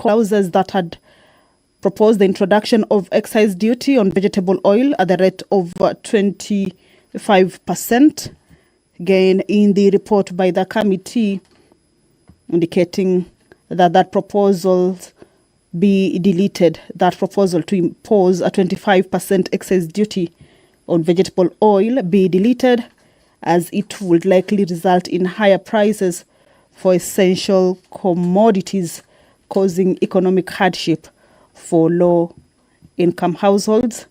clauses that had proposed the introduction of excise duty on vegetable oil at the rate of 25%. Again, in the report by the committee, indicating that proposal be deleted, that proposal to impose a 25% excise duty on vegetable oil be deleted, as it would likely result in higher prices for essential commodities, causing economic hardship for low-income households.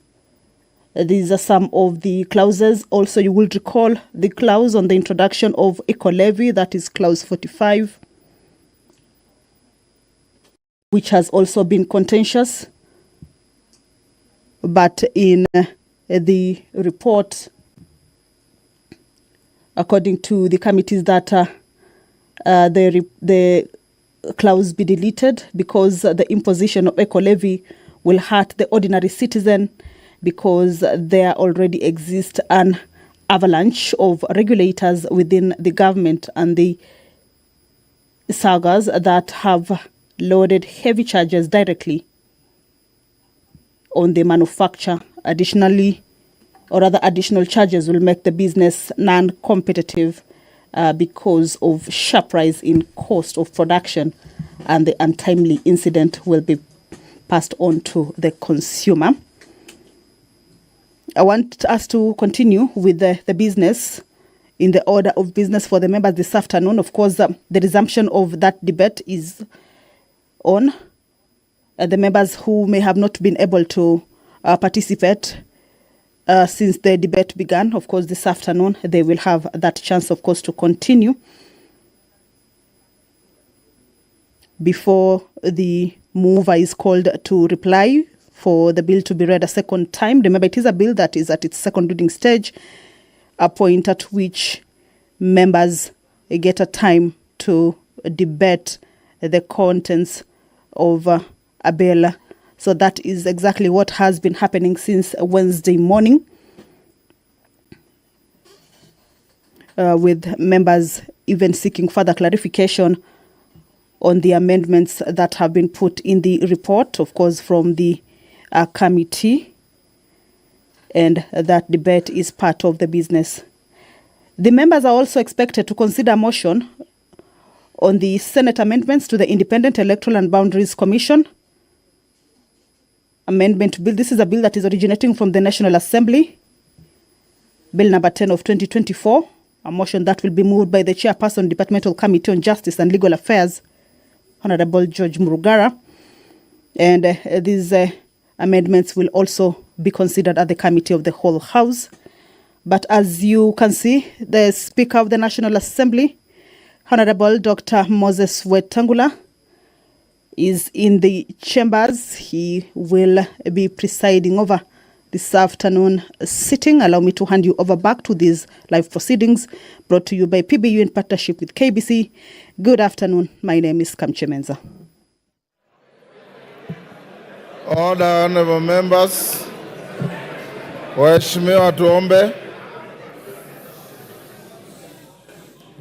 These are some of the clauses. Also, you will recall the clause on the introduction of eco-levy, that is clause 45, which has also been contentious. But in the report, according to the committees, that the clause be deleted because the imposition of eco-levy will hurt the ordinary citizen, because there already exists an avalanche of regulators within the government and the sagas that have loaded heavy charges directly on the manufacturer. Additionally, or rather additional charges will make the business non-competitive because of sharp rise in cost of production, and the untimely incident will be passed on to the consumer. I want us to continue with the business in the order of business for the members this afternoon. Of course, the resumption of that debate is on. The members who may have not been able to participate since the debate began, of course, this afternoon, they will have that chance, of course, to continue before the mover is called to reply for the bill to be read a second time. Remember, it is a bill that is at its second reading stage, a point at which members get a time to debate the contents of a bill. So that is exactly what has been happening since Wednesday morning, with members even seeking further clarification on the amendments that have been put in the report, of course, from the committee, and that debate is part of the business. The members are also expected to consider a motion on the Senate amendments to the Independent Electoral and Boundaries Commission Amendment Bill. This is a bill that is originating from the National Assembly, Bill number 10 of 2024, a motion that will be moved by the Chairperson, Departmental Committee on Justice and Legal Affairs, Honorable George Murugara. And these amendments will also be considered at the Committee of the Whole House. But as you can see, the Speaker of the National Assembly, Honorable Dr. Moses Wetangula, is in the chambers. He will be presiding over this afternoon sitting. Allow me to hand you over back to these live proceedings brought to you by PBU in partnership with KBC. Good afternoon. My name is Kamche Menza. Order, honorable members. Waheshimiwa tuombe.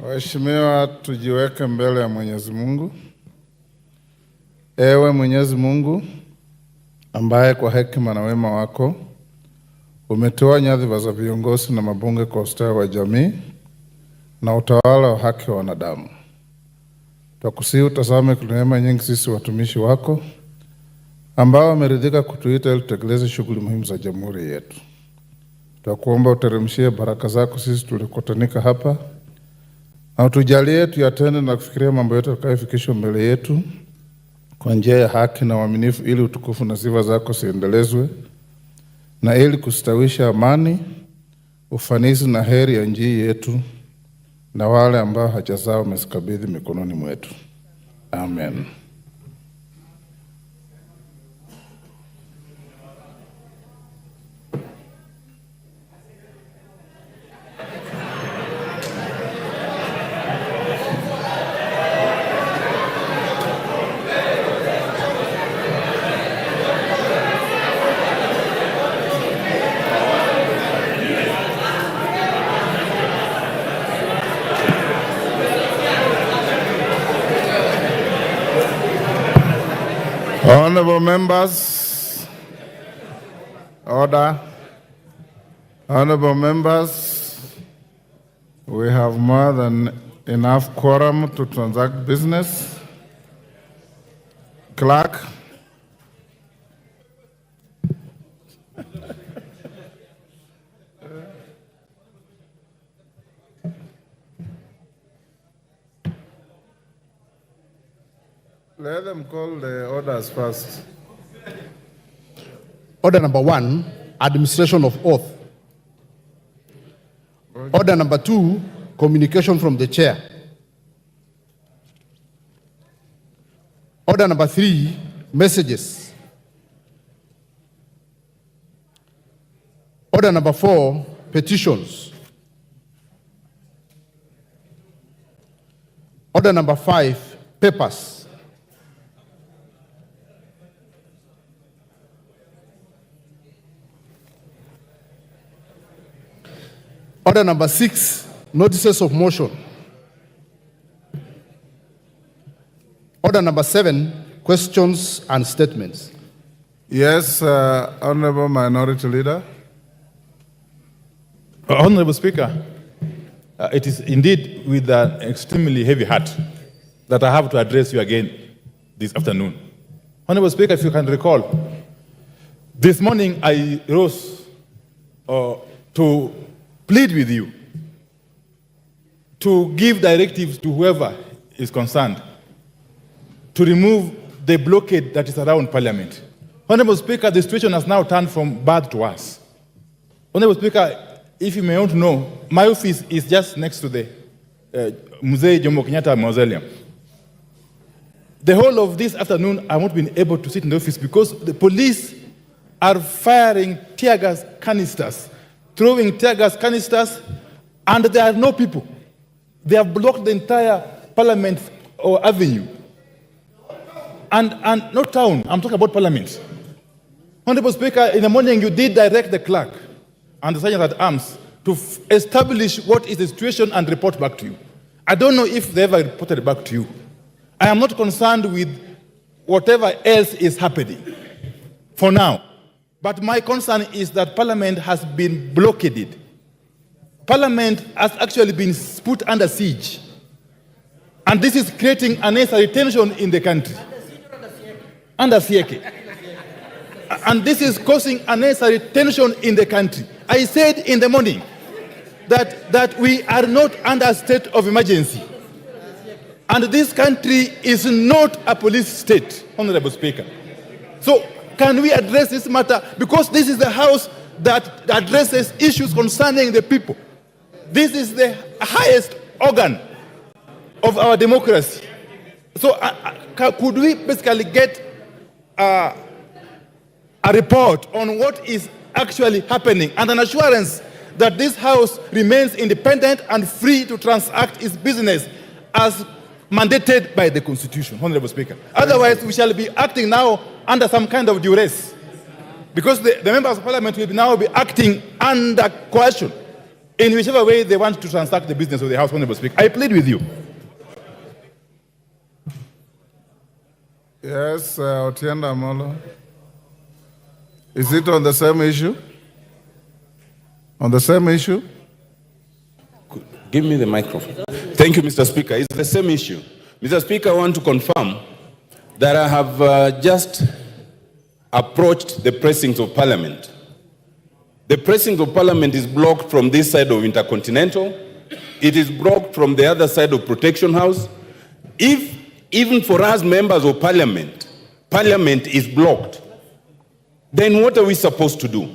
Waheshimiwa, tujiweke mbele ya Mwenyezi Mungu. Ewe Mwenyezi Mungu, ambaye kwa hekima na wema wako umetoa nyadhifa za viongozi na mabunge kwa ustawi wa jamii na utawala wa haki wa wanadamu, twakusihi utazame kwa neema nyingi sisi watumishi wako ambao wameridhika kutuita ili tutekeleze shughuli muhimu za jamhuri yetu. Twakuomba uteremshie baraka zako sisi tulikutanika hapa, na utujalie tuyatende na kufikiria mambo yote yatakayofikishwa mbele yetu kwa njia ya haki na uaminifu, ili utukufu na sifa zako ziendelezwe, na ili kustawisha amani, ufanisi na heri ya nchi yetu na wale ambao haja zao umezikabidhi mikononi mwetu. Amen. Honorable members, order. Honorable members, we have more than enough quorum to transact business. Clerk. Let them call the orders first. Order number 1, administration of oath. Order number 2, communication from the chair. Order number 3, messages. Order number 4, petitions. Order number 5, papers. Order number 6, notices of motion. Order number 7, questions and statements. Yes, Honorable Minority Leader. Honorable Speaker, it is indeed with an extremely heavy heart that I have to address you again this afternoon. Honorable Speaker, if you can recall, this morning I rose to plead with you to give directives to whoever is concerned to remove the blockade that is around Parliament. Honorable Speaker, the situation has now turned from bad to worse. Honorable Speaker, if you may want to know, my office is just next to the Mzee Jomo Kenyatta Mausoleum. The whole of this afternoon, I won't been able to sit in the office because the police are firing tear gas canisters, throwing tear gas canisters, and there are no people. They have blocked the entire Parliament or avenue. And not town, I'm talking about Parliament. Honorable Speaker, in the morning you did direct the clerk and the sergeant at arms to establish what is the situation and report back to you. I don't know if they ever reported back to you. I am not concerned with whatever else is happening for now. But my concern is that Parliament has been blockaded. Parliament has actually been put under siege. And this is creating unnecessary tension in the country. Under siege. And this is causing unnecessary tension in the country. I said in the morning that we are not under a state of emergency. And this country is not a police state, Honorable Speaker. So can we address this matter? Because this is the House that addresses issues concerning the people. This is the highest organ of our democracy. So could we basically get a report on what is actually happening and an assurance that this House remains independent and free to transact its business as mandated by the Constitution, Honorable Speaker. Otherwise, we shall be acting now under some kind of duress. Because the members of Parliament will now be acting under coercion in whichever way they want to transact the business of the House, Honorable Speaker. I plead with you. Yes, Otienda Amolo. Is it on the same issue? On the same issue? Give me the microphone. Thank you, Mr. Speaker. It's the same issue. Mr. Speaker, I want to confirm that I have just approached the precincts of Parliament. The precincts of Parliament is blocked from this side of Intercontinental. It is blocked from the other side of Protection House. If, even for us members of Parliament, Parliament is blocked, then what are we supposed to do?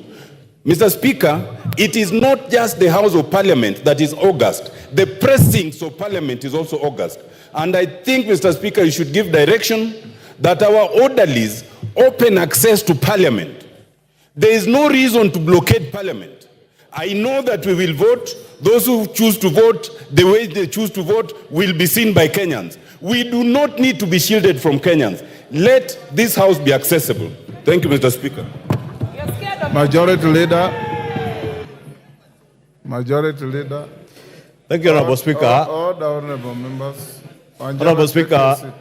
Mr. Speaker, it is not just the House of Parliament that is august. The precincts of Parliament is also august. And I think, Mr. Speaker, you should give direction that our orderlies open access to Parliament. There is no reason to blockade Parliament. I know that we will vote. Those who choose to vote the way they choose to vote will be seen by Kenyans. We do not need to be shielded from Kenyans. Let this House be accessible. Thank you, Mr. Speaker. Majority Leader. Majority Leader. Thank you, Honorable Speaker. Order, honorable members. Honorable Speaker,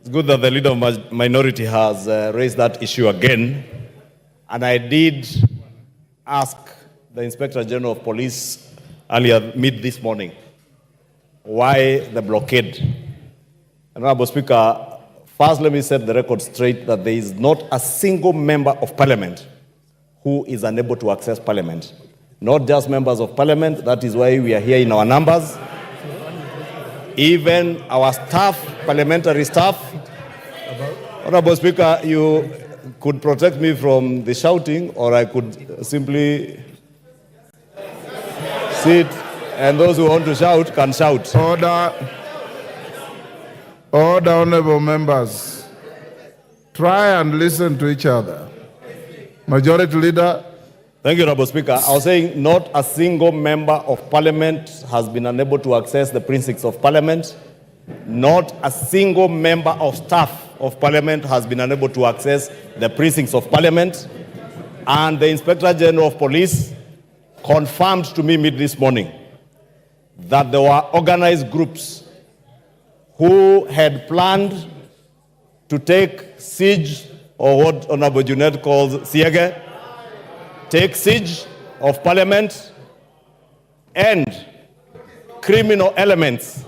It's good that the leader of minority has raised that issue again. And I did ask the Inspector General of Police earlier this morning why the blockade. Honorable Speaker, first let me set the record straight that there is not a single member of parliament who is unable to access parliament. Not just members of parliament, that is why we are here in our numbers. Even our staff, parliamentary staff. Honorable Speaker, you could protect me from the shouting, or I could simply sit, and those who want to shout can shout. Order. Order, honorable members. Try and listen to each other. Majority Leader. Thank you, Honorable Speaker. I was saying not a single member of parliament has been unable to access the precincts of parliament. Not a single member of staff of parliament has been unable to access the precincts of parliament. And the Inspector General of Police confirmed to me this morning that there were organized groups who had planned to take siege, or what Honorable Junet calls siege, take siege of parliament, and criminal elements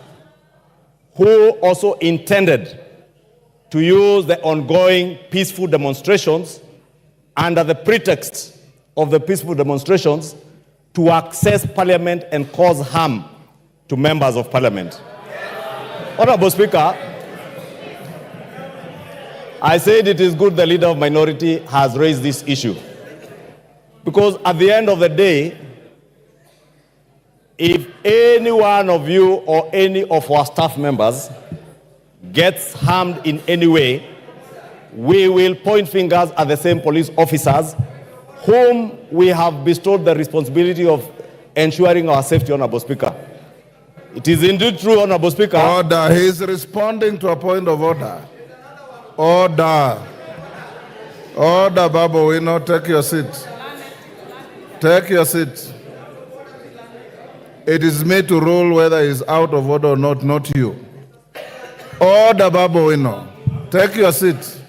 who also intended to use the ongoing peaceful demonstrations under the pretext of the peaceful demonstrations to access parliament and cause harm to members of parliament. Honorable Speaker, I said it is good the leader of minority has raised this issue, because at the end of the day, if any one of you or any of our staff members gets harmed in any way, we will point fingers at the same police officers whom we have bestowed the responsibility of ensuring our safety, Honorable Speaker. It is indeed true, Honorable Speaker. Order. He is responding to a point of order. Order. Order, Babu. We now take your seat. Take your seat. It is me to rule whether he is out of order or not you. Order, Babu Wino. Take your seat.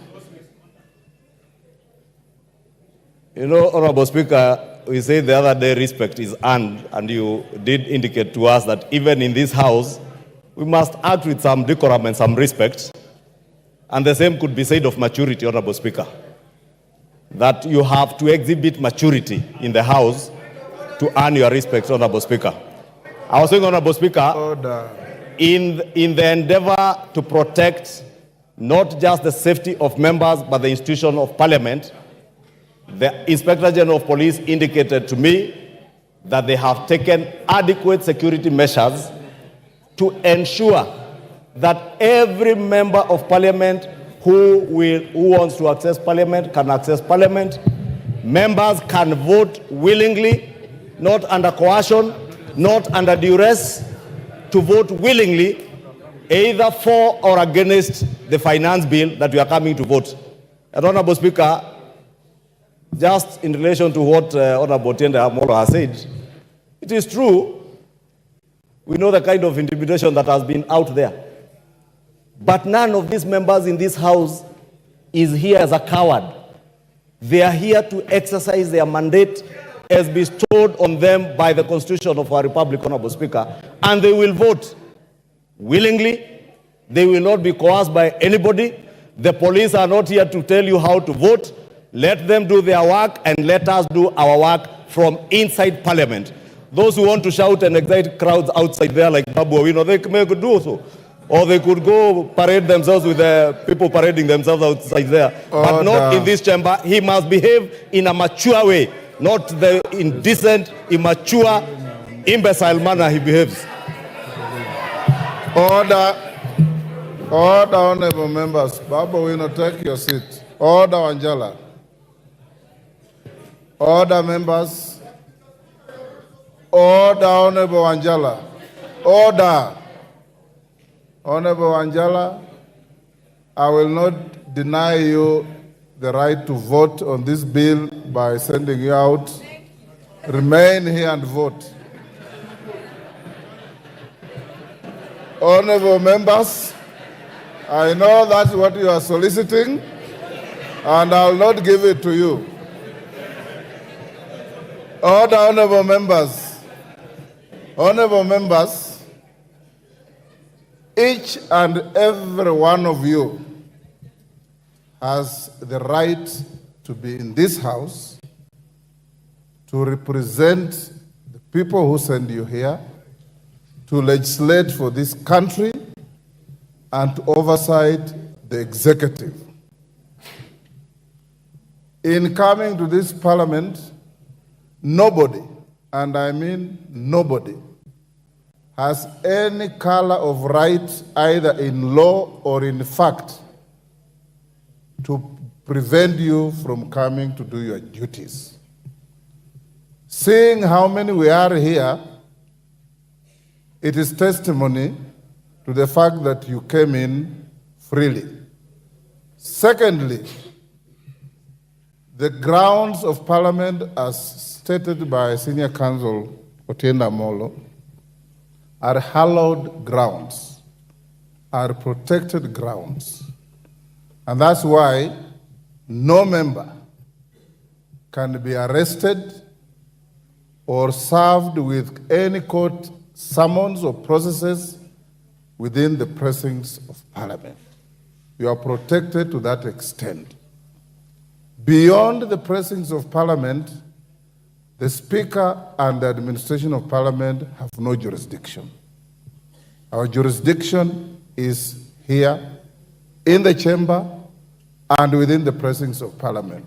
You know, Honorable Speaker, we said the other day respect is earned, and you did indicate to us that even in this house, we must act with some decorum and some respect. And the same could be said of maturity, Honorable Speaker. That you have to exhibit maturity in the house to earn your respect, Honorable Speaker. I was saying, Honorable Speaker, Order. in the endeavor to protect not just the safety of members, but the institution of parliament, the Inspector General of Police indicated to me that they have taken adequate security measures to ensure that every member of parliament who wants to access parliament can access parliament. Members can vote willingly, not under coercion, not under duress, to vote willingly, either for or against the finance bill that we are coming to vote. And Honorable Speaker, just in relation to what Honorable Tiende Amolo has said, it is true, we know the kind of intimidation that has been out there. But none of these members in this house is here as a coward. They are here to exercise their mandate as bestowed on them by the Constitution of our Republic, Honorable Speaker. And they will vote willingly. They will not be coerced by anybody. The police are not here to tell you how to vote. Let them do their work and let us do our work from inside Parliament. Those who want to shout and excite crowds outside there like Babu Owino, they may do so. Or they could go parade themselves with the people parading themselves outside there. Order. But not in this chamber. He must behave in a mature way, not the indecent, immature, imbecile manner he behaves. Order. Order, honorable members. Babu Wino, take your seat. Order, Angela. Order, members. Order, Honorable Angela. Order. Honorable Angela, I will not deny you the right to vote on this bill by sending you out. Remain here and vote. Honorable members, I know that's what you are soliciting, and I'll not give it to you. All the honorable members, each and every one of you has the right to be in this house to represent the people who send you here, to legislate for this country, and to oversight the executive. In coming to this parliament, nobody, and I mean nobody, has any color of right, either in law or in fact, to prevent you from coming to do your duties. Seeing how many we are here, it is testimony to the fact that you came in freely. Secondly, the grounds of parliament, as stated by Senior Counsel Otienda Molo, are hallowed grounds, are protected grounds. And that's why no member can be arrested or served with any court summons or processes within the precincts of parliament. You are protected to that extent. Beyond the precincts of parliament, the Speaker and the administration of parliament have no jurisdiction. Our jurisdiction is here in the chamber and within the precincts of parliament.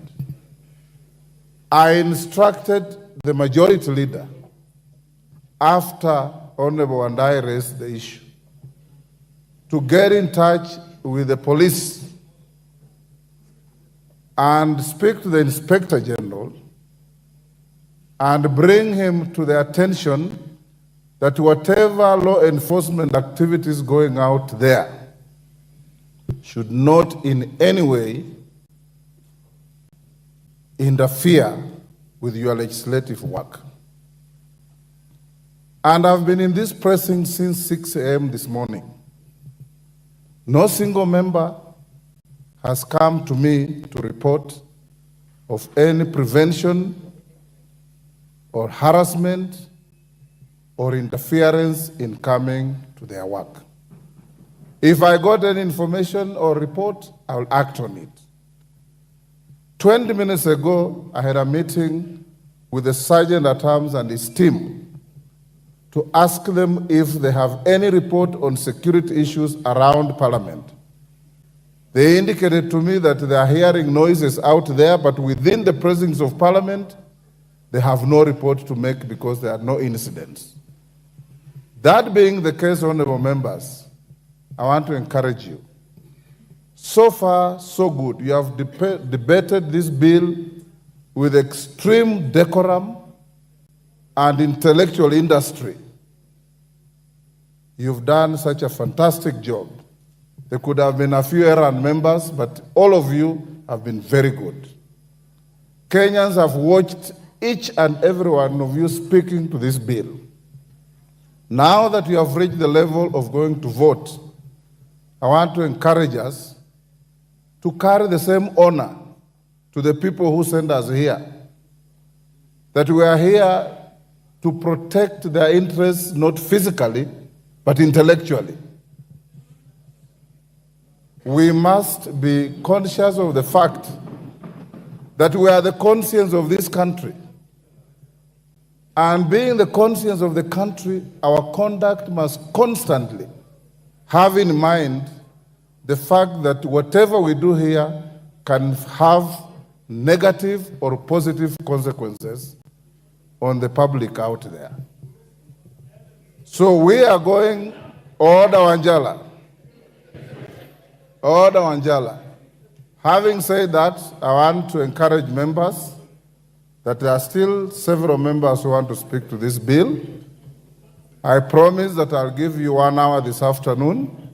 I instructed the majority leader, after Honorable Wandai raised the issue, to get in touch with the police and speak to the Inspector General and bring him to the attention that whatever law enforcement activities going out there should not in any way interfere with your legislative work. And I've been in this precinct since 6 a.m. this morning. No single member has come to me to report of any prevention or harassment or interference in coming to their work. If I got any information or report, I will act on it. 20 minutes ago, I had a meeting with the Sergeant at Arms and his team to ask them if they have any report on security issues around Parliament. They indicated to me that they are hearing noises out there, but within the precincts of Parliament, they have no report to make because there are no incidents. That being the case, honorable members, I want to encourage you. So far, so good. You have debated this bill with extreme decorum and intellectual industry. You've done such a fantastic job. There could have been a few errand members, but all of you have been very good. Kenyans have watched each and every one of you speaking to this bill. Now that you have reached the level of going to vote, I want to encourage us to carry the same honor to the people who send us here. That we are here to protect their interests, not physically, but intellectually. We must be conscious of the fact that we are the conscience of this country. And being the conscience of the country, our conduct must constantly have in mind the fact that whatever we do here can have negative or positive consequences on the public out there. So we are going Order Wanjala. Order Wanjala. Having said that, I want to encourage members that there are still several members who want to speak to this bill. I promise that I'll give you 1 hour this afternoon.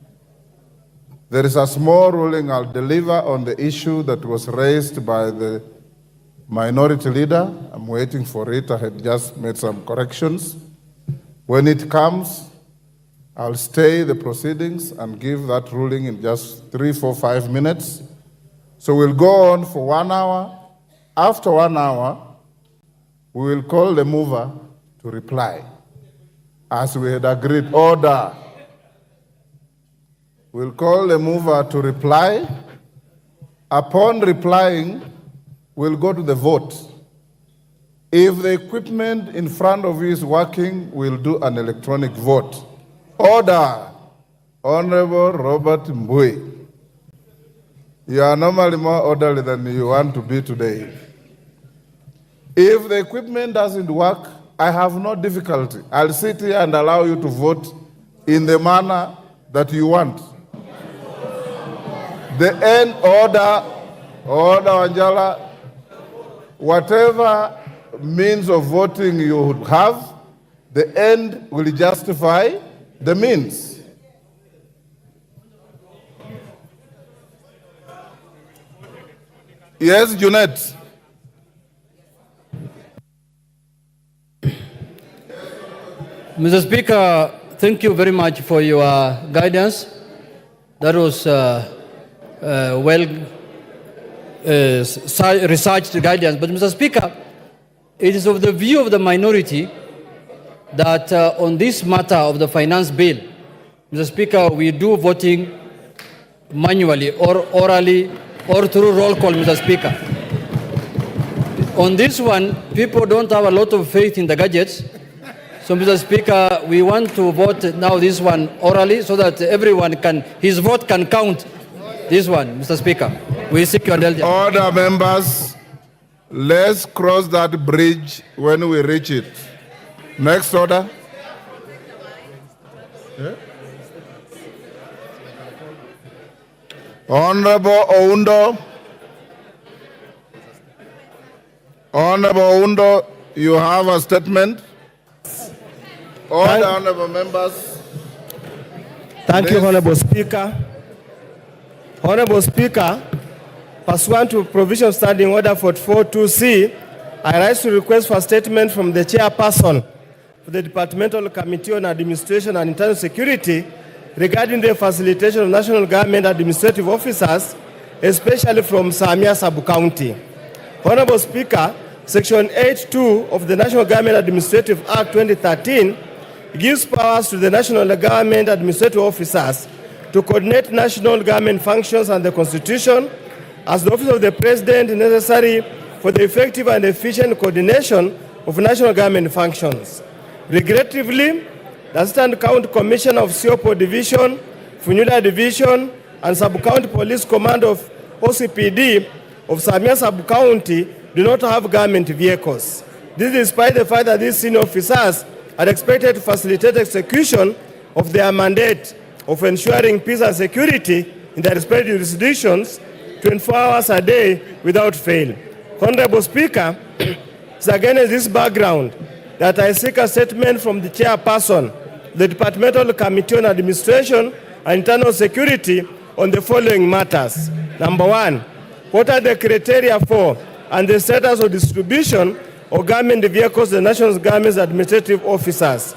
There is a small ruling I'll deliver on the issue that was raised by the minority leader. I'm waiting for it. I had just made some corrections. When it comes, I'll stay the proceedings and give that ruling in just 3, 4, 5 minutes. So we'll go on for 1 hour. After 1 hour, we will call the mover to reply, as we had agreed. Order. We'll call the mover to reply. Upon replying, we'll go to the vote. If the equipment in front of you is working, we'll do an electronic vote. Order. Honorable Robert Mbui. You are normally more orderly than you want to be today. If the equipment doesn't work, I have no difficulty. I'll sit here and allow you to vote in the manner that you want. The end order, Wanjala, whatever means of voting you would have, the end will justify the means. Yes, Junet. Mr. Speaker, thank you very much for your guidance. That was researched guidance. But Mr. Speaker, it is of the view of the minority that on this matter of the finance bill, Mr. Speaker, we do voting manually or orally or through roll call, Mr. Speaker. On this one, people don't have a lot of faith in the gadgets. So, Mr. Speaker, we want to vote now this one orally so that everyone can, his vote can count. This one, Mr. Speaker. We seek your indulgence. Order, members. Let's cross that bridge when we reach it. Next order. Yeah. Honorable Oundo. Honorable Oundo, you have a statement. All the honorable members. Thank you, Honorable Speaker. Honorable Speaker, pursuant to provision standing order 44.2c, I rise to request for a statement from the chairperson for the Departmental Committee on Administration and Internal Security regarding the facilitation of national government administrative officers, especially from Samia Sub-County. Honorable Speaker, Section 8.2 of the National Government Administrative Act 2013 gives powers to the national government administrative officers to coordinate national government functions and the Constitution as the office of the President necessary for the effective and efficient coordination of national government functions. Regrettably, the Assistant County Commissioner of Siopo Division, Funyula Division, and Sub-County Police Command of OCPD of Samia Sub-County do not have government vehicles. This is despite the fact that these senior officers are expected to facilitate execution of their mandate of ensuring peace and security in their respective jurisdictions 24 hours a day without fail. Honorable Speaker, it's against this background that I seek a statement from the chairperson, the Departmental Committee on Administration and Internal Security on the following matters. Number one, what are the criteria for and the status of distribution of government vehicles to the national government's administrative officers?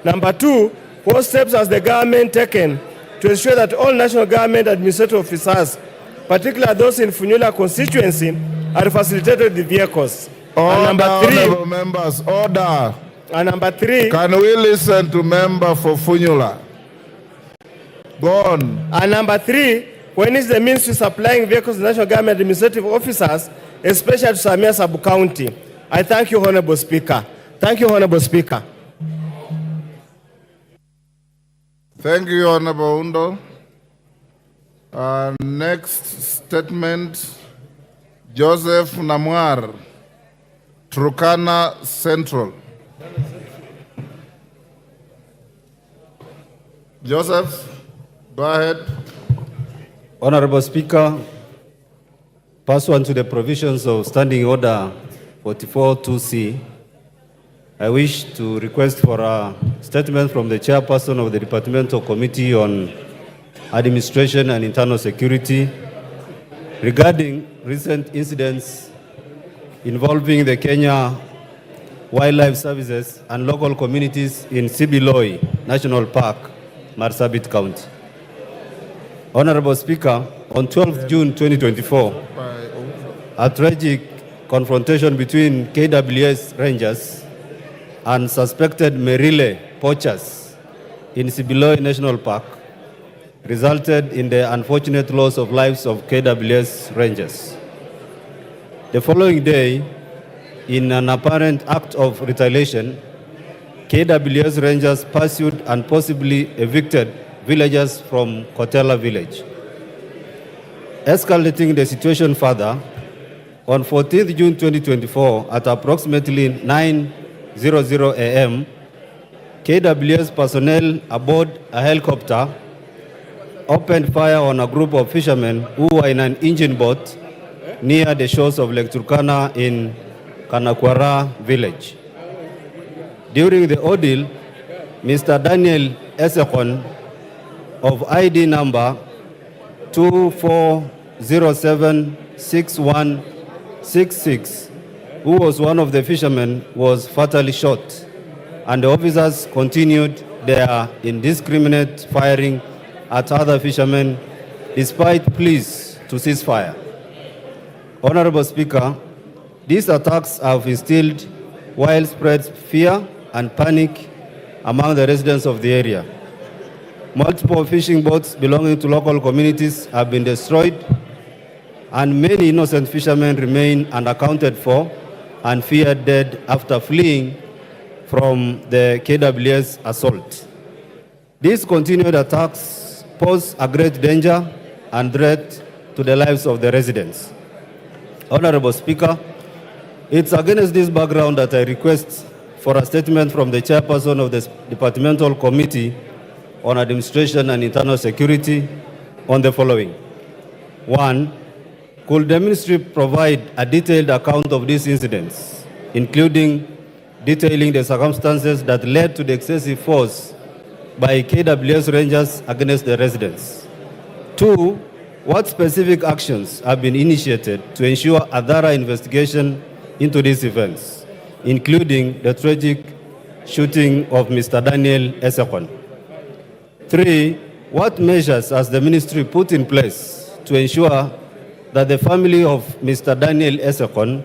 Number two, what steps has the government taken to ensure that all national government administrative officers, particularly those in Funyula constituency, are facilitated with vehicles? Order, and number three, honorable members, order. And number three, can we listen to member for Funyula? Go on. And number three, when is the means to supplying vehicles to national government administrative officers, especially to Samia Sub-County? I thank you, Honorable Speaker. Thank you, Honorable Speaker. Thank you, Honorable Undo. Next statement, Joseph Namwar, Turkana Central. Joseph, go ahead. Honorable Speaker, pursuant to the provisions of Standing Order 44.2c, I wish to request for a statement from the chairperson of the Departmental Committee on Administration and Internal Security regarding recent incidents involving the Kenya Wildlife Services and local communities in Sibiloi National Park Marsabit County. Honorable Speaker, on 12th June 2024, a tragic confrontation between KWS Rangers and suspected Merile poachers in Sibiloi National Park resulted in the unfortunate loss of lives of KWS Rangers. The following day, in an apparent act of retaliation, KWS Rangers pursued and possibly evicted villagers from Kotela village. Escalating the situation further, on 14th June 2024, at approximately 9:00 a.m., KWS personnel aboard a helicopter opened fire on a group of fishermen who were in an engine boat near the shores of Lake Turkana in Kanakwara village. During the ordeal, Mr. Daniel Esekon of ID number 24076166, who was one of the fishermen, was fatally shot, and the officers continued their indiscriminate firing at other fishermen despite pleas to cease fire. Honorable Speaker, these attacks have instilled widespread fear and panic among the residents of the area. Multiple fishing boats belonging to local communities have been destroyed, and many innocent fishermen remain unaccounted for and feared dead after fleeing from the KWS assault. These continued attacks pose a great danger and threat to the lives of the residents. Honorable Speaker, it's against this background that I request for a statement from the chairperson of the Departmental Committee on Administration and Internal Security on the following. 1. Could the ministry provide a detailed account of these incidents, including detailing the circumstances that led to the excessive force by KWS Rangers against the residents? 2. What specific actions have been initiated to ensure a thorough investigation into these events, including the tragic shooting of Mr. Daniel Esekon? 3. What measures has the ministry put in place to ensure that the family of Mr. Daniel Esekon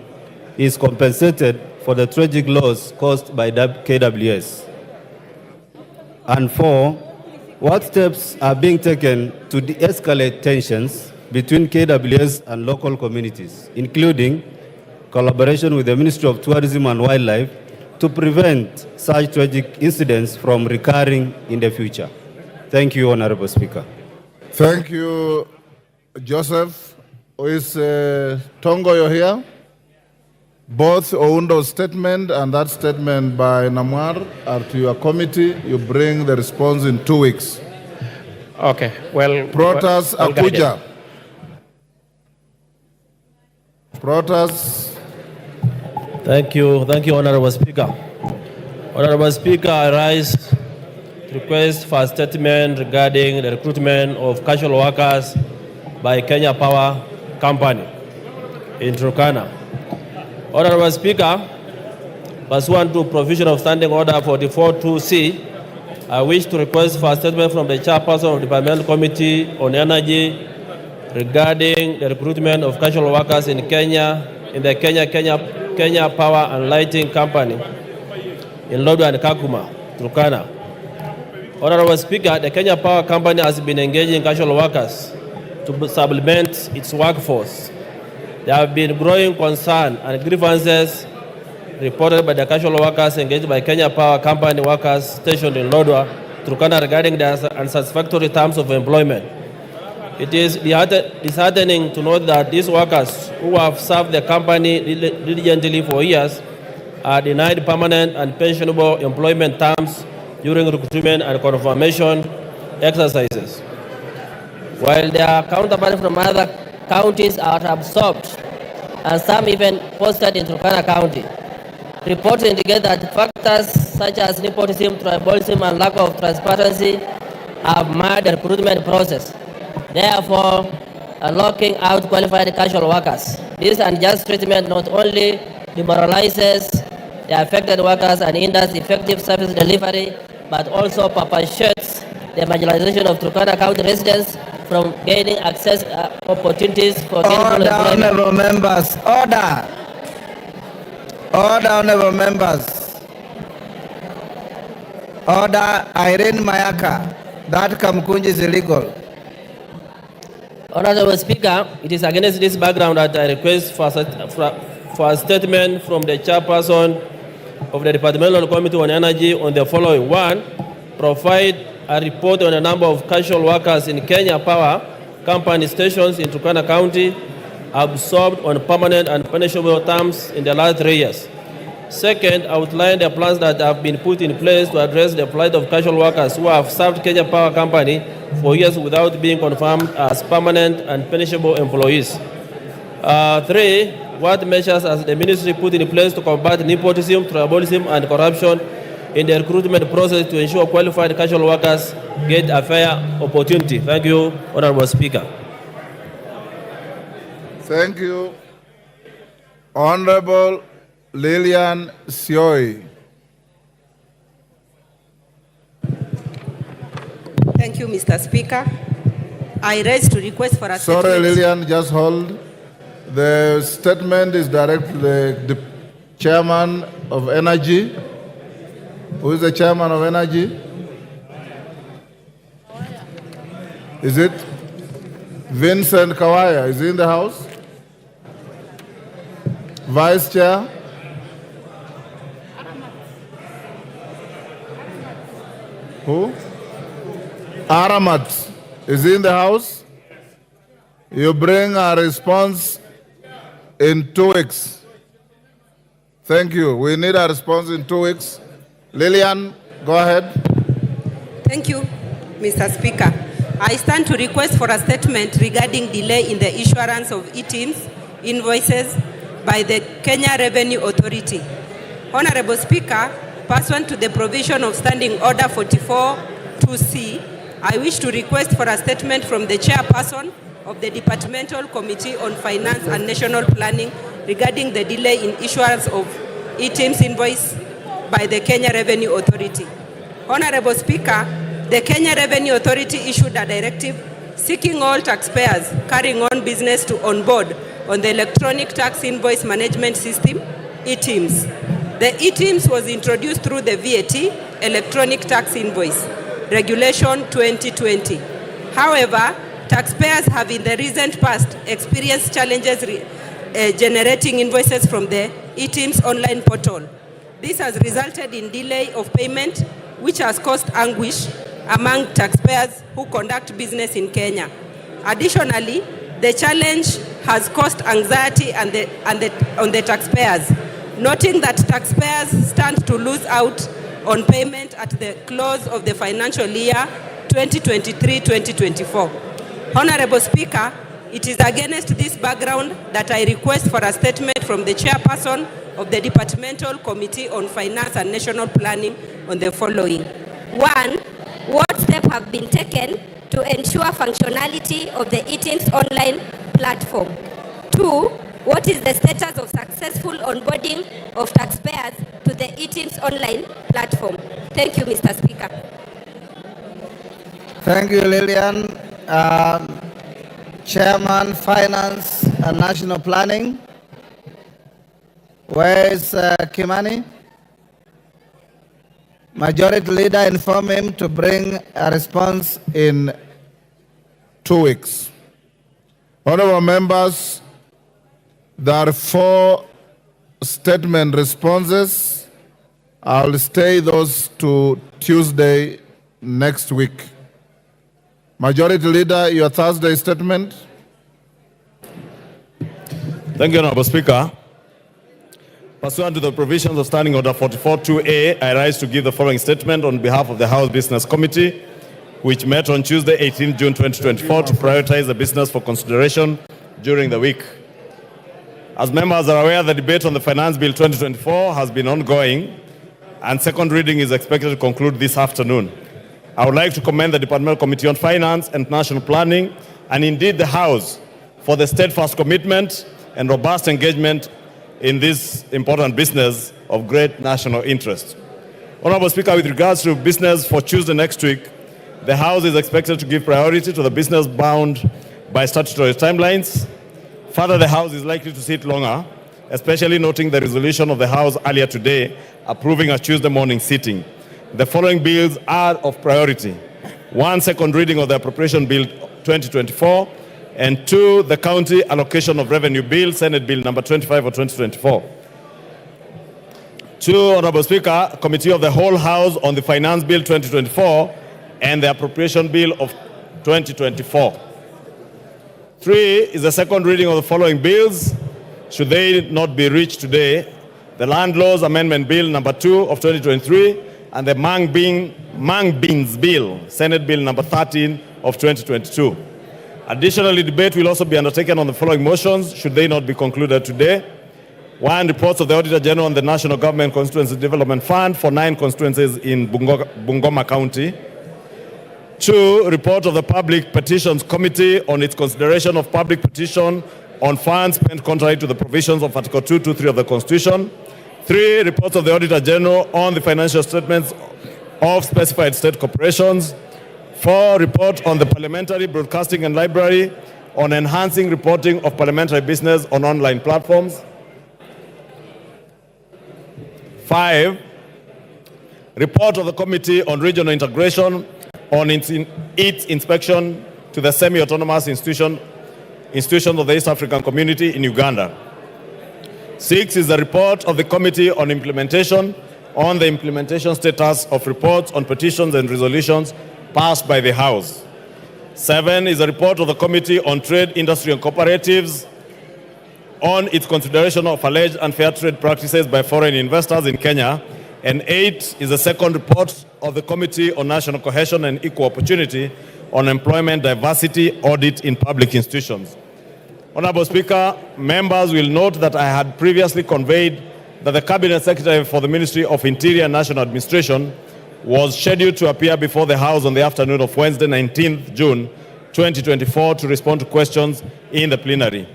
is compensated for the tragic loss caused by KWS? And 4. What steps are being taken to de-escalate tensions between KWS and local communities, including collaboration with the Ministry of Tourism and Wildlife to prevent such tragic incidents from recurring in the future? Thank you, Honorable Speaker. Thank you, Joseph. Is Tongoyo here? Both Oundo's statement and that statement by Namwar are to your committee. You bring the response in 2 weeks. Okay, well... Protas well Akuja. Protas. Thank you, Honorable Speaker. Honorable Speaker, I rise to request for a statement regarding the recruitment of casual workers by Kenya Power Company in Turkana. Honorable Speaker, pursuant to provision of Standing Order 44.2c, I wish to request for a statement from the chairperson of the Departmental Committee on Energy regarding the recruitment of casual workers in Kenya, in the Kenya Power and Lighting Company in Lodwar and Kakuma, Turkana. Honorable Speaker, the Kenya Power Company has been engaging casual workers to supplement its workforce. There have been growing concern and grievances reported by the casual workers engaged by Kenya Power Company workers stationed in Lodwar, Turkana regarding their unsatisfactory terms of employment. It is disheartening to note that these workers who have served the company diligently for years are denied permanent and pensionable employment terms during recruitment and confirmation exercises, while their counterparts from other counties are absorbed and some even posted in Turkana County. Reports indicate that factors such as nepotism, tribalism, and lack of transparency have marred the recruitment process, therefore locking out qualified casual workers. This unjust treatment not only demoralizes the affected workers and hinders effective service delivery, but also perpetuates the marginalization of Turkana County residents from gaining access opportunities for gainful employment. Honorable members, order. Order, honorable members. Order, Irene Mayaka. That Kamkunji is illegal. Honorable Speaker, it is against this background that I request for a statement from the chairperson of the Departmental Committee on Energy on the following. One, provide a report on the number of casual workers in Kenya Power Company stations in Turkana County absorbed on permanent and punishable terms in the last 3 years. Second, outline the plans that have been put in place to address the plight of casual workers who have served Kenya Power Company for years without being confirmed as permanent and punishable employees. Three, what measures has the ministry put in place to combat nepotism, tribalism, and corruption in the recruitment process to ensure qualified casual workers get a fair opportunity? Thank you, Honorable Speaker. Thank you. Honorable Lilian Sioi. Thank you, Mr. Speaker. I raise to request for a statement. Sorry, Lilian, just hold. The statement is directed to the chairman of Energy. Who is the chairman of Energy? Is it Vincent Kawaya? Is he in the house? Vice Chair? Who? Aramat. Is he in the house? You bring a response in 2 weeks. Thank you. We need a response in 2 weeks. Lillian, go ahead. Thank you, Mr. Speaker. I stand to request for a statement regarding delay in the issuance of e-TIMS invoices by the Kenya Revenue Authority. Honorable Speaker, pursuant to the provision of Standing Order 44-2C, I wish to request for a statement from the chairperson of the Departmental Committee on Finance and National Planning regarding the delay in issuance of e-TIMS invoice by the Kenya Revenue Authority. Honorable Speaker, the Kenya Revenue Authority issued a directive seeking all taxpayers carrying on business to onboard on the Electronic Tax Invoice Management System, e-TIMS. The e-TIMS was introduced through the VAT, Electronic Tax Invoice, Regulation 2020. However, taxpayers have in the recent past experienced challenges generating invoices from the e-TIMS online portal. This has resulted in delay of payment, which has caused anguish among taxpayers who conduct business in Kenya. Additionally, the challenge has caused anxiety on the taxpayers, noting that taxpayers stand to lose out on payment at the close of the financial year 2023-2024. Honorable Speaker, it is against this background that I request for a statement from the chairperson of the Departmental Committee on Finance and National Planning on the following. 1. What steps have been taken to ensure functionality of the e-TIMS online platform? 2. What is the status of successful onboarding of taxpayers to the e-TIMS online platform? Thank you, Mr. Speaker. Thank you, Lillian. Chairman, Finance and National Planning. Where is Kimani? Majority Leader, inform him to bring a response in 2 weeks. Honorable members, there are 4 statement responses. I'll stay those to Tuesday next week. Majority Leader, your Thursday statement. Thank you, Honorable Speaker. Pursuant to the provisions of Standing Order 44-2A, I rise to give the following statement on behalf of the House Business Committee, which met on Tuesday, 18 June 2024, to prioritize the business for consideration during the week. As members are aware, the debate on the Finance Bill 2024 has been ongoing, and second reading is expected to conclude this afternoon. I would like to commend the Departmental Committee on Finance and National Planning, and indeed the House, for the steadfast commitment and robust engagement in this important business of great national interest. Honorable Speaker, with regards to business for Tuesday next week, The House is expected to give priority to the business bound by statutory timelines. Further, the House is likely to sit longer, especially noting the resolution of the House earlier today approving a Tuesday morning sitting. The following bills are of priority. 1, second reading of the Appropriation Bill 2024, and 2, the County Allocation of Revenue Bill, Senate Bill number 25 of 2024. 2, Honorable Speaker, Committee of the Whole House on the Finance Bill 2024 and the Appropriation Bill of 2024. 3 is the second reading of the following bills, should they not be reached today: the Land Laws Amendment Bill number 2 of 2023 and the Mang Beans Bill, Senate Bill number 13 of 2022. Additionally, debate will also be undertaken on the following motions, should they not be concluded today. 1, reports of the Auditor General on the National Government Constituency Development Fund for 9 constituencies in Bungoma County. 2, report of the Public Petitions Committee on its consideration of public petition on funds spent contrary to the provisions of Article 223 of the Constitution. 3, reports of the Auditor General on the financial statements of specified state corporations. 4, report on the Parliamentary Broadcasting and Library on enhancing reporting of parliamentary business on online platforms. 5, report of the Committee on Regional Integration on its inspection to the semi-autonomous institutions of the East African Community in Uganda. 6 is the report of the Committee on Implementation on the implementation status of reports on petitions and resolutions passed by the House. 7 is a report of the Committee on Trade, Industry and Cooperatives on its consideration of alleged unfair trade practices by foreign investors in Kenya. And 8 is the second report of the Committee on National Cohesion and Equal Opportunity on employment diversity audit in public institutions. Honorable Speaker, members will note that I had previously conveyed that the Cabinet Secretary for the Ministry of Interior and National Administration was scheduled to appear before the House on the afternoon of Wednesday, 19th June 2024 to respond to questions in the plenary.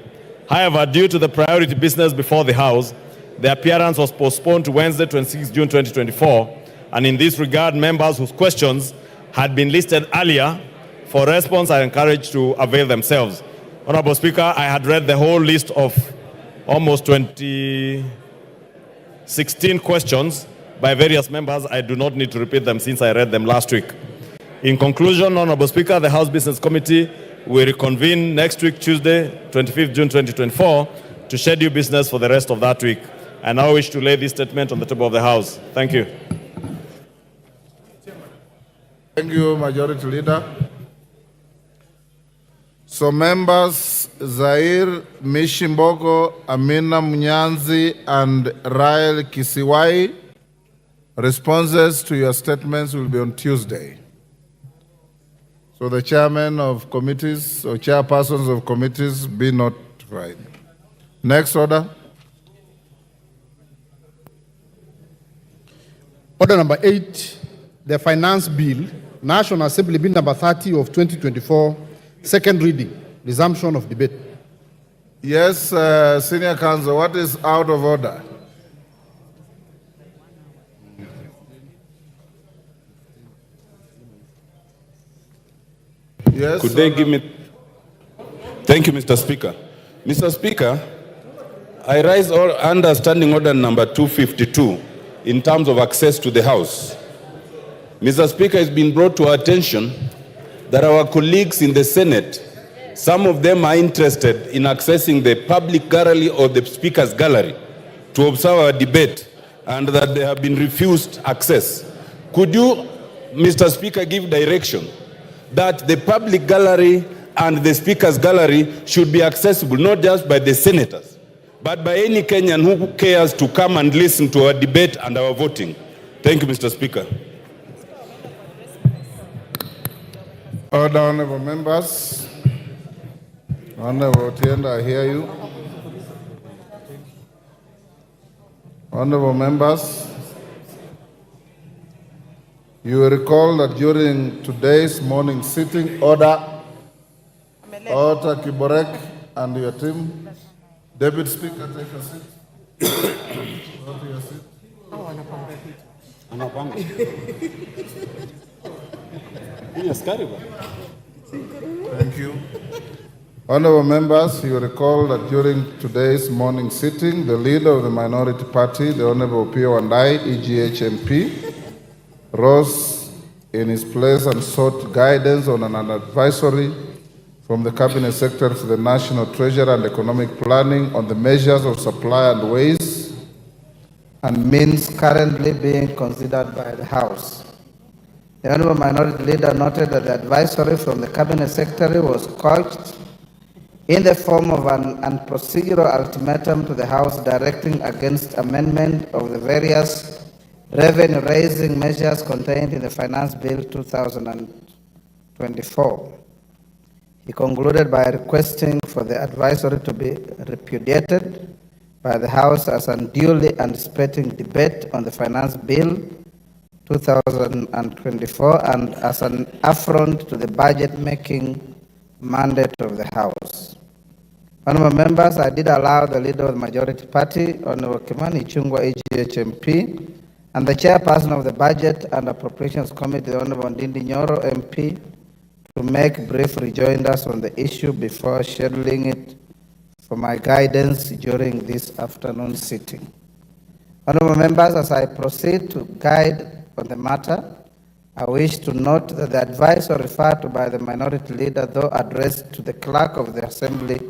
However, due to the priority business before the House, the appearance was postponed to Wednesday, 26th June 2024, and in this regard, members whose questions had been listed earlier for response are encouraged to avail themselves. Honorable Speaker, I had read the whole list of almost 16 questions by various members. I do not need to repeat them since I read them last week. In conclusion, Honorable Speaker, the House Business Committee will reconvene next week, Tuesday, 25th June 2024, to schedule business for the rest of that week. I now wish to lay this statement on the table of the House. Thank you. Thank you, Majority Leader. So members Zair Mishimbogo, Amina Munyanzi, and Rael Kisiwai, responses to your statements will be on Tuesday. So the chairman of committees or chairpersons of committees be notified. Next order. Order number 8, the Finance Bill, National Assembly Bill number 30 of 2024, second reading, resumption of debate. Yes, Senior Counsel, what is out of order? Yes. Could they give me... Thank you, Mr. Speaker. Mr. Speaker, I rise under Standing Order number 252 in terms of access to the House. Mr. Speaker, it's been brought to our attention that our colleagues in the Senate, some of them are interested in accessing the public gallery or the Speaker's gallery to observe our debate, and that they have been refused access. Could you, Mr. Speaker, give direction that the public gallery and the Speaker's gallery should be accessible not just by the senators, but by any Kenyan who cares to come and listen to our debate and our voting? Thank you, Mr. Speaker. Order, honorable members. Honorable Otienda, I hear you. Honorable members, you will recall that during today's morning sitting, Order Kiborek and your team, Deputy Speaker, take a seat. Go to your seat. Thank you. Honorable members, you recall that during today's morning sitting, the leader of the minority party, the Honorable Pio Wandai, EGH MP, rose in his place and sought guidance on an advisory from the Cabinet Secretary for the National Treasury and Economic Planning on the measures of supply and ways and means currently being considered by the House. The Honorable Minority Leader noted that the advisory from the Cabinet Secretary was couched in the form of an procedural ultimatum to the House directing against amendment of the various revenue-raising measures contained in the Finance Bill 2024. He concluded by requesting for the advisory to be repudiated by the House as unduly anticipating debate on the Finance Bill 2024 and as an affront to the budget-making mandate of the House. Honorable members, I did allow the leader of the majority party, Honorable Kimani Ichung'wah, EGH MP, and the chairperson of the Budget and Appropriations Committee, Honorable Ndindi Nyoro, MP, to make brief rejoinders on the issue before scheduling it for my guidance during this afternoon sitting. Honorable members, as I proceed to guide on the matter, I wish to note that the advice referred to by the minority leader, though addressed to the clerk of the Assembly,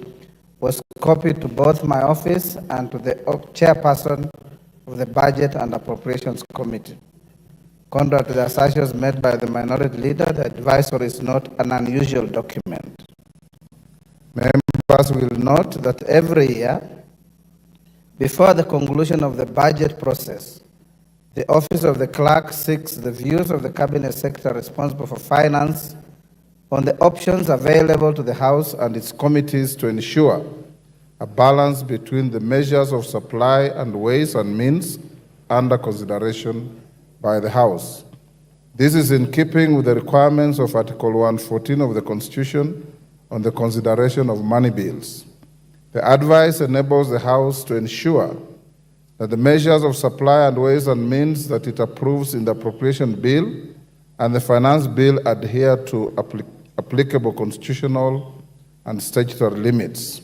was copied to both my office and to the chairperson of the Budget and Appropriations Committee. Contrary to the assertions made by the minority leader, the advisory is not an unusual document. Members will note that every year, before the conclusion of the budget process, the Office of the Clerk seeks the views of the Cabinet Secretary responsible for finance on the options available to the House and its committees to ensure a balance between the measures of supply and ways and means under consideration by the House. This is in keeping with the requirements of Article 114 of the Constitution on the consideration of money bills. The advice enables the House to ensure that the measures of supply and ways and means that it approves in the appropriation bill and the finance bill adhere to applicable constitutional and statutory limits.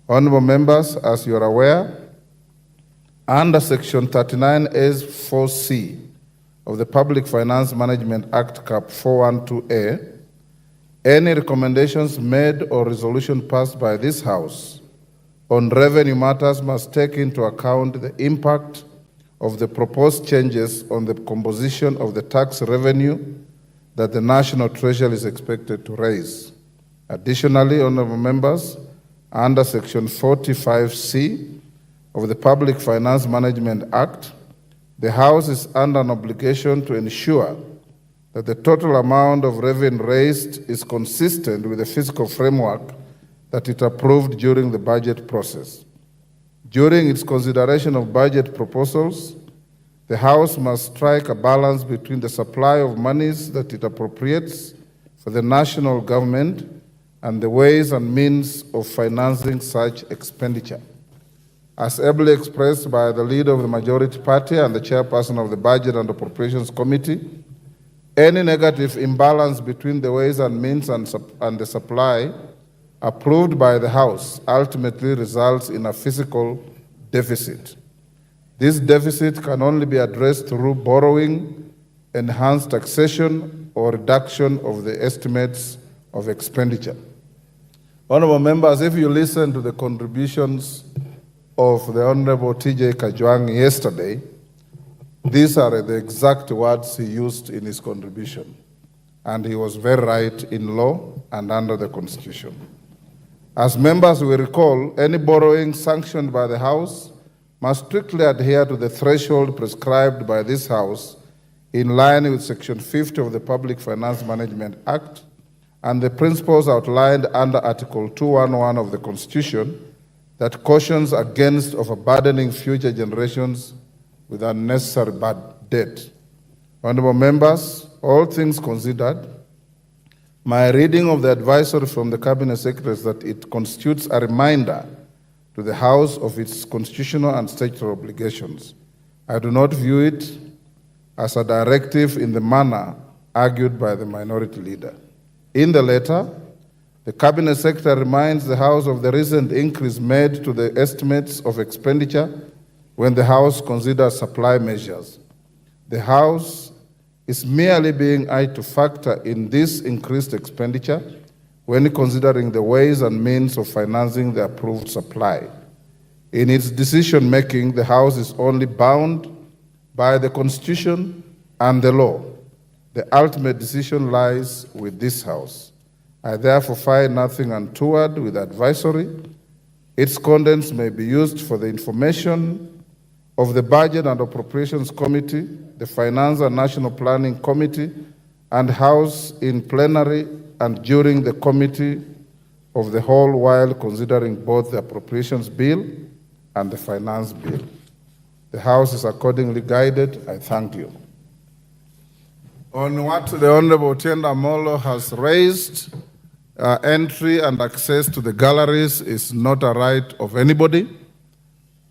Honorable members, as you are aware, under Section 39A(4)(c) of the Public Finance Management Act, Cap 412A, any recommendations made or resolution passed by this House on revenue matters must take into account the impact of the proposed changes on the composition of the tax revenue that the National Treasury is expected to raise. Additionally, honorable members, under Section 45C of the Public Finance Management Act, the House is under an obligation to ensure that the total amount of revenue raised is consistent with the fiscal framework that it approved during the budget process. During its consideration of budget proposals, the House must strike a balance between the supply of monies that it appropriates for the national government and the ways and means of financing such expenditure. As ably expressed by the leader of the majority party and the chairperson of the Budget and Appropriations Committee, any negative imbalance between the ways and means and the supply approved by the House ultimately results in a fiscal deficit. This deficit can only be addressed through borrowing, enhanced taxation, or reduction of the estimates of expenditure. Honorable members, if you listen to the contributions of the Honorable T.J. Kajwang yesterday, these are the exact words he used in his contribution. And he was very right in law and under the Constitution. As members will recall, any borrowing sanctioned by the House must strictly adhere to the threshold prescribed by this House in line with Section 50 of the Public Finance Management Act and the principles outlined under Article 211 of the Constitution that cautions against overburdening future generations with unnecessary bad debt. Honorable members, all things considered, my reading of the advisory from the Cabinet Secretary is that it constitutes a reminder to the House of its constitutional and statutory obligations. I do not view it as a directive in the manner argued by the minority leader. In the letter, the Cabinet Secretary reminds the House of the recent increase made to the estimates of expenditure when the House considers supply measures. The House is merely being asked to factor in this increased expenditure when considering the ways and means of financing the approved supply. In its decision-making, the House is only bound by the Constitution and the law. The ultimate decision lies with this House. I therefore find nothing untoward with advisory. Its contents may be used for the information of the Budget and Appropriations Committee, the Finance and National Planning Committee, and House in plenary and during the Committee of the Whole while considering both the Appropriations Bill and the Finance Bill. The House is accordingly guided. I thank you. On what the Honorable Otiende Amolo has raised, entry and access to the galleries is not a right of anybody.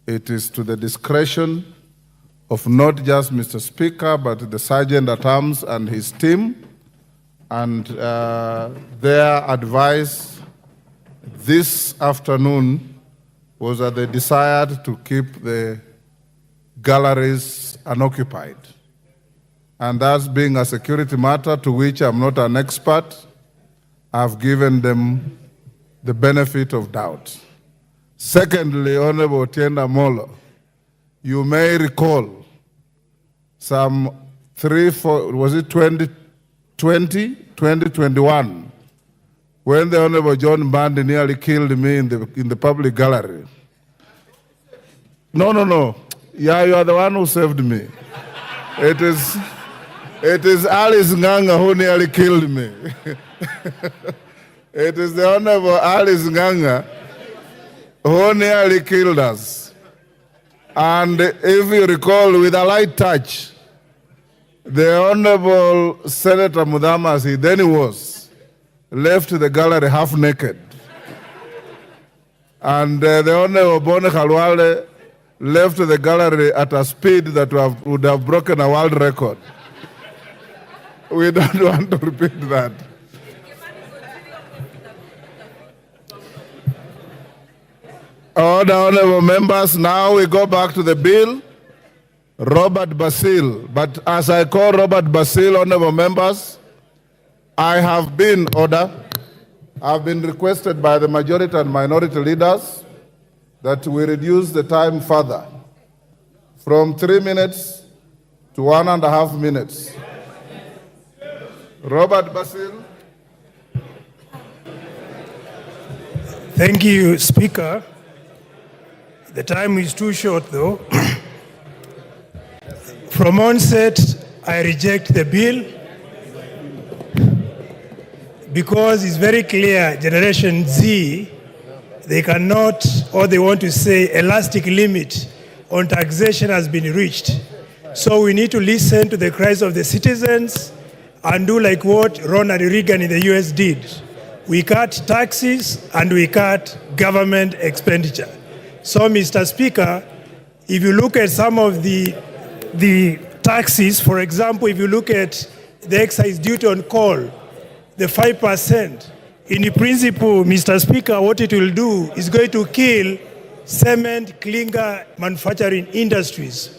It is to the discretion of not just Mr. Speaker, but the Sergeant at Arms and his team. And their advice this afternoon was that they desired to keep the galleries unoccupied. And that's being a security matter to which I'm not an expert, I've given them the benefit of doubt. Secondly, Honorable Otiende Amolo, you may recall some 2021, when the Honorable John Bandi nearly killed me in the public gallery. No. Yeah, you are the one who saved me. It is Alice Nganga who nearly killed me. It is the Honorable Alice Nganga who nearly killed us. And if you recall, with a light touch, the Honorable Senator Mudhamasi, then he was, left the gallery half naked. And the Honorable Bone Khalwale left the gallery at a speed that would have broken a world record. We don't want to repeat that. All the honorable members, now we go back to the bill. Robert Basil. But as I call Robert Basil, honorable members, I have been requested by the majority and minority leaders that we reduce the time further from 3 minutes to 1.5 minutes. Robert Basil. Thank you, Speaker. The time is too short, though. From onset, I reject the bill because it's very clear Generation Z, they cannot, or they want to say elastic limit on taxation has been reached. So we need to listen to the cries of the citizens and do like what Ronald Reagan in the US did. We cut taxes and we cut government expenditure. So, Mr. Speaker, if you look at some of the taxes, for example, if you look at the excise duty on coal, the 5%, in principle, Mr. Speaker, what it will do is going to kill cement, clinker manufacturing industries.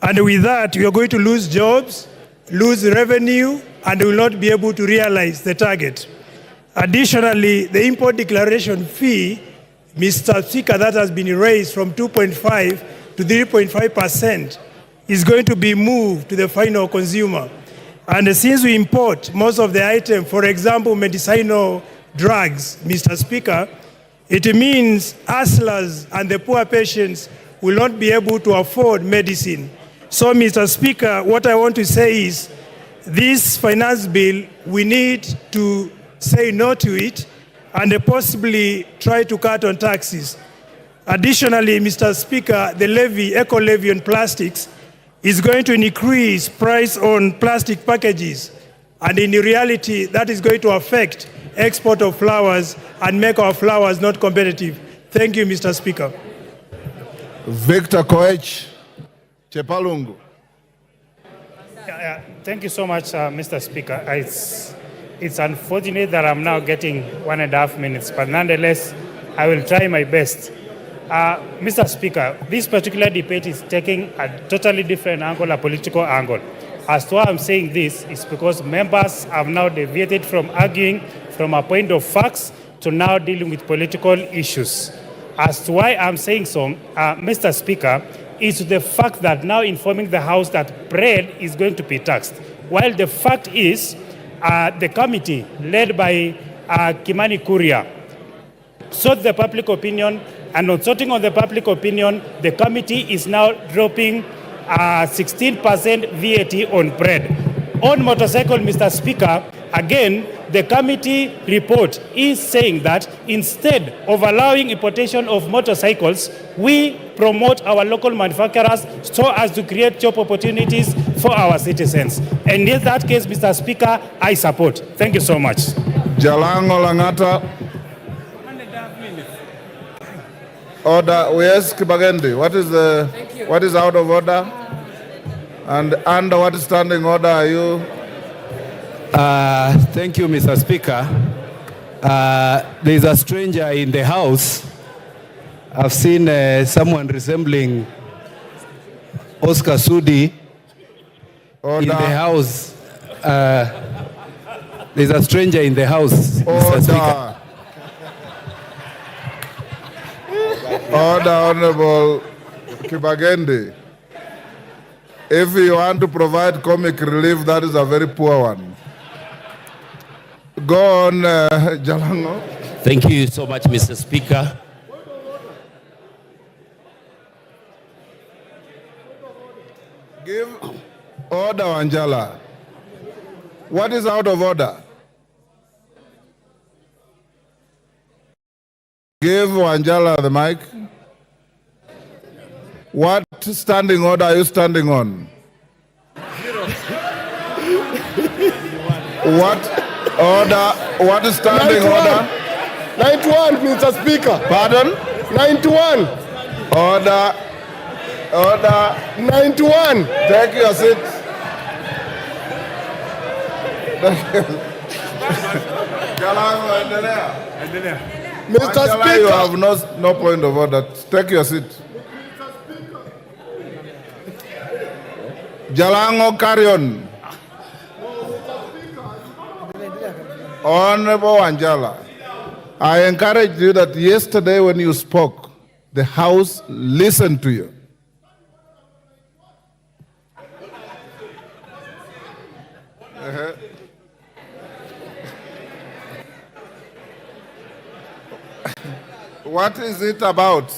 And with that, we are going to lose jobs, lose revenue, and will not be able to realize the target. Additionally, the import declaration fee, Mr. Speaker, that has been raised from 2.5 to 3.5% is going to be moved to the final consumer. And since we import most of the items, for example, medicinal drugs, Mr. Speaker, it means hustlers and the poor patients will not be able to afford medicine. So, Mr. Speaker, what I want to say is this finance bill, we need to say no to it and possibly try to cut on taxes. Additionally, Mr. Speaker, the levy, eco levy on plastics is going to increase price on plastic packages. And in reality, that is going to affect export of flowers and make our flowers not competitive. Thank you, Mr. Speaker. Victor Koech, Chepalungu. Thank you so much, Mr. Speaker. It's unfortunate that I'm now getting 1.5 minutes, but nonetheless, I will try my best. Mr. Speaker, this particular debate is taking a totally different angle, a political angle. As to why I'm saying this is because members have now deviated from arguing from a point of facts to now dealing with political issues. As to why I'm saying so, Mr. Speaker, is the fact that now informing the House that bread is going to be taxed. While the fact is, the committee led by Kimani Kuria sought the public opinion, and on sorting on the public opinion, the committee is now dropping 16% VAT on bread. On motorcycle, Mr. Speaker, again, the committee report is saying that instead of allowing importation of motorcycles, we promote our local manufacturers so as to create job opportunities for our citizens. And in that case, Mr. Speaker, I support. Thank you so much. Jalango Langata. Order. Yes, Kibagende. What is out of order? And under what standing order are you? Thank you, Mr. Speaker. There is a stranger in the house. I've seen someone resembling Oscar Sudi in the house. There's a stranger in the house, Mr. Speaker. Order, Honorable Kibagende. If you want to provide comic relief, that is a very poor one. Go on, Jalango. Thank you so much, Mr. Speaker. Give order, Anjala. What is out of order? Give Anjala the mic. What standing order are you standing on? What order? What is standing 91. order? 91, Mr. Speaker. Pardon? 91. Order. Order. 91. Take your seat. Jalango, endelea. Mr. Anjala, Speaker. you have no point of order. Take your seat. Jalango, carry on. Honorable Anjala, I encourage you that yesterday when you spoke, the House listened to you. What is it about?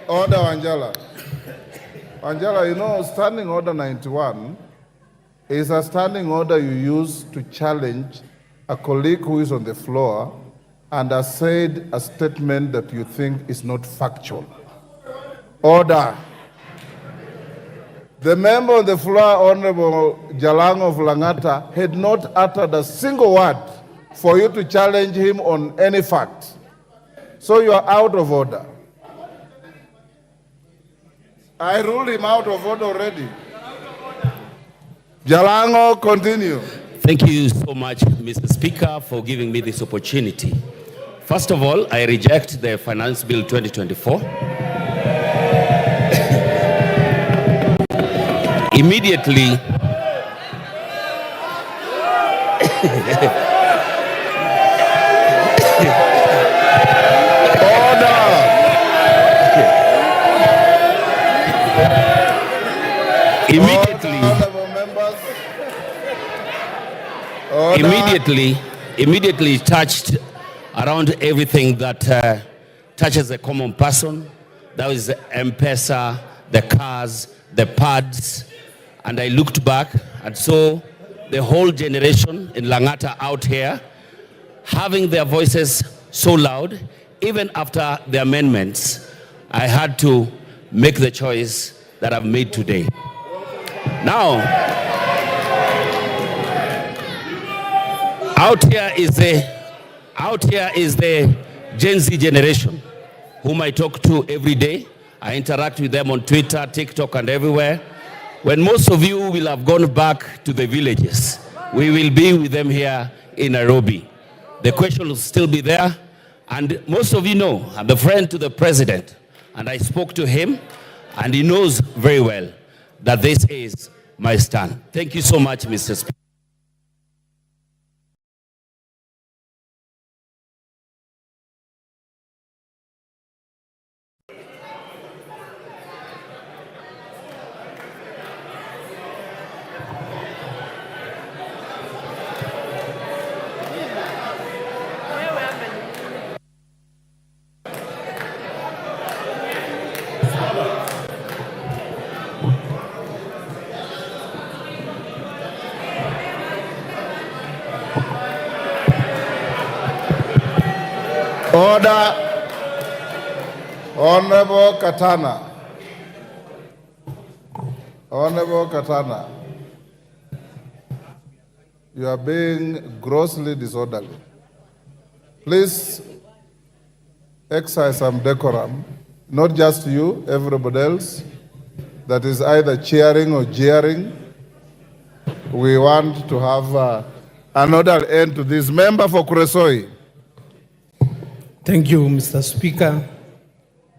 Order, Anjala. Anjala, you know, standing order 91 is a standing order you use to challenge a colleague who is on the floor and has said a statement that you think is not factual. Order. The member on the floor, Honorable Jalango of Langata, had not uttered a single word for you to challenge him on any fact. So you are out of order. I ruled him out of order already. Jalango, continue. Thank you so much, Mr. Speaker, for giving me this opportunity. First of all, I reject the Finance Bill 2024. Immediately, immediately touched around everything that touches a common person. That was the M-Pesa, the cars, the pads. And I looked back and saw the whole generation in Langata out here having their voices so loud. Even after the amendments, I had to make the choice that I've made today. Now, out here is the Gen Z generation, whom I talk to every day. I interact with them on Twitter, TikTok, and everywhere. When most of you will have gone back to the villages, we will be with them here in Nairobi. The question will still be there. And most of you know, I'm a friend to the president, and I spoke to him, and he knows very well that this is my stand. Thank you so much, Mr. Speaker. Order. Honorable Katana. Honorable Katana. You are being grossly disorderly. Please exercise some decorum, not just you, everybody else that is either cheering or jeering. We want to have an orderly end to this. Member for Kuresoi. Thank you, Mr. Speaker,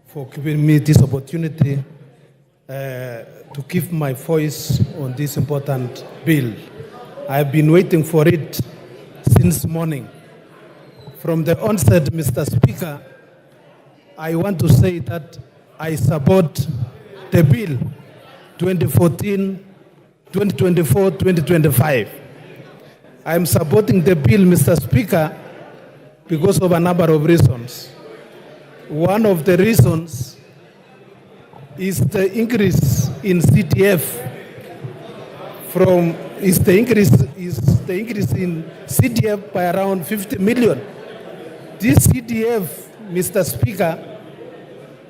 for giving me this opportunity to give my voice on this important bill. I've been waiting for it since morning. From the onset, Mr. Speaker, I want to say that I support the bill 2024-2025. I'm supporting the bill, Mr. Speaker, because of a number of reasons. One of the reasons is the increase in CTF is the increase in CTF by around 50 million. This CTF, Mr. Speaker,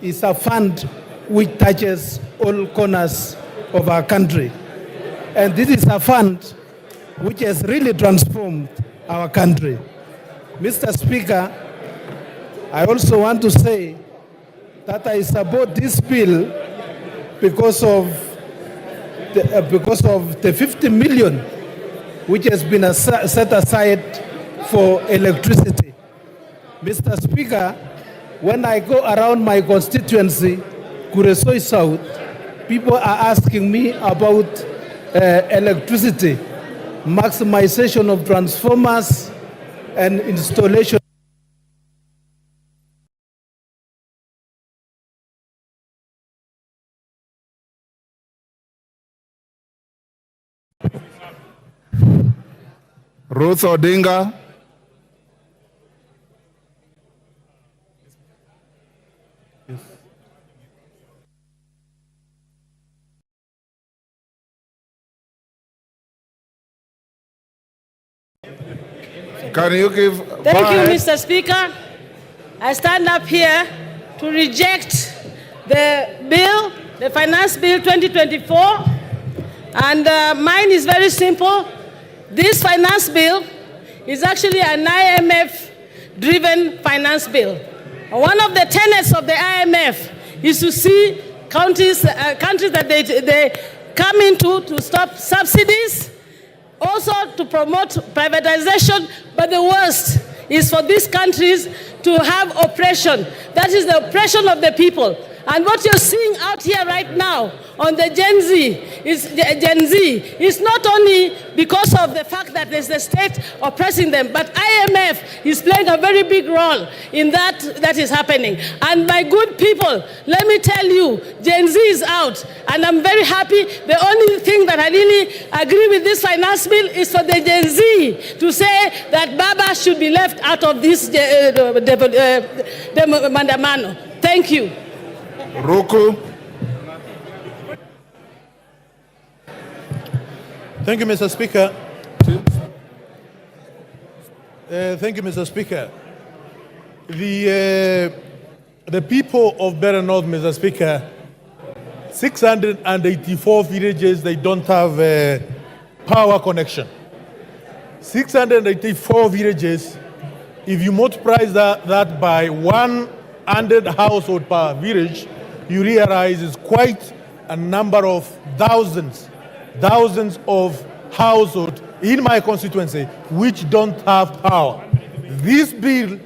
is a fund which touches all corners of our country. And this is a fund which has really transformed our country. Mr. Speaker, I also want to say that I support this bill because of the 50 million which has been set aside for electricity. Mr. Speaker, when I go around my constituency, Kuresoi South, people are asking me about electricity, maximization of transformers, and installation. Ruth Odinga. Can you give... Thank you, Mr. Speaker. I stand up here to reject the bill, the Finance Bill 2024. And mine is very simple. This finance bill is actually an IMF-driven finance bill. One of the tenets of the IMF is to see countries that they come into to stop subsidies, also to promote privatization, but the worst is for these countries to have oppression. That is the oppression of the people. And what you're seeing out here right now on the Gen Z is not only because of the fact that there's the state oppressing them, but IMF is playing a very big role in that is happening. And my good people, let me tell you, Gen Z is out, and I'm very happy. The only thing that I really agree with this finance bill is for the Gen Z to say that Baba should be left out of this mandamano. Thank you. Roku. Thank you, Mr. Speaker. Thank you, Mr. Speaker. The people of Better North, Mr. Speaker, 684 villages, they don't have a power connection. 684 villages if you multiply that by 100 household per village, you realize it's quite a number of thousands of households in my constituency which don't have power. This bill,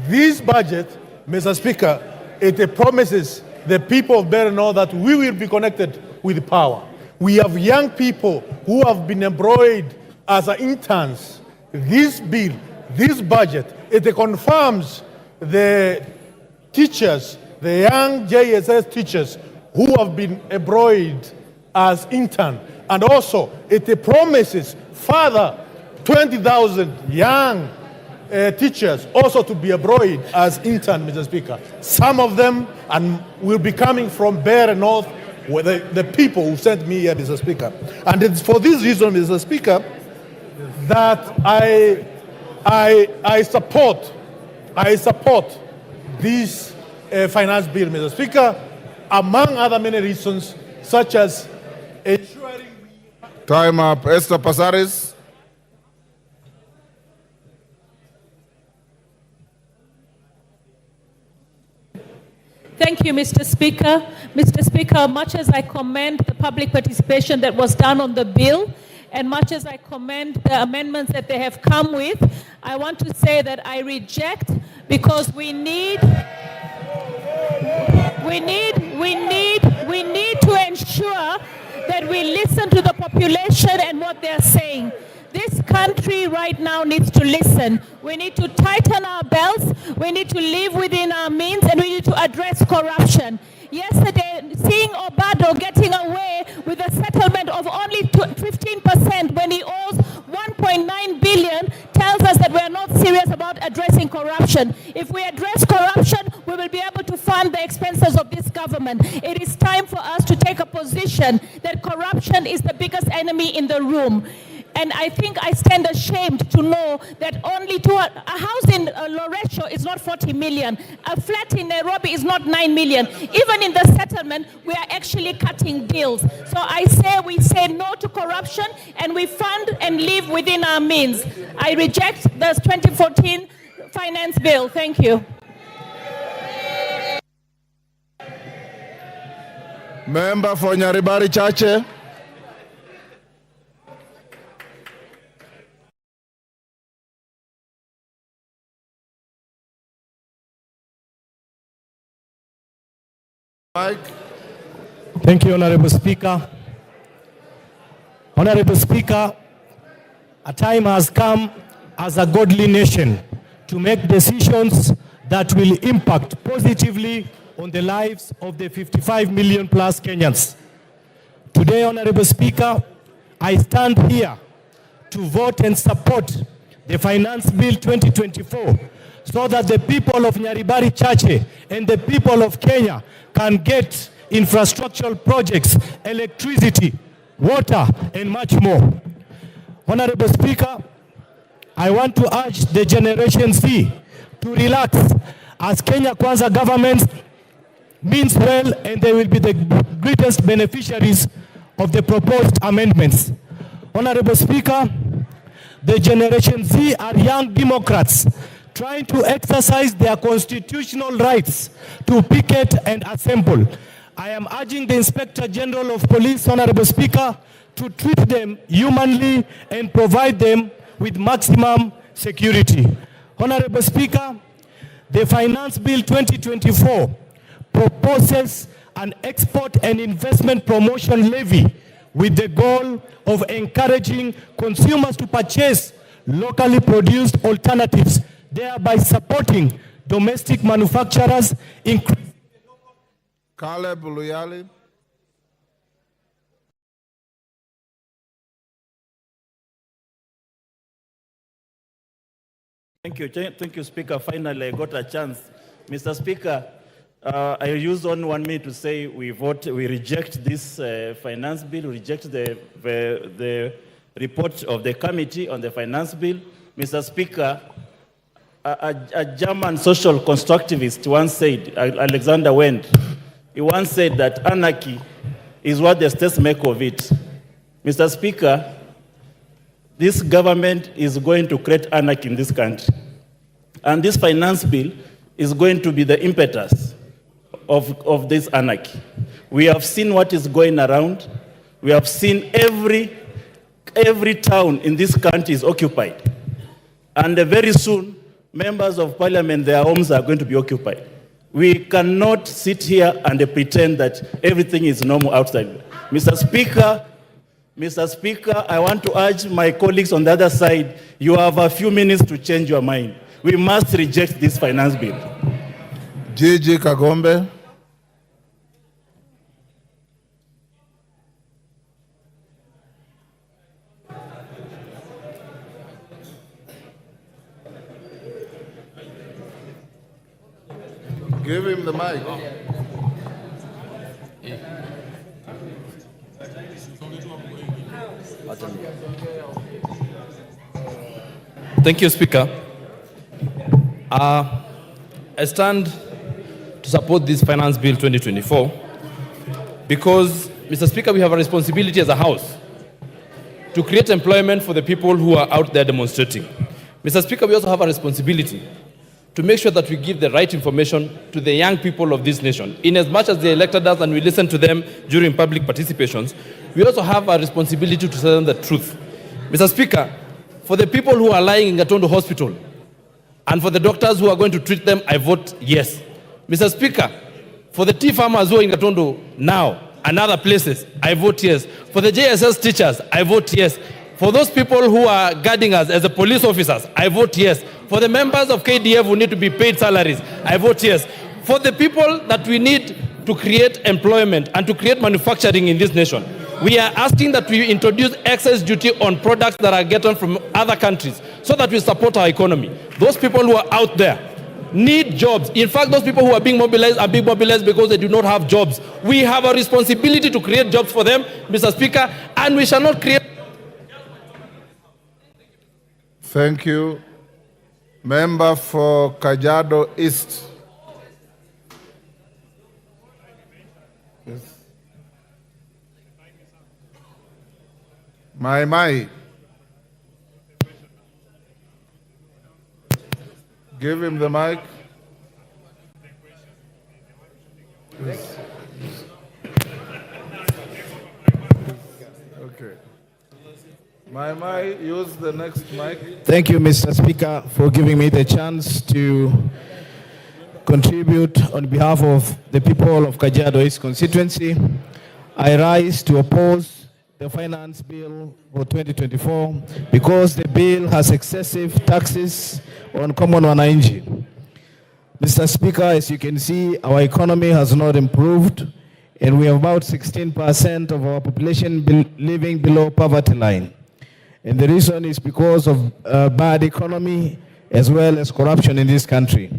this budget, Mr. Speaker, it promises the people of Better North that we will be connected with power. We have young people who have been employed as interns. This bill, this budget, it confirms the teachers, the young JSS teachers who have been employed as interns. And also, it promises further 20,000 young teachers also to be employed as interns, Mr. Speaker. Some of them will be coming from Better North, the people who sent me here, Mr. Speaker. And it's for this reason, Mr. Speaker, that I support this finance bill, Mr. Speaker, among other many reasons, such as ensuring... Time up. Esther Passaris. Thank you, Mr. Speaker. Mr. Speaker, much as I commend the public participation that was done on the bill, and much as I commend the amendments that they have come with, I want to say that I reject, because we need to ensure that we listen to the population and what they're saying. This country right now needs to listen. We need to tighten our belts, we need to live within our means, and we need to address corruption. Yesterday, seeing Obado getting away with a settlement of only 15% when he owes 1.9 billion tells us that we are not serious about addressing corruption. If we address corruption, we will be able to fund the expenses of this government. It is time for us to take a position that corruption is the biggest enemy in the room. And I think I stand ashamed to know that only a house in Loresho is not 40 million. A flat in Nairobi is not 9 million. Even in the settlement, we are actually cutting deals. So we say no to corruption, and we fund and live within our means. I reject the 2014 finance bill. Thank you. Member for Nyaribari Chache. Mike. Thank you, Honorable Speaker. Honorable Speaker, a time has come as a godly nation to make decisions that will impact positively on the lives of the 55 million plus Kenyans. Today, Honorable Speaker, I stand here to vote and support the Finance Bill 2024 so that the people of Nyaribari Chache and the people of Kenya can get infrastructural projects, electricity, water, and much more. Honorable Speaker, I want to urge the Generation Z to relax, as Kenya Kwanza government means well, and they will be the greatest beneficiaries of the proposed amendments. Honorable Speaker, the Generation Z are young Democrats trying to exercise their constitutional rights to picket and assemble. I am urging the Inspector General of Police, Honorable Speaker, to treat them humanly and provide them with maximum security. Honorable Speaker, the Finance Bill 2024 proposes an export and investment promotion levy with the goal of encouraging consumers to purchase locally produced alternatives, thereby supporting domestic manufacturers. Caleb Luyali. Thank you, Speaker. Finally, I got a chance. Mr. Speaker, I use only 1 minute to say we reject this finance bill, we reject the report of the committee on the finance bill. Mr. Speaker, a German social constructivist once said, Alexander Wendt, he once said that anarchy is what the states make of it. Mr. Speaker, this government is going to create anarchy in this country. And this finance bill is going to be the impetus of this anarchy. We have seen what is going around. We have seen every town in this country is occupied. And very soon, members of parliament, their homes are going to be occupied. We cannot sit here and pretend that everything is normal outside. Mr. Speaker, I want to urge my colleagues on the other side, you have a few minutes to change your mind. We must reject this finance bill. Gigi Kagombe. Give him the mic. Thank you, Speaker. I stand to support this Finance Bill 2024 because, Mr. Speaker, we have a responsibility as a House to create employment for the people who are out there demonstrating. Mr. Speaker, we also have a responsibility to make sure that we give the right information to the young people of this nation. In as much as they elected us and we listen to them during public participations, we also have a responsibility to tell them the truth. Mr. Speaker, for the people who are lying in Gatondo Hospital and for the doctors who are going to treat them, I vote yes. Mr. Speaker, for the tea farmers who are in Gatondo now and other places, I vote yes. For the JSS teachers, I vote yes. For those people who are guarding us as the police officers, I vote yes. For the members of KDF who need to be paid salaries, I vote yes. For the people that we need to create employment and to create manufacturing in this nation, we are asking that we introduce excess duty on products that are gotten from other countries so that we support our economy. Those people who are out there need jobs. In fact, those people who are being mobilized are being mobilized because they do not have jobs. We have a responsibility to create jobs for them, Mr. Speaker, and we shall not create. Thank you. Member for Kajiado East. Yes. Mai. Give him the mic. Yes. Okay. Mai, use the next mic. Thank you, Mr. Speaker, for giving me the chance to contribute on behalf of the people of Kajiado East constituency. I rise to oppose the finance bill for 2024 because the bill has excessive taxes on common wananchi. Mr. Speaker, as you can see, our economy has not improved, and we have about 16% of our population living below poverty line. And the reason is because of bad economy as well as corruption in this country.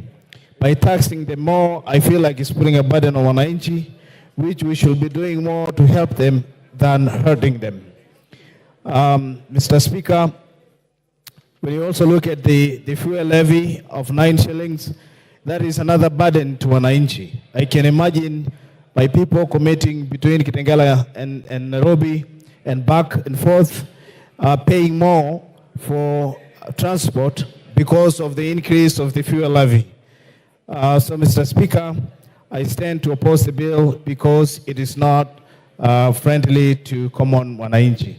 By taxing them more, I feel like it's putting a burden on wananchi, which we should be doing more to help them than hurting them. Mr. Speaker, when you also look at the fuel levy of 9 shillings, that is another burden to wananchi. I can imagine my people commuting between Kitengela and Nairobi and back and forth, paying more for transport because of the increase of the fuel levy. So, Mr. Speaker, I stand to oppose the bill because it is not friendly to common wananchi.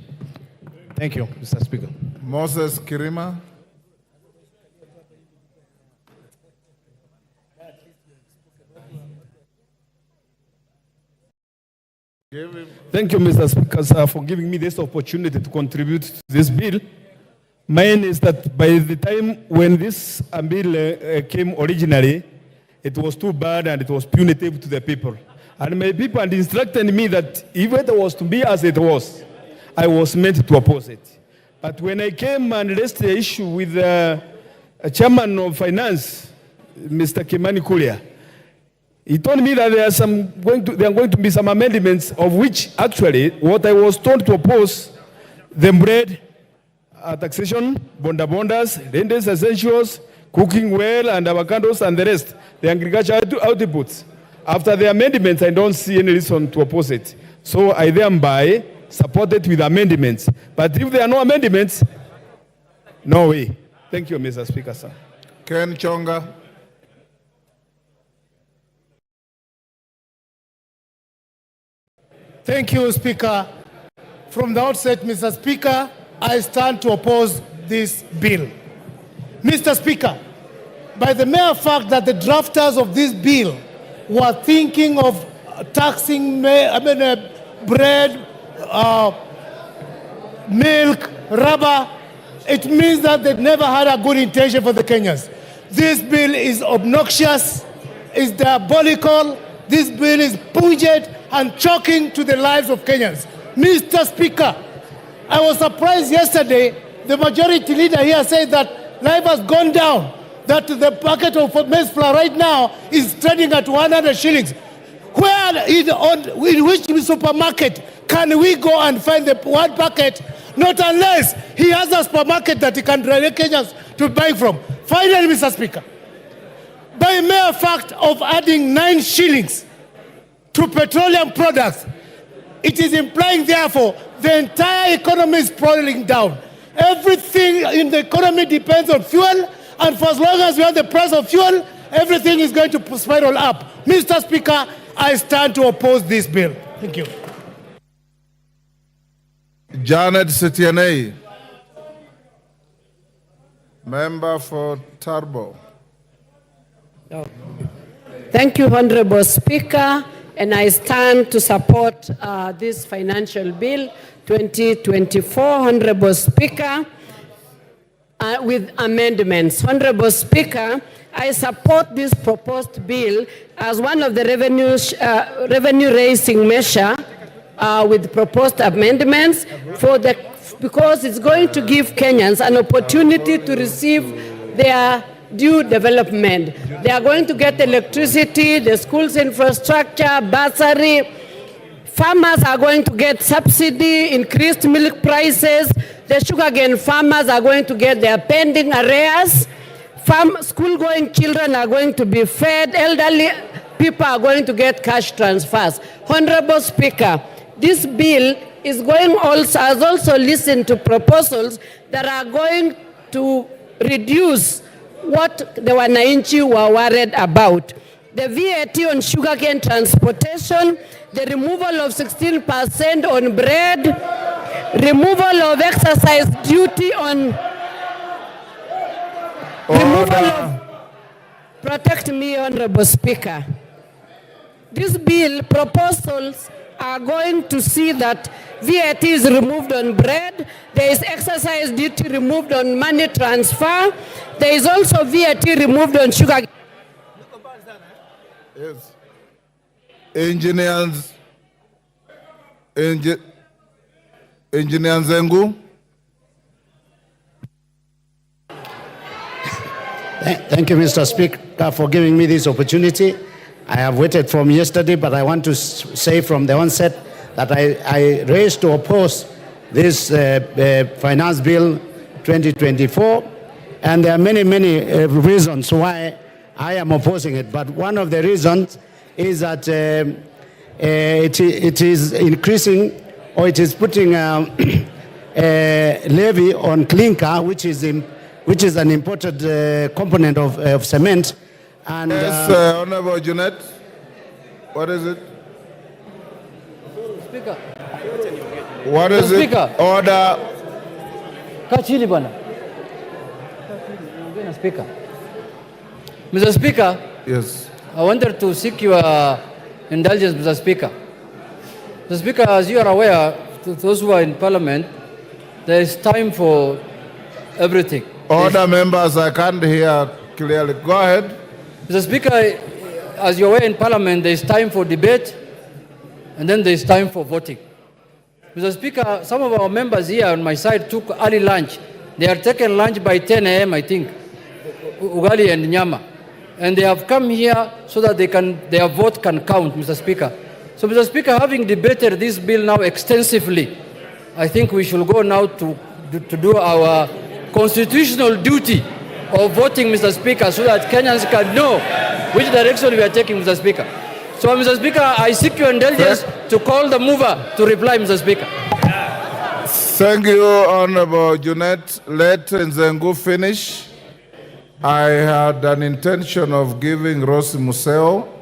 Thank you, Mr. Speaker. Moses Kirima. Thank you, Mr. Speaker, sir, for giving me this opportunity to contribute to this bill. Mine is that by the time when this bill came originally, it was too bad and it was punitive to the people. And my people had instructed me that if it was to be as it was, I was meant to oppose it. But when I came and raised the issue with the chairman of finance, Mr. Kimani Kulia, he told me that there are going to be some amendments of which actually what I was told to oppose, the bread, taxation, bondas, rentals, essentials, cooking well and avocados and the rest, the agricultural outputs. After the amendments, I don't see any reason to oppose it. So I thereby support it with amendments. But if there are no amendments, no way. Thank you, Mr. Speaker, sir. Ken Chonga. Thank you, Speaker. From the outset, Mr. Speaker, I stand to oppose this bill. Mr. Speaker, by the mere fact that the drafters of this bill were thinking of taxing bread, milk, rubber, it means that they never had a good intention for the Kenyans. This bill is obnoxious, is diabolical, this bill is pungent and shocking to the lives of Kenyans. Mr. Speaker, I was surprised yesterday, the majority leader here said that life has gone down, that the packet of maize flour right now is trading at 100 shillings. Where in which supermarket can we go and find the one packet? Not unless he has a supermarket that he can direct Kenyans to buy from. Finally, Mr. Speaker, by mere fact of adding 9 shillings to petroleum products, it is implying, therefore, the entire economy is falling down. Everything in the economy depends on fuel, and for as long as we have the price of fuel, everything is going to spiral up. Mr. Speaker, I stand to oppose this bill. Thank you. Janet Setianei, member for Turbo. Thank you, Honorable Speaker, and I stand to support this financial bill 2024, Honorable Speaker, with amendments. Honorable Speaker, I support this proposed bill as one of the revenue-raising measure with proposed amendments because it's going to give Kenyans an opportunity to receive their due development. They are going to get electricity, the schools infrastructure, bursary. Farmers are going to get subsidy, increased milk prices. The sugarcane farmers are going to get their pending arrears. School-going children are going to be fed. Elderly people are going to get cash transfers. Honorable Speaker, this bill has also listened to proposals that are going to reduce what the Wananchi were worried about. The VAT on sugarcane transportation, the removal of 16% on bread, removal of exercise duty on... Protect me, Honorable Speaker. This bill proposals are going to see that VAT is removed on bread. There is exercise duty removed on money transfer. There is also VAT removed on sugar. Yes. Engineers Zengu. Thank you, Mr. Speaker, for giving me this opportunity. I have waited from yesterday, but I want to say from the onset that I raised to oppose this finance bill 2024, and there are many reasons why I am opposing it. But one of the reasons is that it is increasing, or it is putting a levy on clinker, which is an important component of cement. And yes, Honorable Junet, what is it? Speaker. What is it? Order. Kachini bwana. Speaker. Mr. Speaker. Yes. I wanted to seek your indulgence, Mr. Speaker. Mr. Speaker, as you are aware, to those who are in Parliament, there is time for everything. Order, members, I can't hear clearly. Go ahead. Mr. Speaker, as you're aware in Parliament, there is time for debate, and then there is time for voting. Mr. Speaker, some of our members here on my side took early lunch. They are taking lunch by 10 a.m., I think, ugali and nyama. And they have come here so that their vote can count, Mr. Speaker. So, Mr. Speaker, having debated this bill now extensively, I think we should go now to do our constitutional duty of voting, Mr. Speaker, so that Kenyans can know which direction we are taking, Mr. Speaker. So, Mr. Speaker, I seek your indulgence to call the mover to reply, Mr. Speaker. Thank you, Honorable Junet. Let Nzengu finish. I had an intention of giving Rose Museo.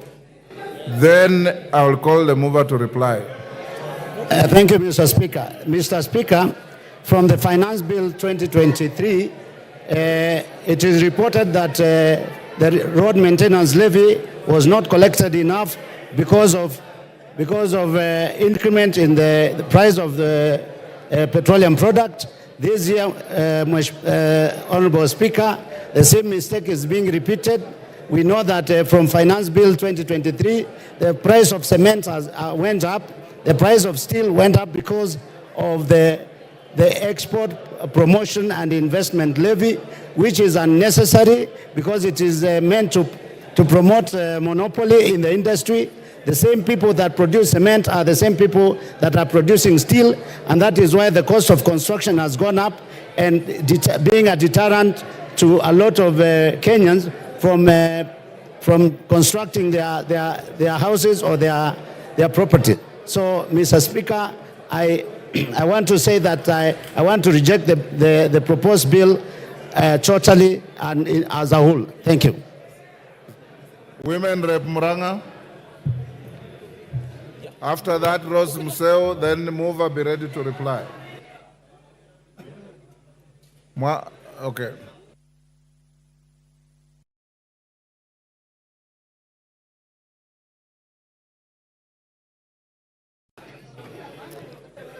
Then I will call the mover to reply. Thank you, Mr. Speaker. Mr. Speaker, from the Finance Bill 2023, it is reported that the road maintenance levy was not collected enough because of increment in the price of the petroleum product. This year, Honorable Speaker, the same mistake is being repeated. We know that from Finance Bill 2023, the price of cement went up, the price of steel went up because of the export promotion and investment levy, which is unnecessary because it is meant to promote monopoly in the industry. The same people that produce cement are the same people that are producing steel, and that is why the cost of construction has gone up and being a deterrent to a lot of Kenyans from constructing their houses or their property. So, Mr. Speaker, I want to say that I want to reject the proposed bill totally and as a whole. Thank you. Women Rep Muranga. After that, Rose Museo, then the mover be ready to reply. Okay.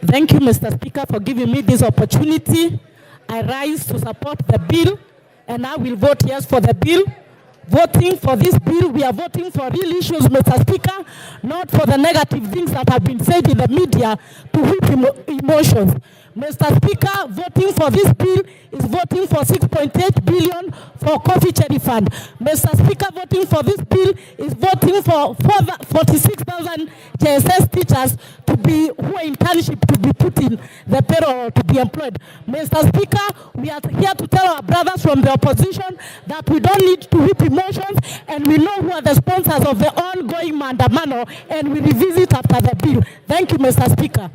Thank you, Mr. Speaker, for giving me this opportunity. I rise to support the bill, and I will vote yes for the bill. Voting for this bill, we are voting for real issues, Mr. Speaker, not for the negative things that have been said in the media to whip emotions. Mr. Speaker, voting for this bill is voting for 6.8 billion for coffee charity fund. Mr. Speaker, voting for this bill is voting for 46,000 JSS teachers who are in internship to be put in the payroll to be employed. Mr. Speaker, we are here to tell our brothers from the opposition that we don't need to whip emotions, and we know who are the sponsors of the ongoing mandamano, and we revisit after the bill. Thank you, Mr. Speaker.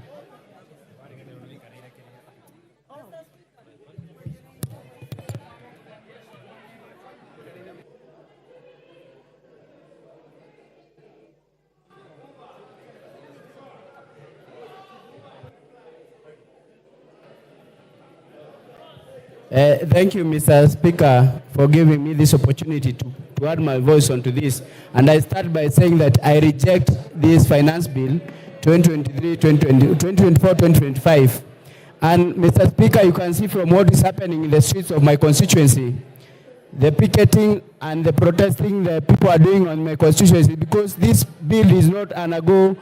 Thank you, Mr. Speaker, for giving me this opportunity to add my voice onto this. And I start by saying that I reject this finance bill 2024-2025. And Mr. Speaker, you can see from what is happening in the streets of my constituency, the picketing and the protesting the people are doing on my constituency, because this bill is not undergo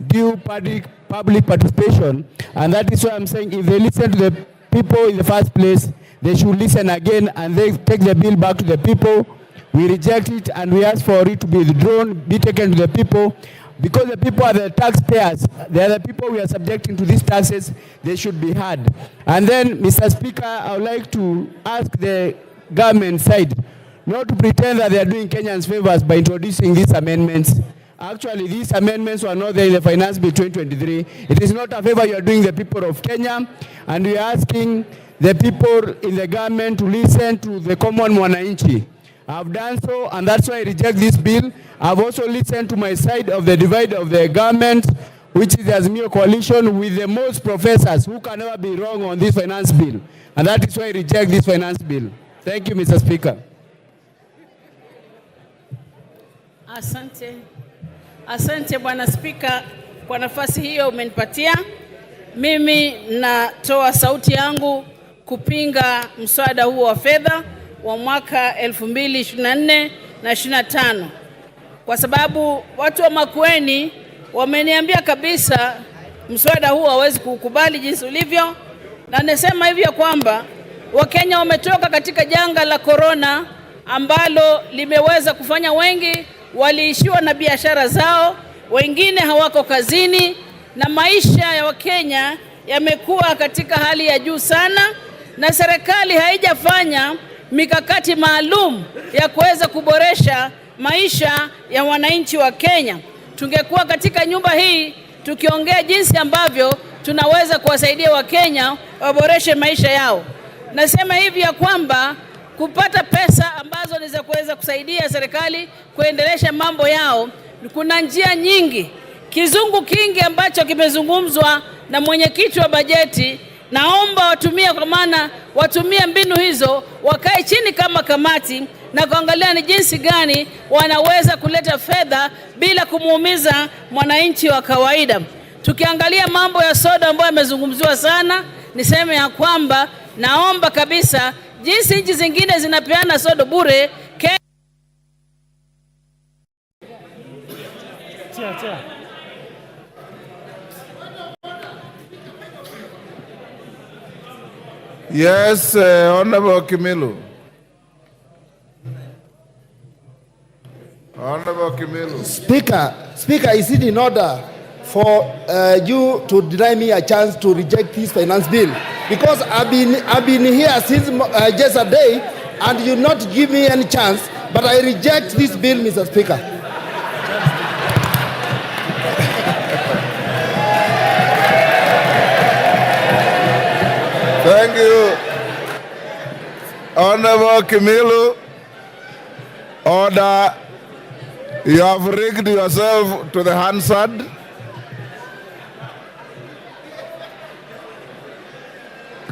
due public participation. And that is why I'm saying if they listen to the people in the first place, they should listen again and they take the bill back to the people. We reject it and we ask for it to be withdrawn, be taken to the people, because the people are the taxpayers. They are the people we are subjecting to these taxes. They should be heard. And then, Mr. Speaker, I would like to ask the government side not to pretend that they are doing Kenyans favors by introducing these amendments. Actually, these amendments were not there in the Finance Bill 2023. It is not a favor you are doing the people of Kenya, and we are asking the people in the government to listen to the common mwananchi. I've done so, and that's why I reject this bill. I've also listened to my side of the divide of the government, which is the Azimio coalition, with the most professors who can never be wrong on this finance bill. And that is why I reject this finance bill. Thank you, Mr. Speaker. Asante Bwana Spika kwa nafasi hiyo umenipatia. Mimi natoa sauti yangu kupinga mswada huo wa fedha wa mwaka 2024 na 25. Kwa sababu watu wa Makueni wameniambia kabisa mswada huo hawezi kukubali jinsi ulivyo, na nasema hivi ya kwamba Wakenya wametoka katika janga la corona ambalo limeweza kufanya wengi waliishiwa na biashara zao, wengine hawako kazini, na maisha ya Wakenya yamekuwa katika hali ya juu sana, na serikali haijafanya mikakati maalum ya kuweza kuboresha maisha ya wananchi wa Kenya. Tungekuwa katika nyumba hii tukiongea jinsi ambavyo tunaweza kuwasaidia Wakenya waboreshe maisha yao. Nasema hivi ya kwamba kupata pesa ambazo ni za kuweza kusaidia serikali kuendelesha mambo yao. Kuna njia nyingi, kizungu kingi ambacho kimezungumzwa na mwenyekiti wa bajeti. Naomba watumie, kwa maana watumie mbinu hizo, wakae chini kama kamati na kuangalia ni jinsi gani wanaweza kuleta fedha bila kumuumiza mwananchi wa kawaida. Tukiangalia mambo ya soda ambayo yamezungumziwa sana, niseme ya kwamba naomba kabisa, jinsi nchi zingine zinapeana soda bure, Yes, Honorable Kimilu. Honorable Kimilu. Speaker, is it in order for you to deny me a chance to reject this finance bill? Because I've been here since yesterday, and you not give me any chance, but I reject this bill, Mr. Speaker. Thank you. Honorable Kimilu, order. You have rigged yourself to the Hansard.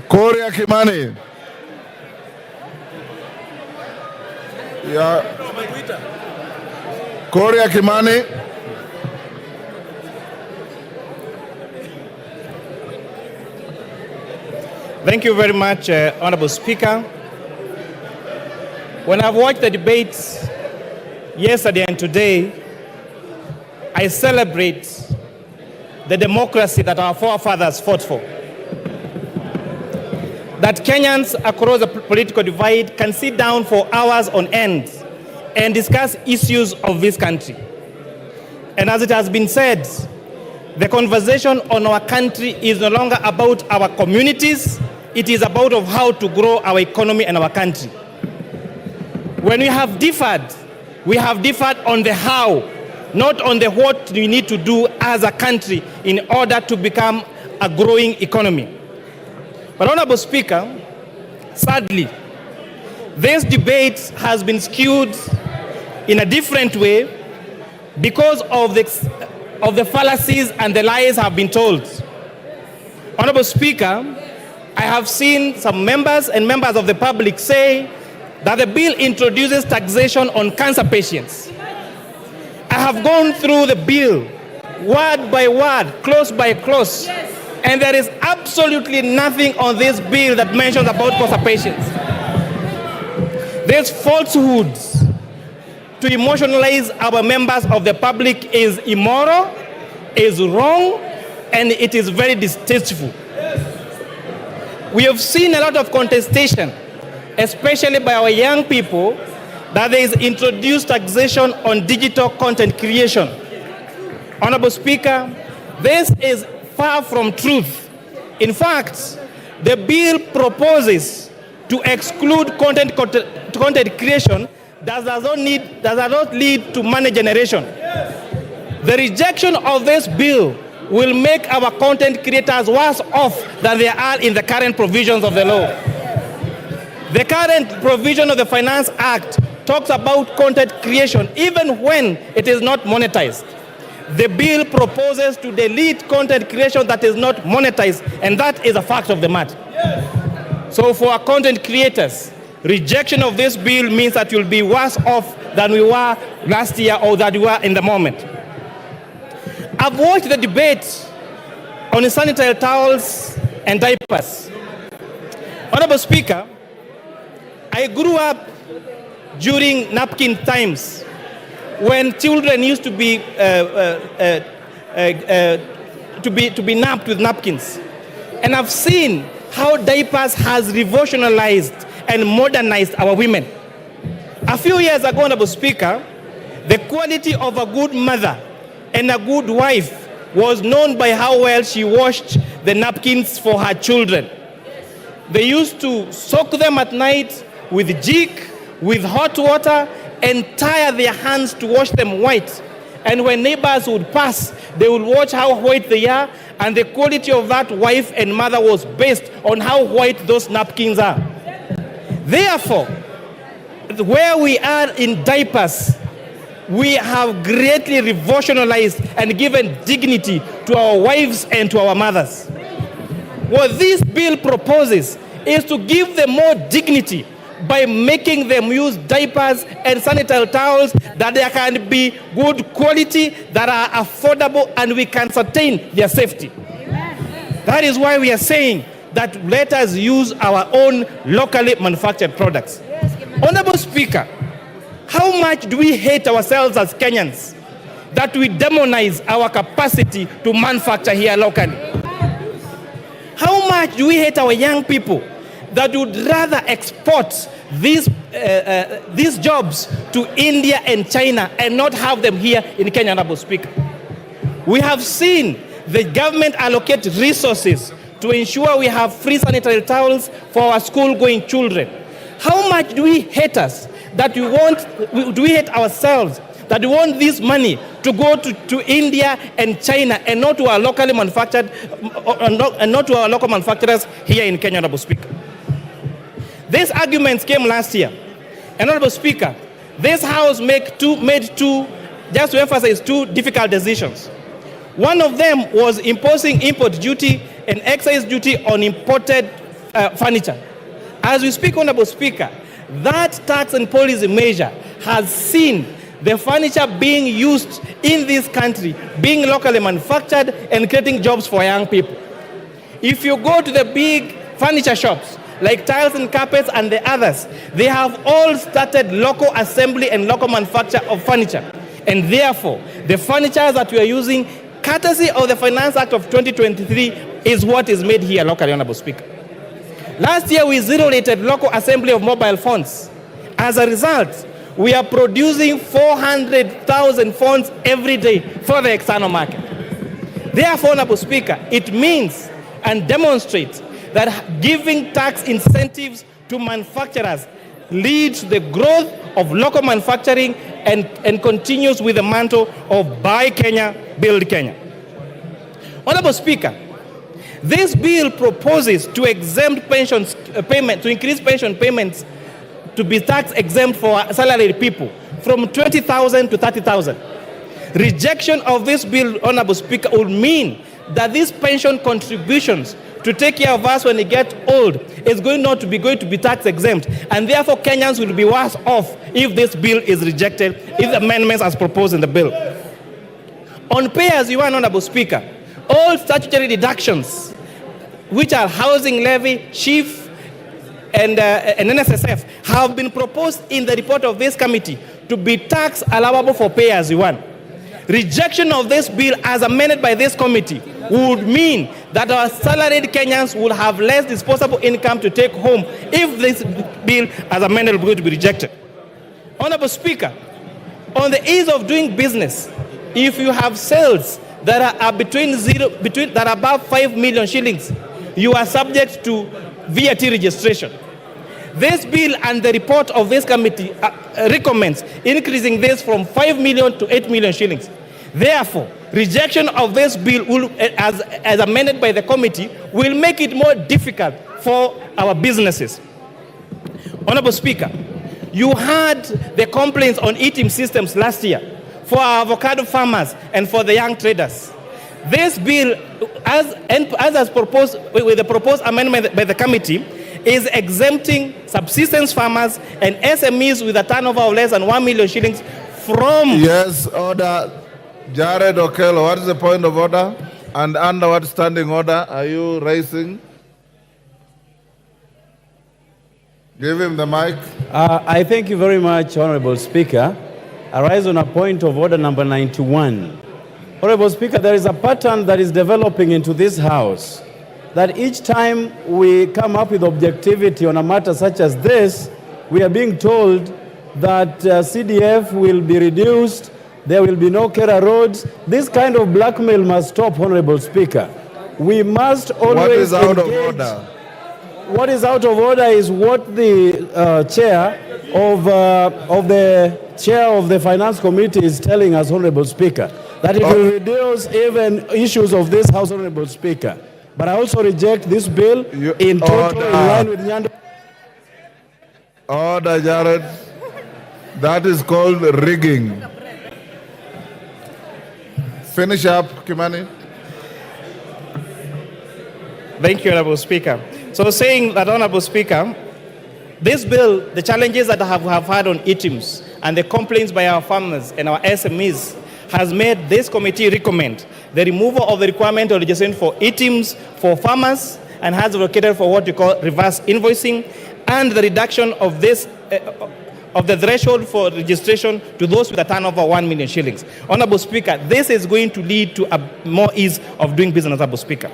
Korea Kimani. Yeah. Korea Kimani. Thank you very much, Honorable Speaker. When I've watched the debates yesterday and today, I celebrate the democracy that our forefathers fought for. That Kenyans across the political divide can sit down for hours on end and discuss issues of this country. And as it has been said, the conversation on our country is no longer about our communities, it is about of how to grow our economy and our country. When we have differed on the how, not on the what we need to do as a country in order to become a growing economy. But Honorable Speaker, sadly, this debate has been skewed in a different way because of the fallacies and the lies have been told. Honorable Speaker, I have seen some members and members of the public say that the bill introduces taxation on cancer patients. I have gone through the bill word by word, clause by clause, and there is absolutely nothing on this bill that mentions about cancer patients. These falsehoods to emotionalize our members of the public is immoral, is wrong, and it is very distasteful. We have seen a lot of contestation, especially by our young people, that there is introduced taxation on digital content creation. Honorable Speaker, this is far from truth. In fact, the bill proposes to exclude content creation that does not lead to money generation. The rejection of this bill will make our content creators worse off than they are in the current provisions of the law. The current provision of the Finance Act talks about content creation even when it is not monetized. The bill proposes to delete content creation that is not monetized, and that is a fact of the matter. So for our content creators, rejection of this bill means that you'll be worse off than we were last year or that we were in the moment. I've watched the debate on sanitary towels and diapers. Honorable Speaker, I grew up during napkin times when children used to be napped with napkins. And I've seen how diapers has revolutionized and modernized our women. A few years ago, Honorable Speaker, the quality of a good mother and a good wife was known by how well she washed the napkins for her children. They used to soak them at night with jig, with hot water, and tie their hands to wash them white. And when neighbors would pass, they would watch how white they are, and the quality of that wife and mother was based on how white those napkins are. Therefore, where we are in diapers, we have greatly revolutionized and given dignity to our wives and to our mothers. What this bill proposes is to give them more dignity by making them use diapers and sanitary towels that they can be good quality, that are affordable, and we can sustain their safety. Amen. That is why we are saying that let us use our own locally manufactured products. Yes, Honorable Speaker, how much do we hate ourselves as Kenyans that we demonize our capacity to manufacture here locally? How much do we hate our young people that would rather export these jobs to India and China and not have them here in Kenya, Honorable Speaker? We have seen the government allocate resources to ensure we have free sanitary towels for our school-going children. How much do we hate us that do we hate ourselves that we want this money to go to India and China and not to our locally manufactured, and not to our local manufacturers here in Kenya, Honorable Speaker? These arguments came last year. Honorable Speaker, this House made two, just to emphasize, two difficult decisions. One of them was imposing import duty and excise duty on imported furniture. As we speak, Honorable Speaker, that tax and policy measure has seen the furniture being used in this country being locally manufactured and creating jobs for young people. If you go to the big furniture shops, like tiles and carpets and the others, they have all started local assembly and local manufacture of furniture. And therefore, the furniture that we are using, courtesy of the Finance Act of 2023, is what is made here locally, Honorable Speaker. Last year, we zero-rated local assembly of mobile phones. As a result, we are producing 400,000 phones every day for the external market. Therefore, Honorable Speaker, it means and demonstrates that giving tax incentives to manufacturers leads to the growth of local manufacturing and continues with the mantle of Buy Kenya, Build Kenya. Honorable Speaker, this bill proposes to exempt pensions payment, to increase pension payments to be tax exempt for salaried people from 20,000 to 30,000. Rejection of this bill, Honorable Speaker, will mean that these pension contributions to take care of us when we get old is going to be tax exempt, and therefore Kenyans will be worse off if this bill is rejected, if the amendments as proposed in the bill. On pay as you earn, Honorable Speaker, all statutory deductions, which are housing levy, chief, and NSSF, have been proposed in the report of this committee to be tax allowable for pay as you earn. Rejection of this bill as amended by this committee would mean that our salaried Kenyans will have less disposable income to take home if this bill as amended is going to be rejected. Honorable Speaker, on the ease of doing business, if you have sales that are that are above 5 million shillings, you are subject to VAT registration. This bill and the report of this committee recommends increasing this from 5 million to 8 million shillings. Therefore, rejection of this bill will, as amended by the committee, will make it more difficult for our businesses. Honorable Speaker, you had the complaints on eating systems last year for our avocado farmers and for the young traders. This bill, as proposed with the proposed amendment by the committee, is exempting subsistence farmers and SMEs with a turnover of less than 1 million shillings from... Yes, order. Jared Okello, what is the point of order? And under what standing order are you raising? Give him the mic. I thank you very much, Honorable Speaker. I rise on a point of order number 91. Honorable Speaker, there is a pattern that is developing into this House that each time we come up with objectivity on a matter such as this, we are being told that CDF will be reduced, there will be no Kera roads. This kind of blackmail must stop, Honorable Speaker. We must always What is out engage. of order? What is out of order is what the chair of the Finance Committee is telling us, Honorable Speaker, that it will reduce even issues of this House, Honorable Speaker. But I also reject this bill in total in line with Nyando. Order, Jared. That is called rigging. Finish up, Kimani. Thank you, Honorable Speaker. So saying that, Honorable Speaker, this bill, the challenges that I have had on ITIMs and the complaints by our farmers and our SMEs has made this committee recommend the removal of the requirement of registration for ITIMs for farmers and has advocated for what we call reverse invoicing and the reduction of this of the threshold for registration to those with a turnover of 1 million shillings. Honorable Speaker, this is going to lead to a more ease of doing business, Honorable Speaker.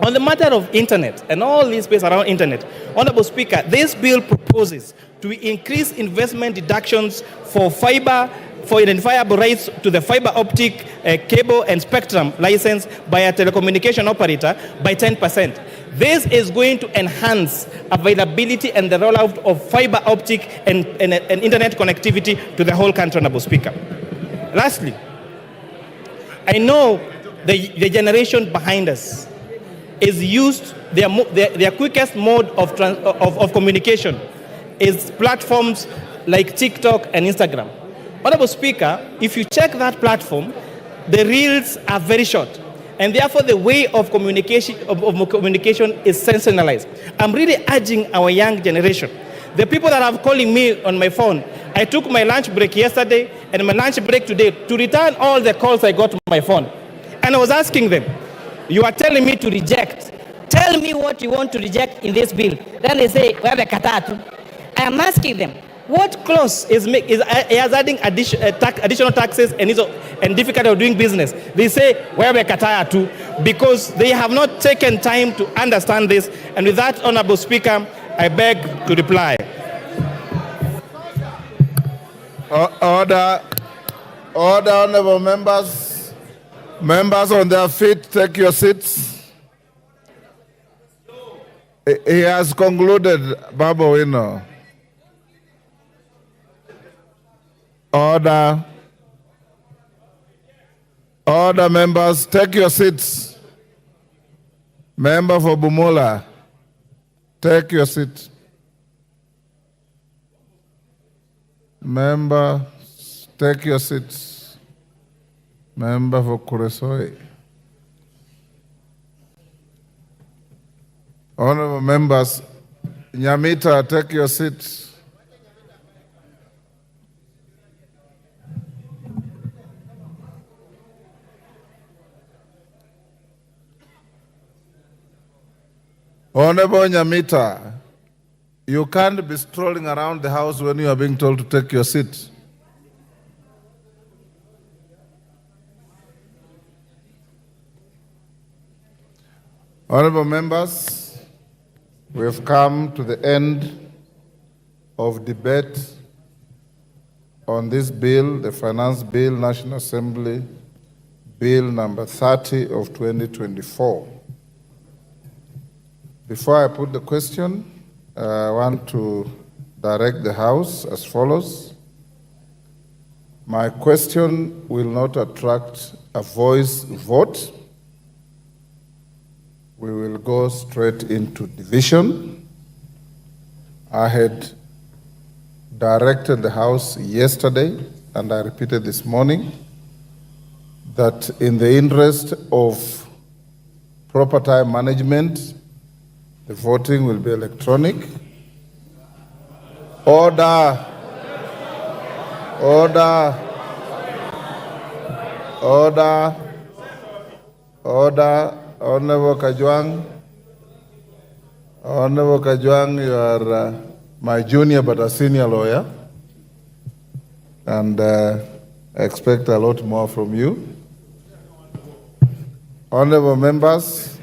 On the matter of internet and all this space around internet, Honorable Speaker, this bill proposes to increase investment deductions for fiber, for identifiable rights to the fiber optic cable and spectrum license by a telecommunication operator by 10%. This is going to enhance availability and the rollout of fiber optic and internet connectivity to the whole country, Honorable Speaker. Lastly, I know the generation behind us is used, their quickest mode of communication is platforms like TikTok and Instagram. Honorable Speaker, if you check that platform, the reels are very short, and therefore the way of communication is sensationalized. I'm really urging our young generation, the people that are calling me on my phone, I took my lunch break yesterday and my lunch break today to return all the calls I got on my phone. And I was asking them, you are telling me to reject. Tell me what you want to reject in this bill. Then they say, I am asking them, what clause is adding additional taxes and difficulty of doing business? They say, because they have not taken time to understand this. And with that, Honorable Speaker, I beg to reply. Order, honorable members. Members on their feet, take your seats. He has concluded, Babu Wino. Order. Order, members, take your seats. Member for Bumula, take your seat. Member, take your seats. Member for Kuresoi. Honorable members, Nyamita, take your seat. Honorable Nyamita, you can't be strolling around the house when you are being told to take your seat. Honorable members, we have come to the end of debate on this bill, the Finance Bill, National Assembly, Bill number 30 of 2024. Before I put the question, I want to direct the House as follows. My question will not attract a voice vote. We will go straight into division. I had directed the House yesterday, and I repeated this morning, that in the interest of proper time management, the voting will be electronic. Order. Order. Order. Order. Honorable Kajwang, you are my junior but a senior lawyer, and I expect a lot more from you. Honorable members,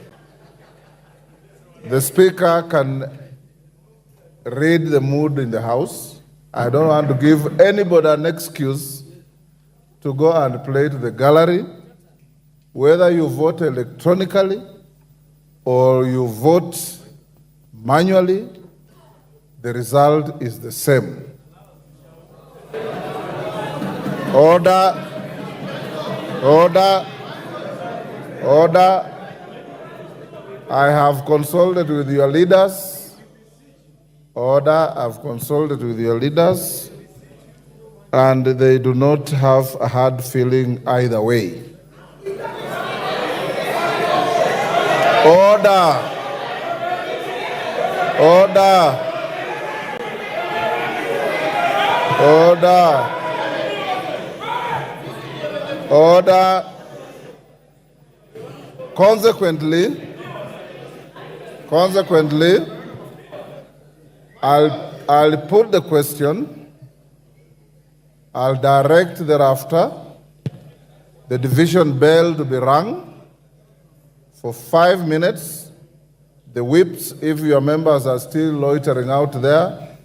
the Speaker can read the mood in the House. I don't want to give anybody an excuse to go and play to the gallery. Whether you vote electronically or you vote manually, the result is the same. Order. Order. Order. I have consulted with your leaders. Order. I've consulted with your leaders. and they do not have a hard feeling either way. Order. Order. Order. Order. Consequently, I'll put the question. I'll direct thereafter the division bell to be rung for 5 minutes. The whips, if your members are still loitering out there,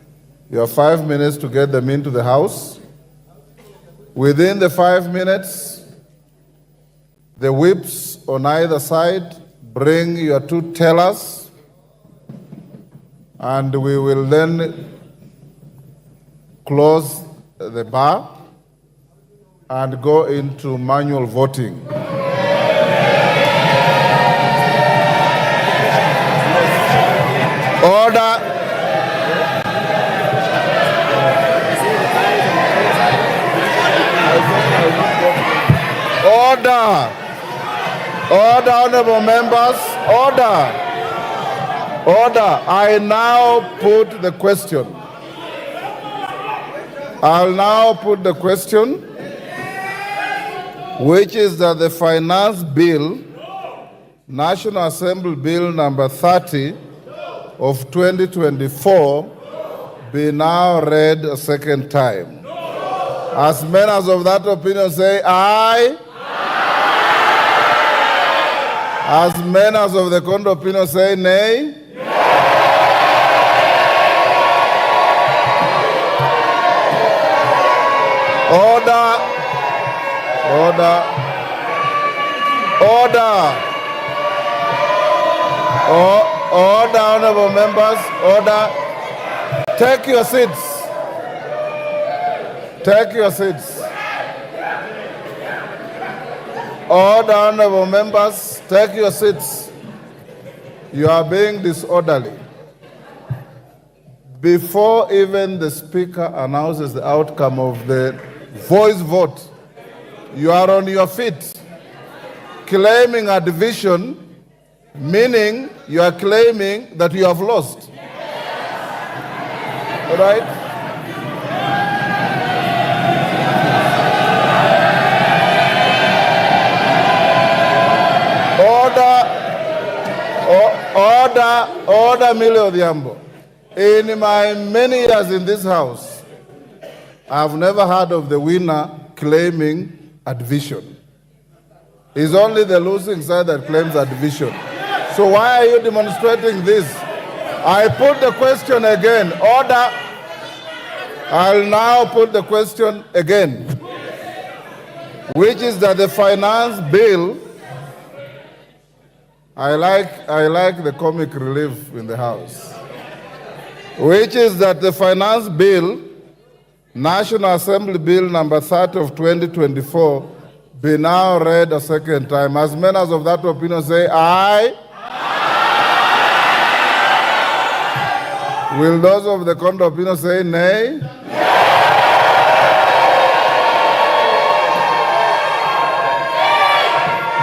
you have 5 minutes to get them into the house. Within the 5 minutes, the whips on either side, bring your 2 tellers, and we will then close the bar and go into manual voting. Order. Order. Order, honorable members. Order. Order. I now put the question. I'll now put the question, which is that the Finance Bill, National Assembly Bill number 30 of 2024, be now read a second time. As many as of that opinion say aye. As many as of the contrary opinion say nay. Order. Order. Order. Order, honorable members. Order. Take your seats. Take your seats. Order, honorable members. Take your seats. You are being disorderly. Before even the Speaker announces the outcome of the voice vote, you are on your feet claiming a division, meaning you are claiming that you have lost. All right? Order, Millie Odhiambo. In my many years in this house, I have never heard of the winner claiming a division. It's only the losing side that claims a division. So why are you demonstrating this? I put the question again. Order. I'll now put the question again, which is that the finance bill, I like the comic relief in the house, which is that the finance bill, National Assembly Bill number 30 of 2024, be now read a second time. As many as of that opinion say aye. Aye. Will those of the contrary opinion say nay?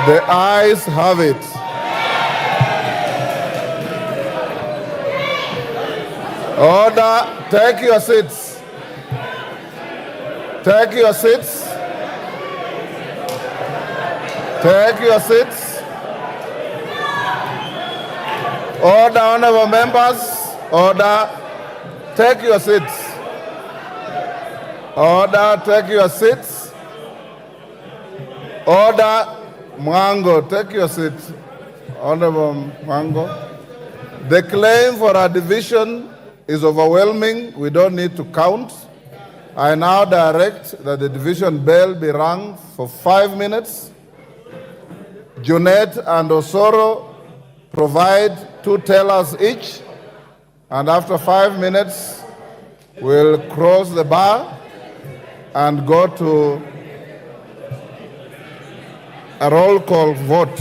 The ayes have it. Order. Take your seats. Take your seats. Take your seats. Order, honorable members. Order. Take your seats. Order. Take your seats. Order. Mwango, take your seat. Honorable Mwango. The claim for a division is overwhelming. We don't need to count. I now direct that the division bell be rung for 5 minutes. Junet and Osoro provide 2 tellers each, and after 5 minutes, we'll cross the bar and go to a roll call vote.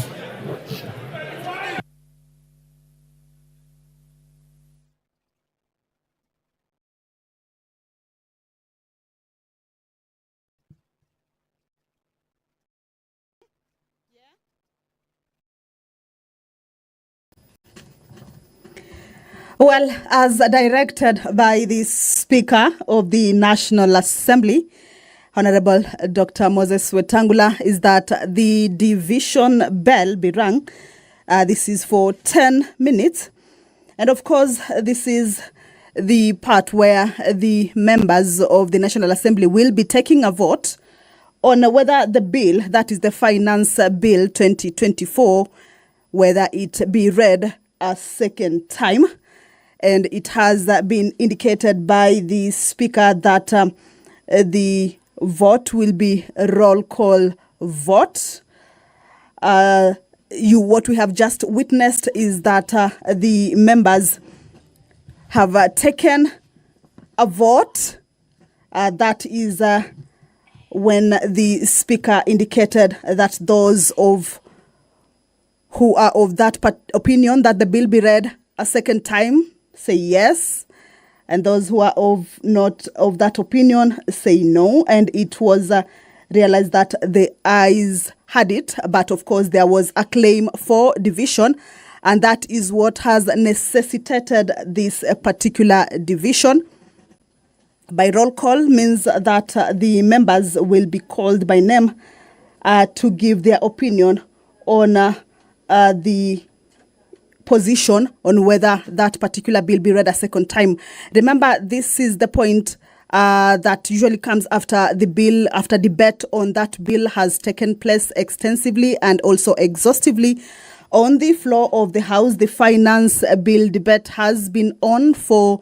Well, as directed by the Speaker of the National Assembly, Honorable Dr. Moses Wetangula, is that the division bell be rung. This is for 10 minutes. And of course, this is the part where the members of the National Assembly will be taking a vote on whether the bill, that is the Finance Bill 2024, whether it be read a second time. And it has been indicated by the Speaker that the vote will be a roll call vote. What we have just witnessed is that the members have taken a vote. That is when the Speaker indicated that those who are of that opinion that the bill be read a second time say yes, and those who are not of that opinion say no. And it was realized that the ayes had it, but of course there was a claim for division, and that is what has necessitated this particular division. By roll call means that the members will be called by name to give their opinion on the position on whether that particular bill be read a second time. Remember, this is the point that usually comes after the bill, after debate on that bill has taken place extensively and also exhaustively on the floor of the House. The finance bill debate has been on for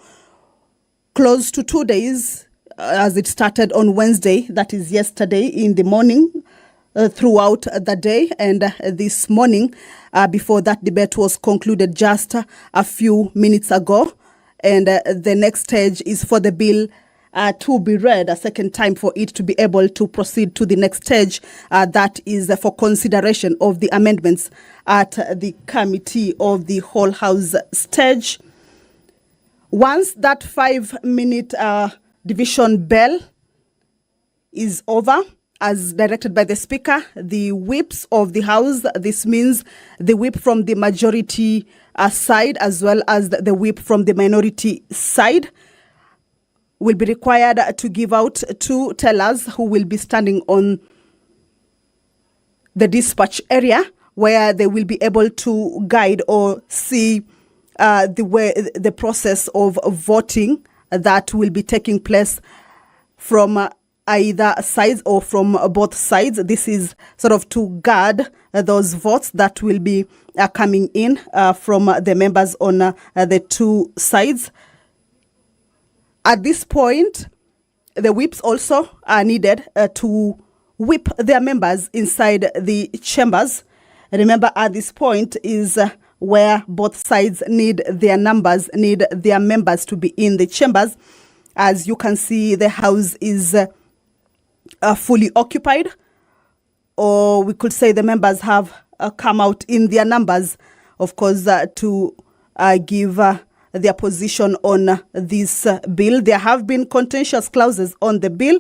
close to 2 days, as it started on Wednesday, that is yesterday in the morning, throughout the day, and this morning before that debate was concluded just a few minutes ago. And the next stage is for the bill to be read a second time for it to be able to proceed to the next stage. That is for consideration of the amendments at the Committee of the Whole House stage. Once that 5-minute division bell is over, as directed by the Speaker, the whips of the House, this means the whip from the majority side as well as the whip from the minority side, will be required to give out two tellers who will be standing on the dispatch area, where they will be able to guide or see the process of voting that will be taking place from either sides or from both sides. This is sort of to guard those votes that will be coming in from the members on the two sides. At this point, the whips also are needed to whip their members inside the chambers. Remember, at this point is where both sides need their members to be in the chambers. As you can see, the House is fully occupied, or we could say the members have come out in their numbers, of course, to give their position on this bill. There have been contentious clauses on the bill,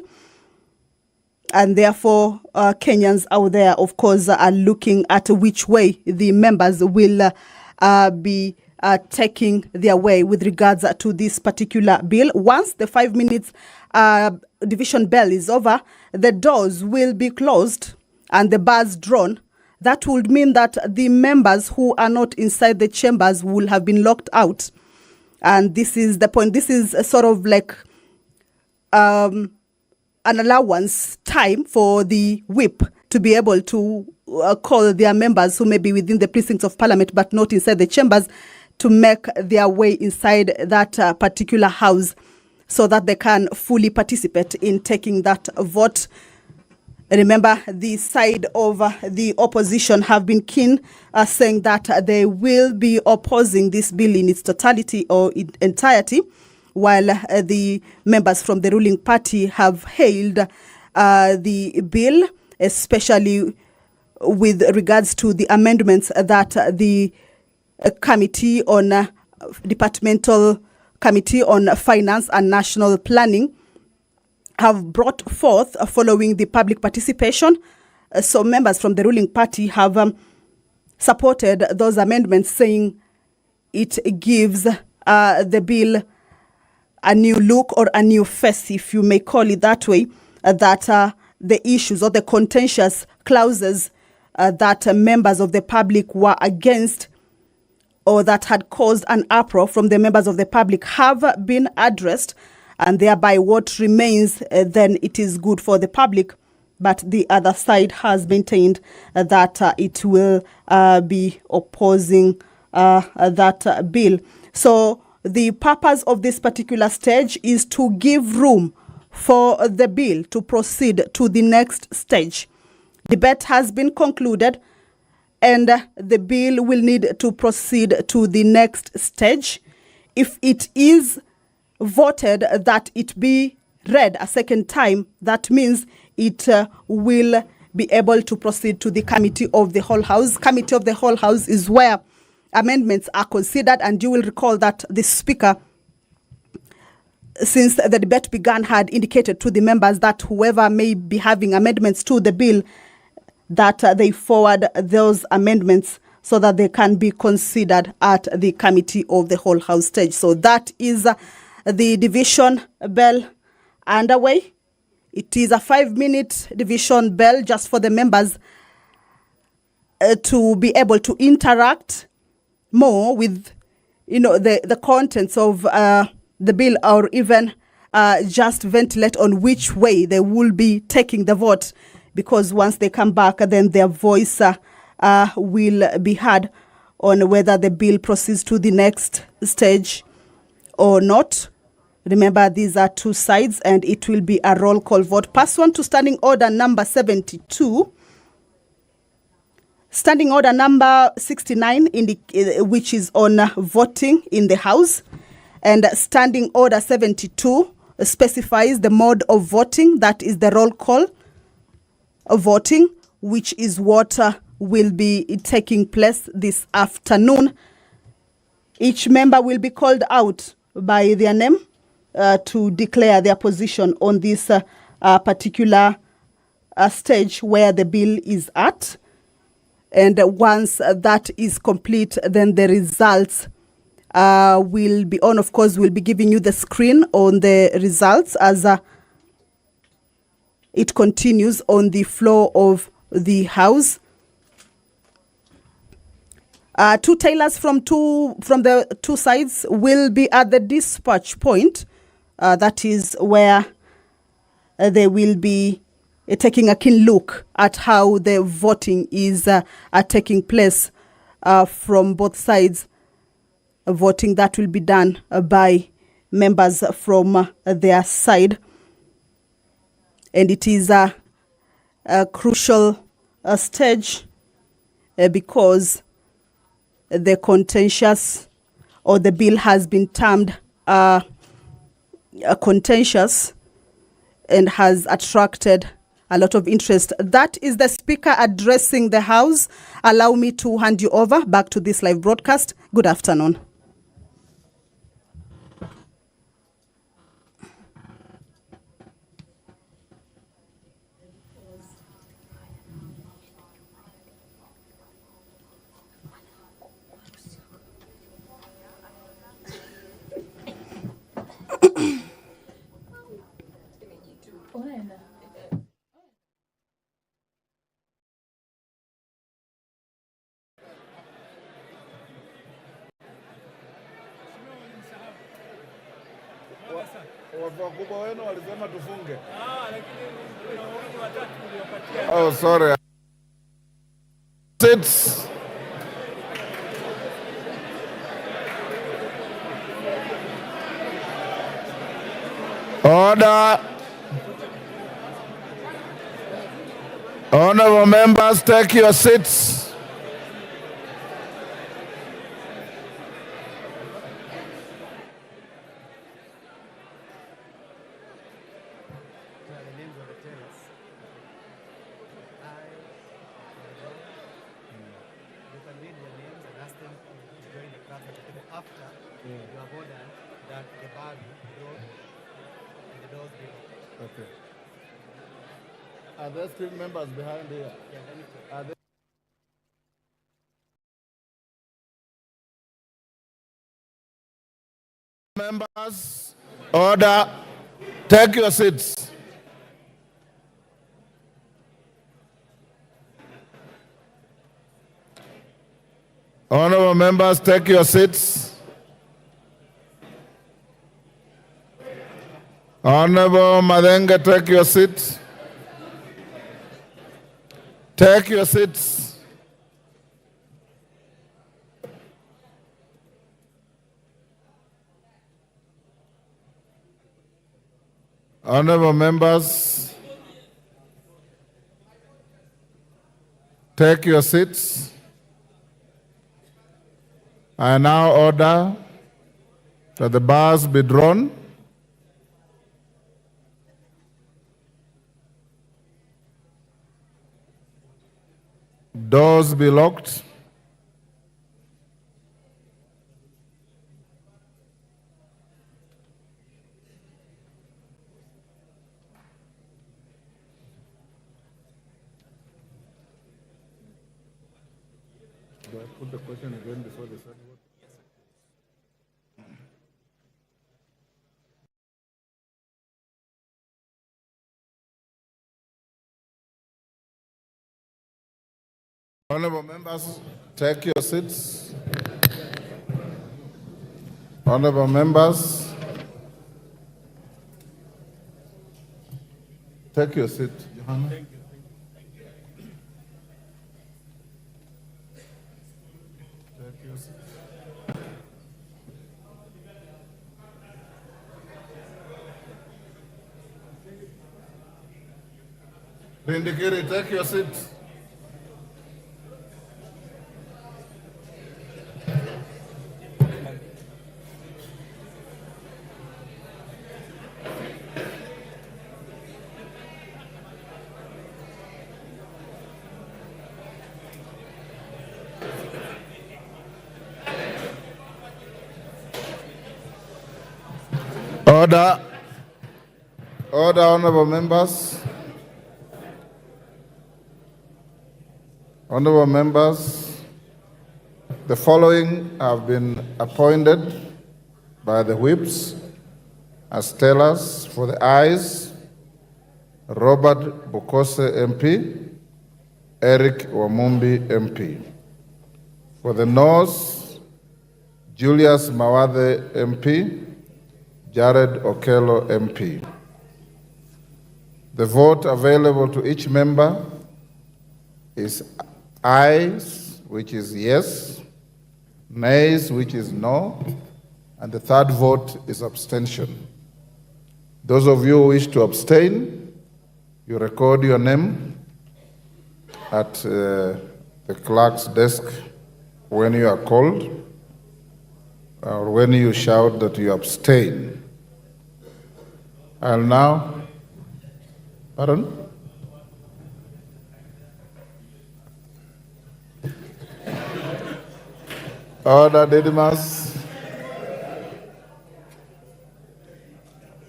and therefore Kenyans out there, of course, are looking at which way the members will be taking their way with regards to this particular bill. Once the 5 minutes division bell is over, the doors will be closed and the bars drawn. That would mean that the members who are not inside the chambers will have been locked out. And this is the point. This is a sort of like an allowance time for the whip to be able to call their members who may be within the precincts of Parliament but not inside the chambers to make their way inside that particular house so that they can fully participate in taking that vote. Remember, the side of the opposition have been keen, saying that they will be opposing this bill in its totality or in entirety, while the members from the ruling party have hailed the bill, especially with regards to the amendments that the Departmental Committee on Finance and National Planning have brought forth following the public participation. So members from the ruling party have supported those amendments, saying it gives the bill a new look or a new face, if you may call it that way, that the issues or the contentious clauses that members of the public were against or that had caused an uproar from the members of the public have been addressed, and thereby what remains then it is good for the public. But the other side has maintained that it will be opposing that bill. So the purpose of this particular stage is to give room for the bill to proceed to the next stage. Debate has been concluded, and the bill will need to proceed to the next stage. If it is voted that it be read a second time, that means it will be able to proceed to the Committee of the Whole House. Committee of the Whole House is where amendments are considered, and you will recall that the Speaker, since the debate began, had indicated to the members that whoever may be having amendments to the bill, that they forward those amendments so that they can be considered at the Committee of the Whole House stage. So that is the division bell underway. It is a 5-minute division bell just for the members to be able to interact more with, the contents of the bill, or even just ventilate on which way they will be taking the vote, because once they come back, then their voice will be heard on whether the bill proceeds to the next stage or not. Remember, these are two sides, and it will be a roll call vote. Pursuant to Standing Order number 72, Standing Order number 69, which is on voting in the House, and Standing Order 72 specifies the mode of voting, that is the roll call of voting, which is what will be taking place this afternoon. Each member will be called out by their name to declare their position on this particular stage where the bill is at. And once that is complete, then the results will be on. Of course, we'll be giving you the screen on the results as it continues on the floor of the House. Two tailors from the two sides will be at the dispatch point. That is where they will be taking a keen look at how the voting is taking place from both sides. Voting that will be done by members from their side. And it is a crucial stage because the contentious, or the bill has been termed contentious and has attracted a lot of interest. That is the Speaker addressing the House. Allow me to hand you over back to this live broadcast. Good afternoon. Wakubwa wenu walisema tufunge. Oh, sorry. Sits. Order. Honorable members, take your seats. Okay. Are there still members behind here? Are there Order. Take your seats. Honorable members, take your seats. Honorable Madenga, take your seats. Take your seats. Honorable members, take your seats. I now order that the bars be drawn. Doors be locked. Do I put the question again before they start? Honorable members, take your seats. Honorable members, take your seat. Johanna. Thank you. Take your seat. Vindikiri, take your seat. Order. Order, honorable members. Honorable members, the following have been appointed by the whips as tellers: for the ayes, Robert Bukose MP, Eric Wamumbi MP. For the noes, Julius Mawathe MP, Jared Okello MP. The vote available to each member is ayes, which is yes, nays, which is no, and the third vote is abstention. Those of you who wish to abstain, you record your name at the clerk's desk when you are called, or when you shout that you abstain. I'll now, pardon? Order, Didymus.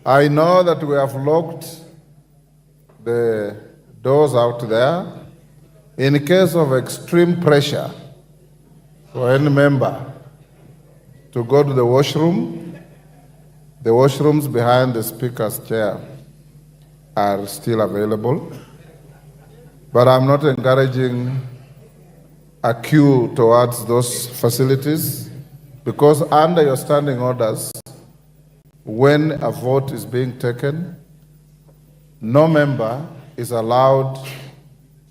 I know that we have locked the doors out there. In case of extreme pressure for any member to go to the washrooms behind the speaker's chair are still available. But I'm not encouraging a queue towards those facilities, because under your standing orders, when a vote is being taken, no member is allowed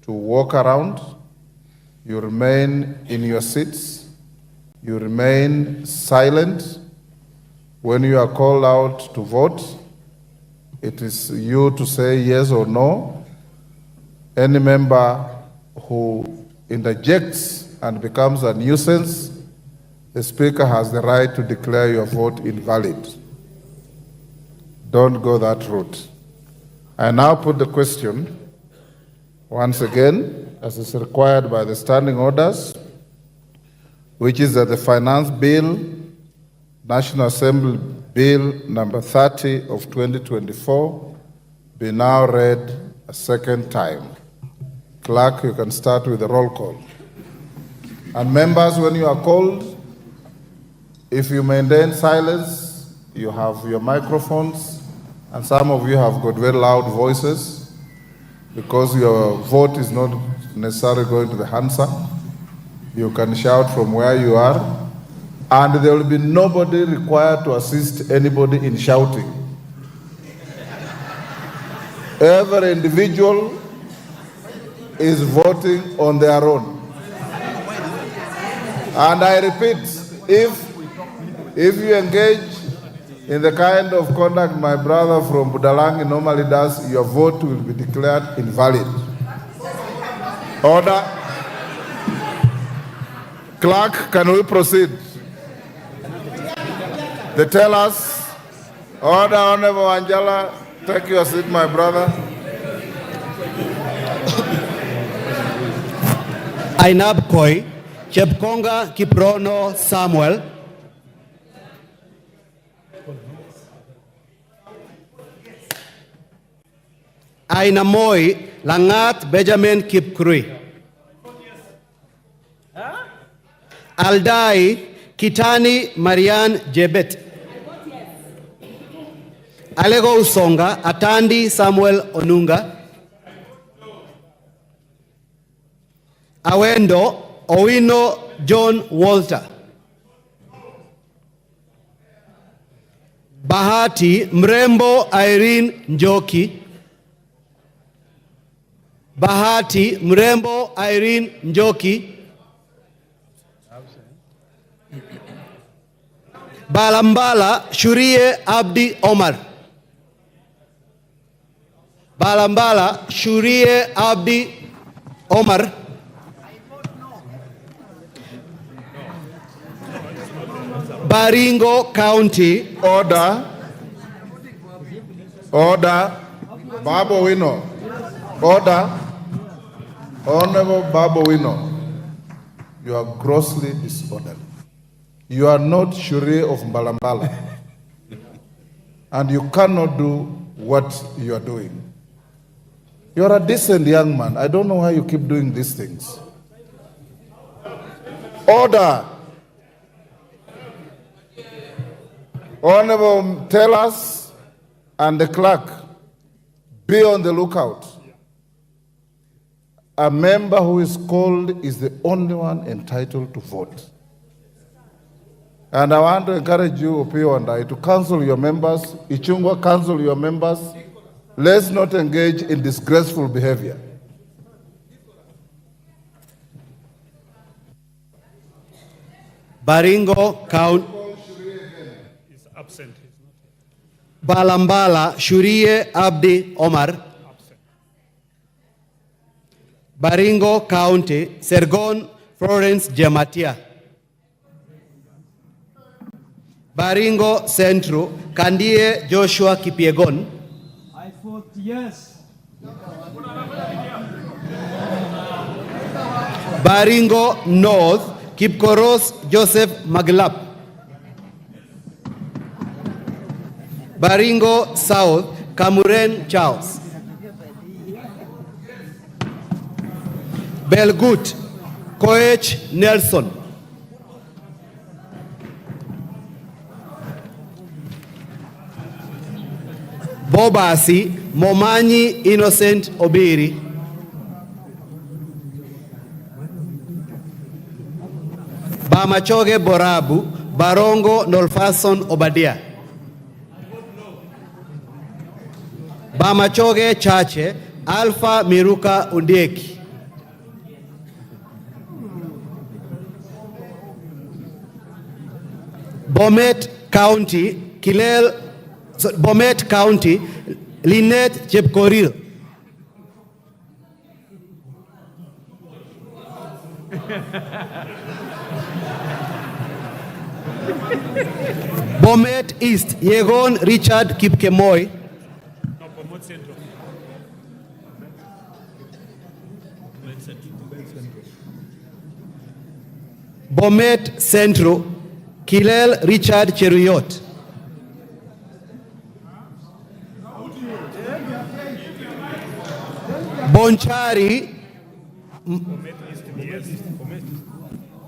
to walk around. You remain in your seats. You remain silent. When you are called out to vote, it is you to say yes or no. Any member who interjects and becomes a nuisance, the Speaker has the right to declare your vote invalid. Don't go that route. I now put the question once again, as is required by the standing orders, which is that the Finance Bill, National Assembly Bill number 30 of 2024, be now read a second time. Clerk, you can start with the roll call. And members, when you are called, if you maintain silence, you have your microphones, and some of you have got very loud voices because your vote is not necessarily going to the answer. You can shout from where you are, and there will be nobody required to assist anybody in shouting. Every individual is voting on their own. And I repeat, if you engage in the kind of conduct my brother from Budalangi normally does, your vote will be declared invalid. Order. Clerk, can we proceed? They tell us, order, Honorable Angela, take your seat, my brother. Ainab Koi, Chepkonga Kiprono Samuel. Ainamoi Langat Benjamin Kipkrui. Aldai Kitani Marian Jebet. Alego Usonga Atandi Samuel Onunga. Awendo Owino John Walter. Bahati Mrembo Irene Njoki. Bahati Mrembo Irene Njoki. Balambala Shurie Abdi Omar. Balambala Shurie Abdi Omar. Baringo County. Order. Order. Babo Wino. Order. Honorable Babo Wino, you are grossly disorderly. You are not Shurie of Mbalambala. And you cannot do what you are doing. You are a decent young man. I don't know why you keep doing these things. Order. Honorable tellers and the clerk, be on the lookout. A member who is called is the only one entitled to vote. And I want to encourage you, Opio and I, to counsel your members. Ichungwa, counsel your members. Let's not engage in disgraceful behavior. Baringo County. Is absent. Balambala Shurie Abdi Omar. Absent. Baringo County, Sergon Florence Jematia. Baringo Central, Kandie Joshua Kipiegon. I vote yes. Baringo North, Kipkoros Joseph Maglap. Baringo South, Kamuren Charles. Belgut, Koech Nelson. Bobasi, Momanyi Innocent Obiri. Bamachoge Borabu, Barongo Nolfason Obadia. Bamachoge Chache, Alpha Miruka Undieki. Bomet County, Bomet County, Lynette Chepkoril. Bomet East, Yegon Richard Kipkemoy. No, promote Central. Bomet Central, Kilel Richard Cheruyot. Bonchari.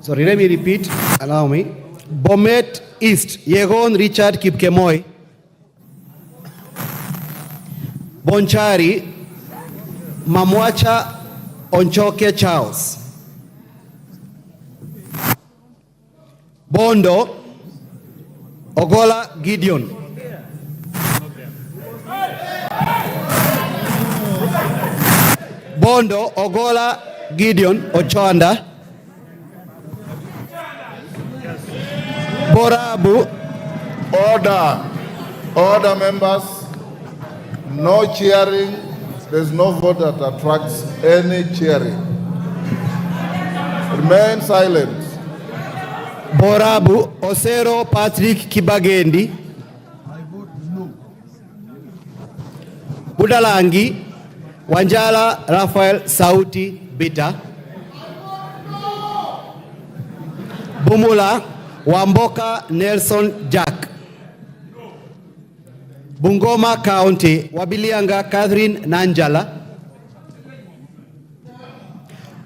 Sorry, let me repeat. Allow me. Bomet East, Yegon Richard Kipkemoi. Bonchari, Mamwacha Onchoke Charles. Bondo, Ogola Gideon. Bondo, Ogola Gideon Ochanda. Borabu. Order members. No cheering. There's no vote that attracts any cheering. Remain silent. Borabu Osero Patrick Kibagendi. Budalangi Wanjala Rafael Sauti Bita. Bumula Wamboka Nelson Jack. Bungoma County Wabilianga Catherine Nanjala.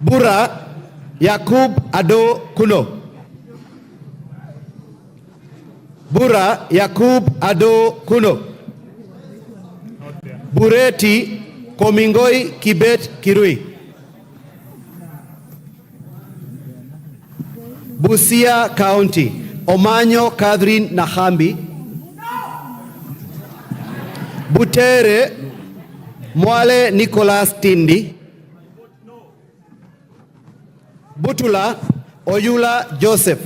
Bura Yakub Ado Kuno. Bura Yakub Ado Kuno. Bureti Komingoi Kibet Kirui. Busia County Omanyo Catherine Nahambi. Butere Mwale Nicholas Tindi. Butula Oyula Joseph.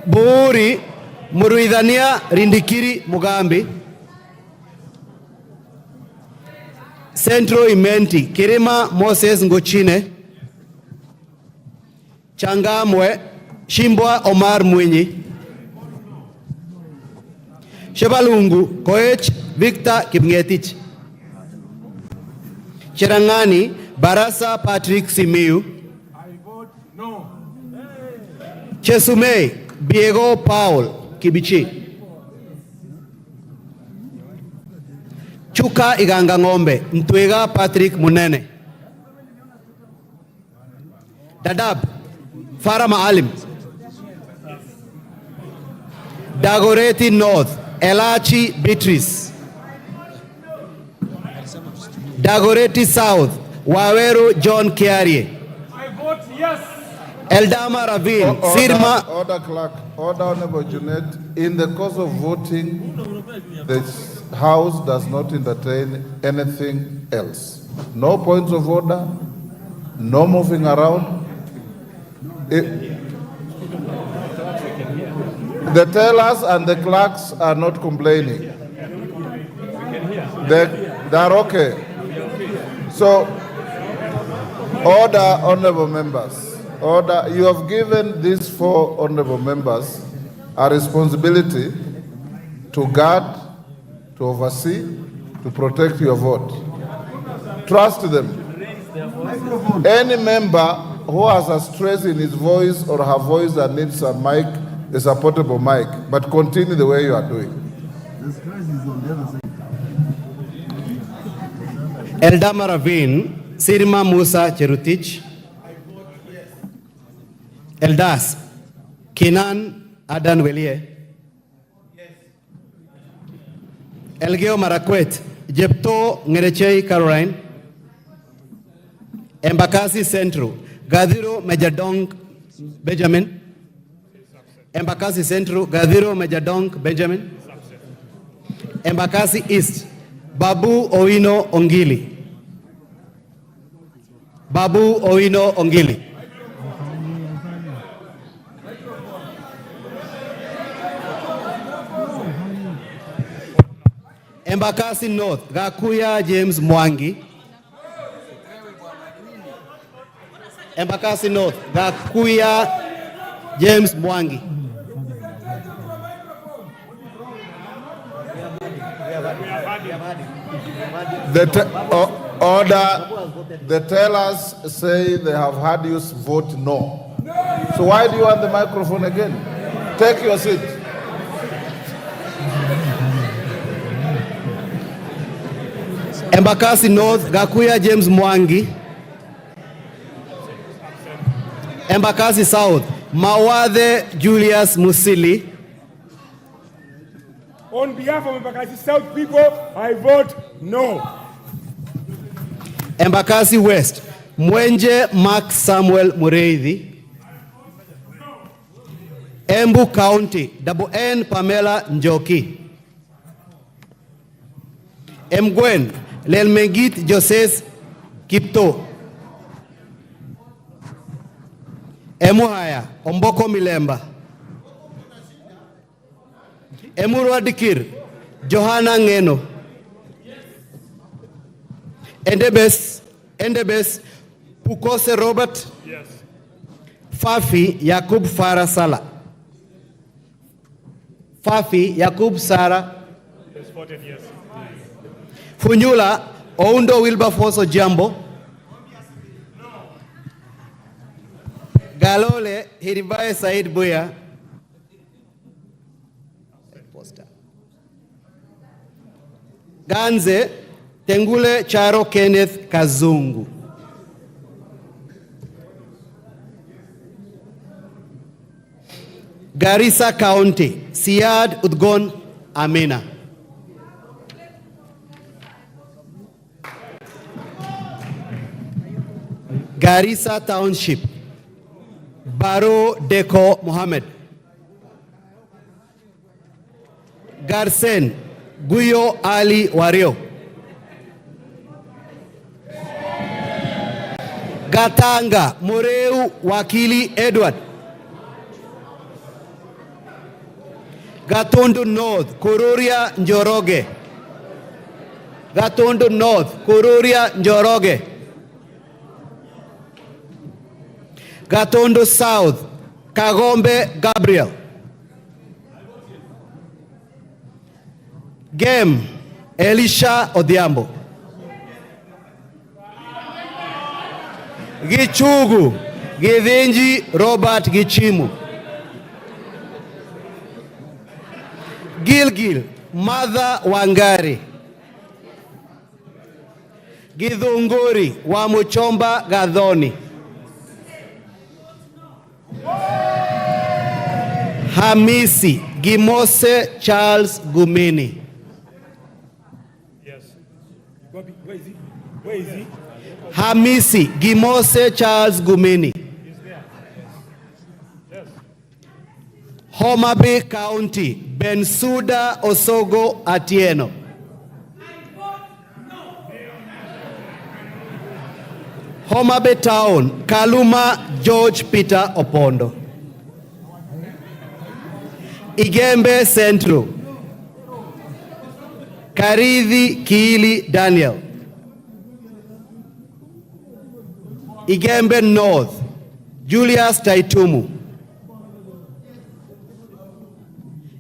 Buuri Muruidhania Rindikiri Mugambi. Centro Imenti Kirima Moses Ngochine. Changamwe Shimbwa Omar Mwinyi. Shebalungu Koech Victor Kipngetich. Cherangani Barasa Patrick Simiu. Chesumei Diego Paul Kibichi. Chuka Iganga Ngombe Ntwega Patrick Munene. Dadab Farah Maalim. Dagoreti North Elachi Beatrice. Dagoreti South Waweru John Kiarie. I vote yes. Eldama Ravine Sirma. Order clerk, order Honorable Junet. In the course of voting, the House does not entertain anything else. No points of order, no moving around. The tellers and the clerks are not complaining. They are okay. So, order, honorable members. Order. You have given these 4 honorable members a responsibility to guard, to oversee, to protect your vote. Trust them. Any member who has a stress in his voice or her voice that needs a mic, is a portable mic, but continue the way you are doing. Eldama Ravine Sirma Musa Cherutich. Eldas Kinan Adan Welie. Elgeo Marakwet Jepto Ngerechei Caroline. Embakasi Central Gadiro Majadong Benjamin. Embakasi Central Gadiro Majadong Benjamin. Embakasi East Babu Owino Ongili. Babu Owino Ongili. Embakasi North Gakuya James Mwangi. Embakasi North Gakuya James Mwangi. The tellers say they have had you vote no. So why do you want the microphone again? Take your seat. Embakasi North Gakuya James Mwangi. Embakasi South, Mawathe Julius Musili. On behalf of Embakasi South people, I vote no. Embakasi West, Mwenje Mark Samuel Mureithi. Embu County, Double N Pamela Njoki. Mgwen, Lelmegit Joses Kipto. Emuhaya, Omboko Milemba. Emurwa Dikir, Johanna Ngeno. Endebes, Pukose Robert. Yes. Fafi Yakub Farah Sala. Fafi Yakub Sara. Yes, voted yes. Funyula Oundo Wilberforce Jambo. Galole Hiribaye Said Buya. Ganze Tengule Charo Kenneth Kazungu. Garissa County, Siad Udgon Amina. Garissa Township, Baro Deko Mohammed. Garsen, Guyo Ali Wario. Gatanga, Moreu Wakili Edward. Gatundu North, Kururia Njoroge. Gatundu North, Kururia Njoroge. Gatundu South, Kagombe Gabriel. Game, Elisha Odhiambo. Gichugu, Githinji Robert Gichimu. Gilgil, Mother Wangari. Githunguri, Wamuchomba Gadhoni. Hamisi, Gimose Charles Gumini. Yes. Where is he? Where is he? Hamisi, Gimose Charles Gumini. He's there. Yes. Homa Bay County, Bensuda Osogo Atieno. Homa Bay Town, Kaluma George Peter Opondo. Igembe Central, Karithi Kiili Daniel. Igembe North, Julius Taitumu.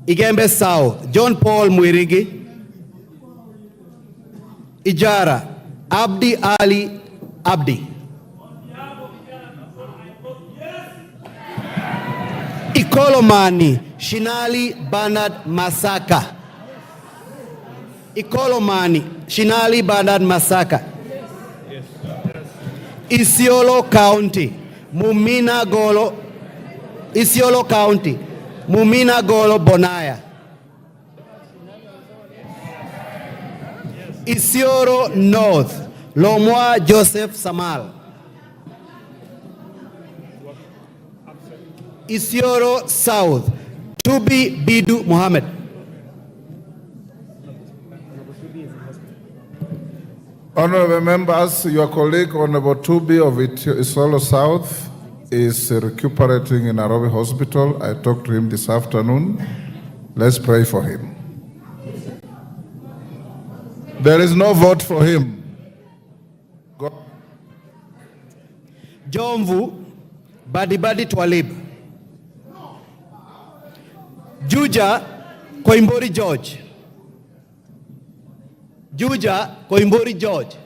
Igembe South, John Paul Mwirigi. Ijara, Abdi Ali Abdi. Ikolomani, Shinali Bernard Masaka. Ikolomani, Shinali Bernard Masaka. Isiolo County, Mumina Golo. Isiolo County, Mumina Golo Bonaya. Isiolo North, Lomwa Joseph Samal. Isiolo South, Tubi Bidu Mohammed. Honorable members, your colleague Honorable Tubi of Isiolo South is recuperating in Nairobi Hospital. I talked to him this afternoon. Let's pray for him. There is no vote for him. Go. Jomvu, Badibadi Twalib. Juja, Koimbori George. Juja, Koimbori George.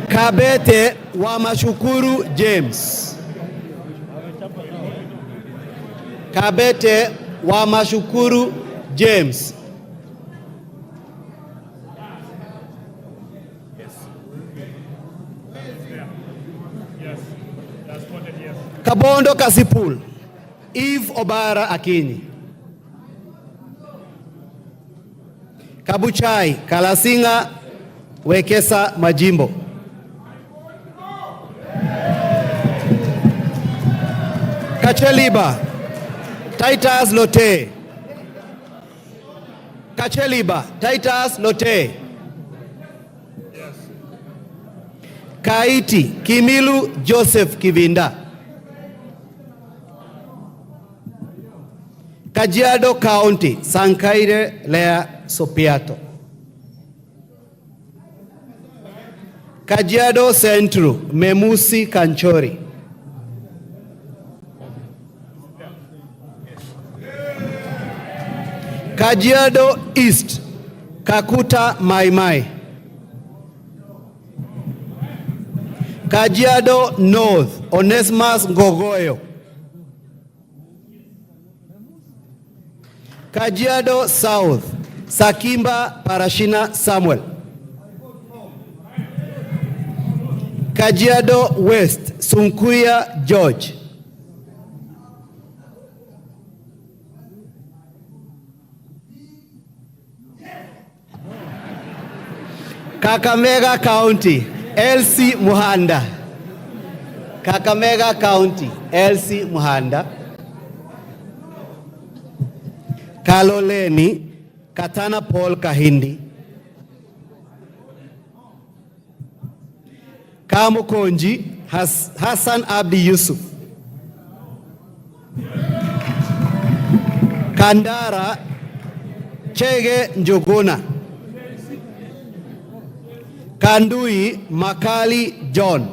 Kabete Wamashukuru James. Kabete Wamashukuru James. Kabondo Kasipul, Eve Obara Akinyi. Kabuchai, Kalasinga Wekesa Majimbo. Kacheliba, Titus Lote. Kacheliba, Titus Lote. Kaiti, Kimilu Joseph Kivinda. Kajiado County, Sankaire Lea Sopiato. Kajiado Central, Memusi Kanchori. Kajiado East, Kakuta Maimai. Kajiado North, Onesmus Ngogoyo. Kajiado South, Sakimba Parashina Samuel. Kajiado West, Sunkuya George. Kakamega County, Elsie Muhanda. Kakamega County, Elsie Muhanda. Kaloleni, Katana Paul Kahindi. Kamukonji, Hassan Abdi Yusuf. Kandara, Chege Njuguna. Kandui, Makali John.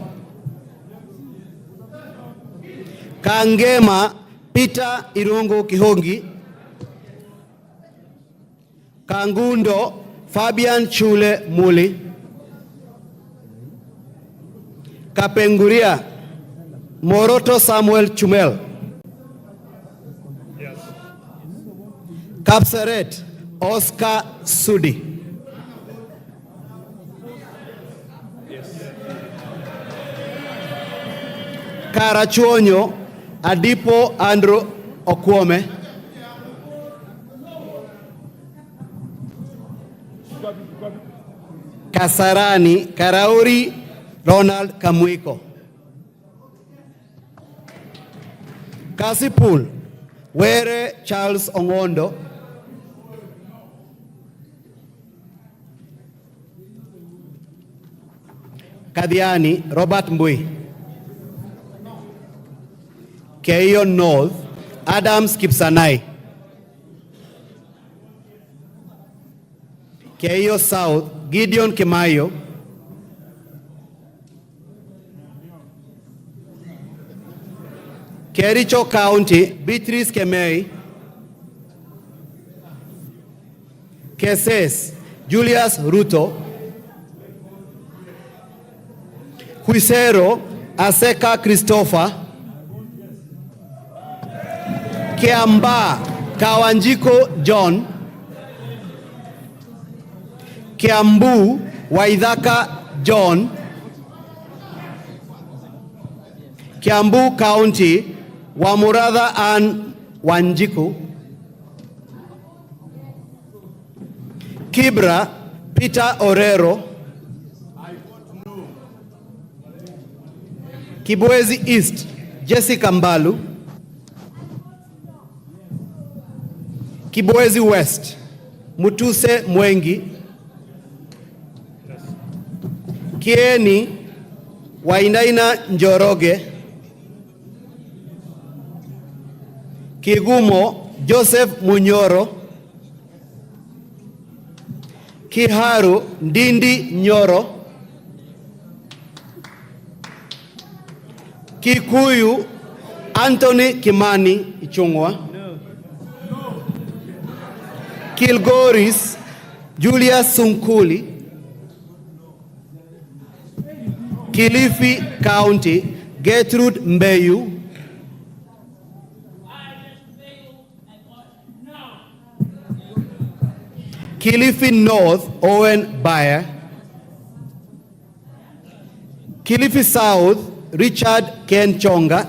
Kangema, Peter Irungu Kihongi. Kangundo, Fabian Chule Muli. Kapenguria, Moroto Samuel Chumel. Yes. Kapseret, Oscar Sudi. Karachuonyo, Adipo Andrew Okwome. Kasarani, Karauri Ronald Kamuiko. Kasipul, Were Charles Ongondo. Kadiani, Robert Mbui. Keio North, Adams Kipsanai. Keio South, Gideon Kimayo. Kericho County, Beatrice Kemei. Keses, Julius Ruto. Huisero, Aseka Christopher. Kiamba, Kawanjiko John. Kiambu, Waidhaka John. Kiambu County, Wamuradha Ann Wanjiku. Kibra, Peter Orero. Kibwezi East, Jessica Mbalu. Kibwezi West, Mutuse Mwengi. Kieni, Wainaina Njoroge. Kigumo, Joseph Munyoro. Kiharu, Ndindi Nyoro. Kikuyu, Anthony Kimani Ichungwa. Kilgoris, Julius Sunkuli. Kilifi County, Gertrude Mbeyu. Kilifi North, Owen Bayer. Kilifi South, Richard Ken Chonga.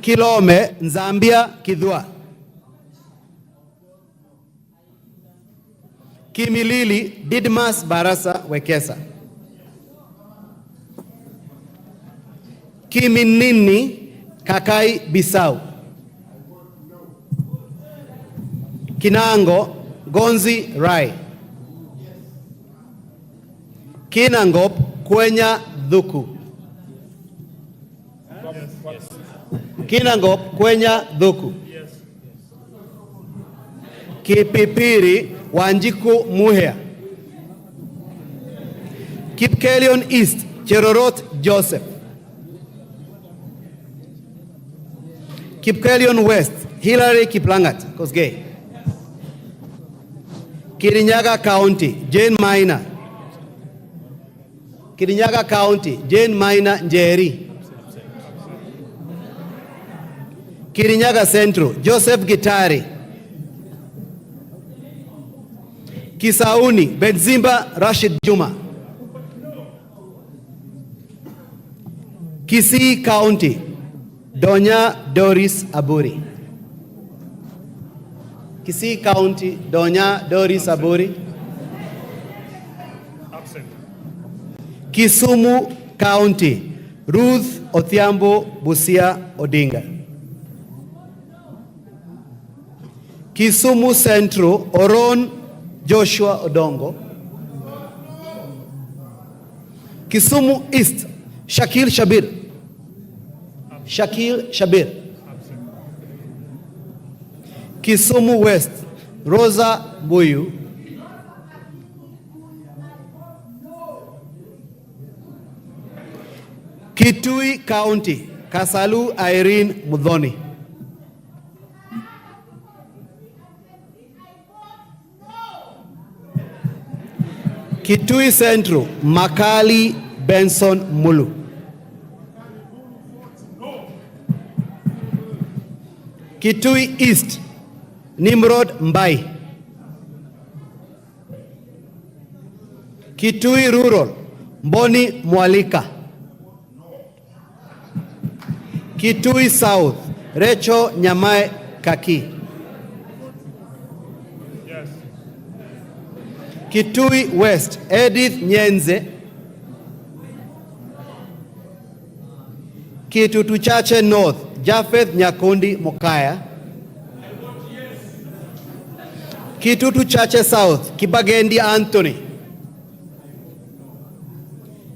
Kilome Nzambia Kidhua, Kimilili Didmas Barasa Wekesa, Kiminini Kakai Bisau, Kinango Gonzi Rai, Kinangop Kwenya Dhuku, Kinangop Kwenya Dhuku, Kipipiri Wanjiku Muhea, Kipkelion East Cherorot Joseph, Kipkelion West Hillary Kiplangat Kosgei, Kirinyaga County Jane Maina, Kirinyaga County Jane Maina Njeri, Kirinyaga Central Joseph Gitari, Kisauni Benzimba Rashid Juma, Kisii County Donya Doris Aburi, Kisii County Donya Doris Aburi, Kisumu County Ruth Othiambo Busia Odinga, Kisumu Central Oron Joshua Odongo, Kisumu East Shakil Shabir, Kisumu West Rosa Buyu, Kitui County Kasalu Irene Mudhoni, Kitui Central Makali Benson Mulu, Kitui East Nimrod Mbai, Kitui Rural Mboni Mwalika, Kitui South Recho Nyamae Kaki, Kitui West Edith Nyenze, Kitutu Chache North Japheth Nyakundi Mokaya, Kitutu Chache South Kibagendi Anthony,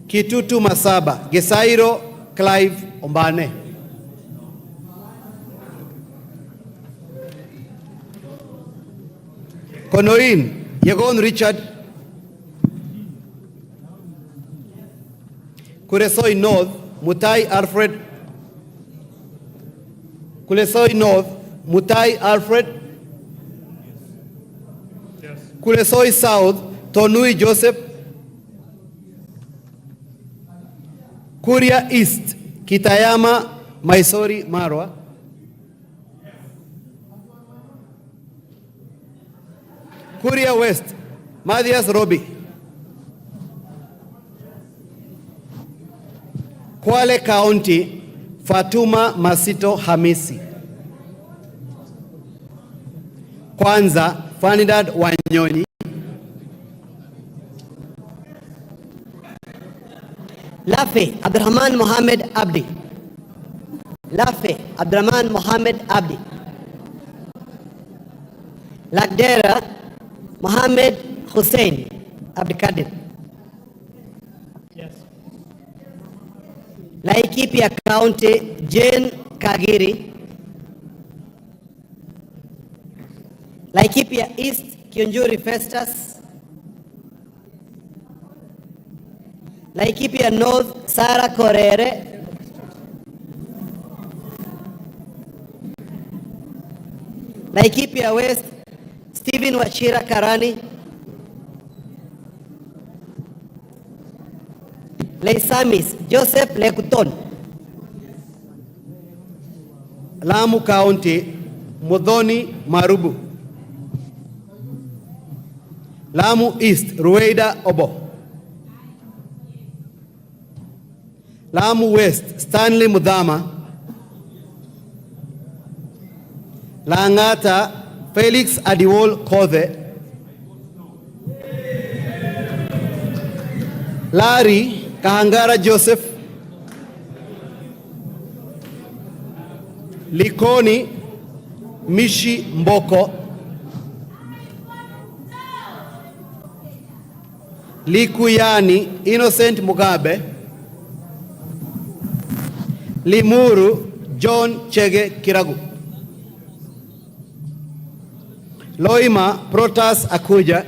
Kitutu Masaba Gesairo Clive Ombane, Konoin Yegon Richard, Kuresoi North Mutai Alfred, Kulesoi North Mutai Alfred, Kulesoi South Tonui Joseph, Kuria East Kitayama Maisori Marwa, Kuria West Mathias Robi, Kwale County Fatuma Masito Hamisi, Kwanza Fanidad Wanyonyi, Lafe Abdurrahman Mohamed Abdi, Lafe Abdurrahman Mohamed Abdi, Lagdera Mohamed Hussein Abdikadir, Laikipia County Jane Kagiri, Laikipia East Kionjuri Festus, Laikipia North Sara Korere, Laikipia West Stephen Wachira Karani, Leisamis Joseph Lekuton, Lamu County Mudhoni Marubu, Lamu East Rueda Obo, Lamu West Stanley Mudhama, Langata Felix Adiwol Kothe, Larry Kahangara Joseph, Likoni Mishi Mboko, Likuyani Innocent Mugabe, Limuru John Chege Kiragu, Loima Protas Akuja,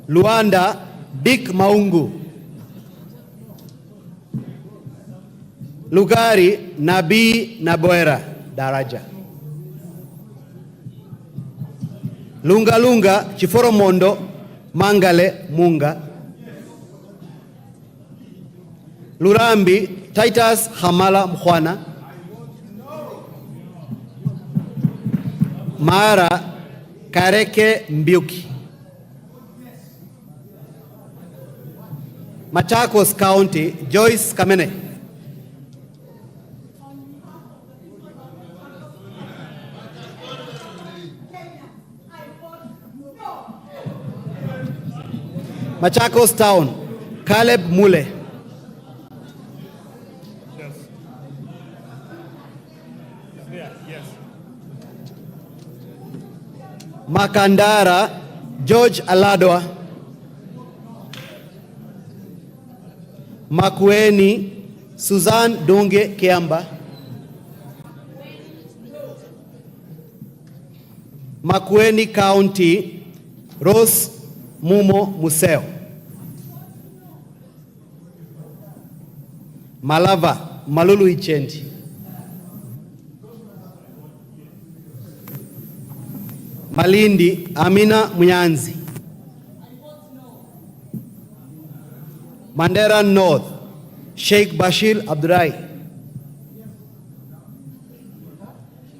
Luanda Dick Maungu, Lugari Nabii Naboera Daraja, Lunga Lunga Chiforomondo Mangale Munga, Lurambi Titus Hamala Mkhwana, Mara Kareke Mbiuki, Machakos County Joyce Kamene, Machakos Town Caleb Mule, Makandara George Aladwa, Makueni Suzanne Dunge Kiamba, Makueni County Rose Mumo Museo, Malava Malulu Ichendi, Malindi Amina Munyanzi, Mandera North Sheikh Bashir Abdurai,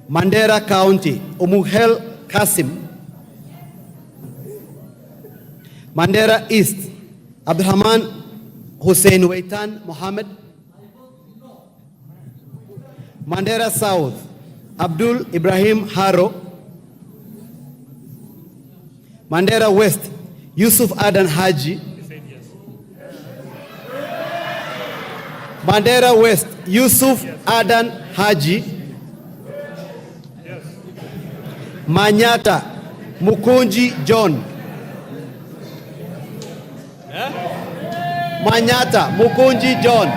Mandera County Umuhel Kasim, Mandera East Abdurrahman Hussein Waitan Mohammed, Mandera South Abdul Ibrahim Haro, Mandera West Yusuf Adan Haji, Mandera West Yusuf Adan Haji, Manyata Mukunji John, Manyata Mukunji John.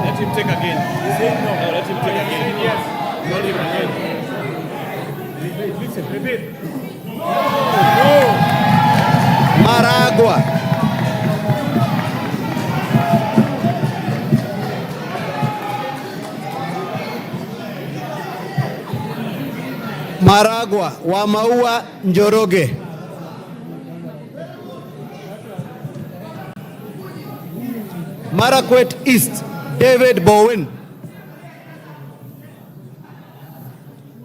Let him take again. No, let him take again. Yes. Not him again. Listen, repeat. Maragua, Maragua wa Maua Njoroge, Marakwet East David Bowen,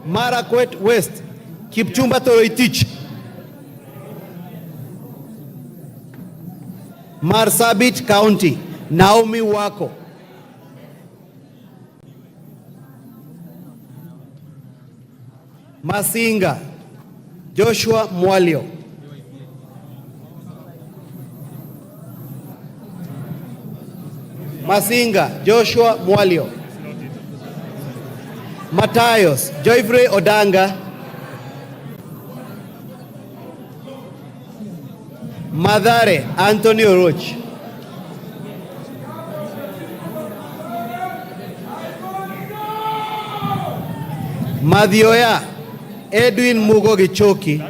Marakwet West Kipchumba Toroitich, Marsabit County Naomi Wako, Masinga Joshua Mwalio, Masinga Joshua Mwalio, Matayos Joyfrey Odanga, Madare Antonio Roch, Madioya Edwin Mugo Gichoki,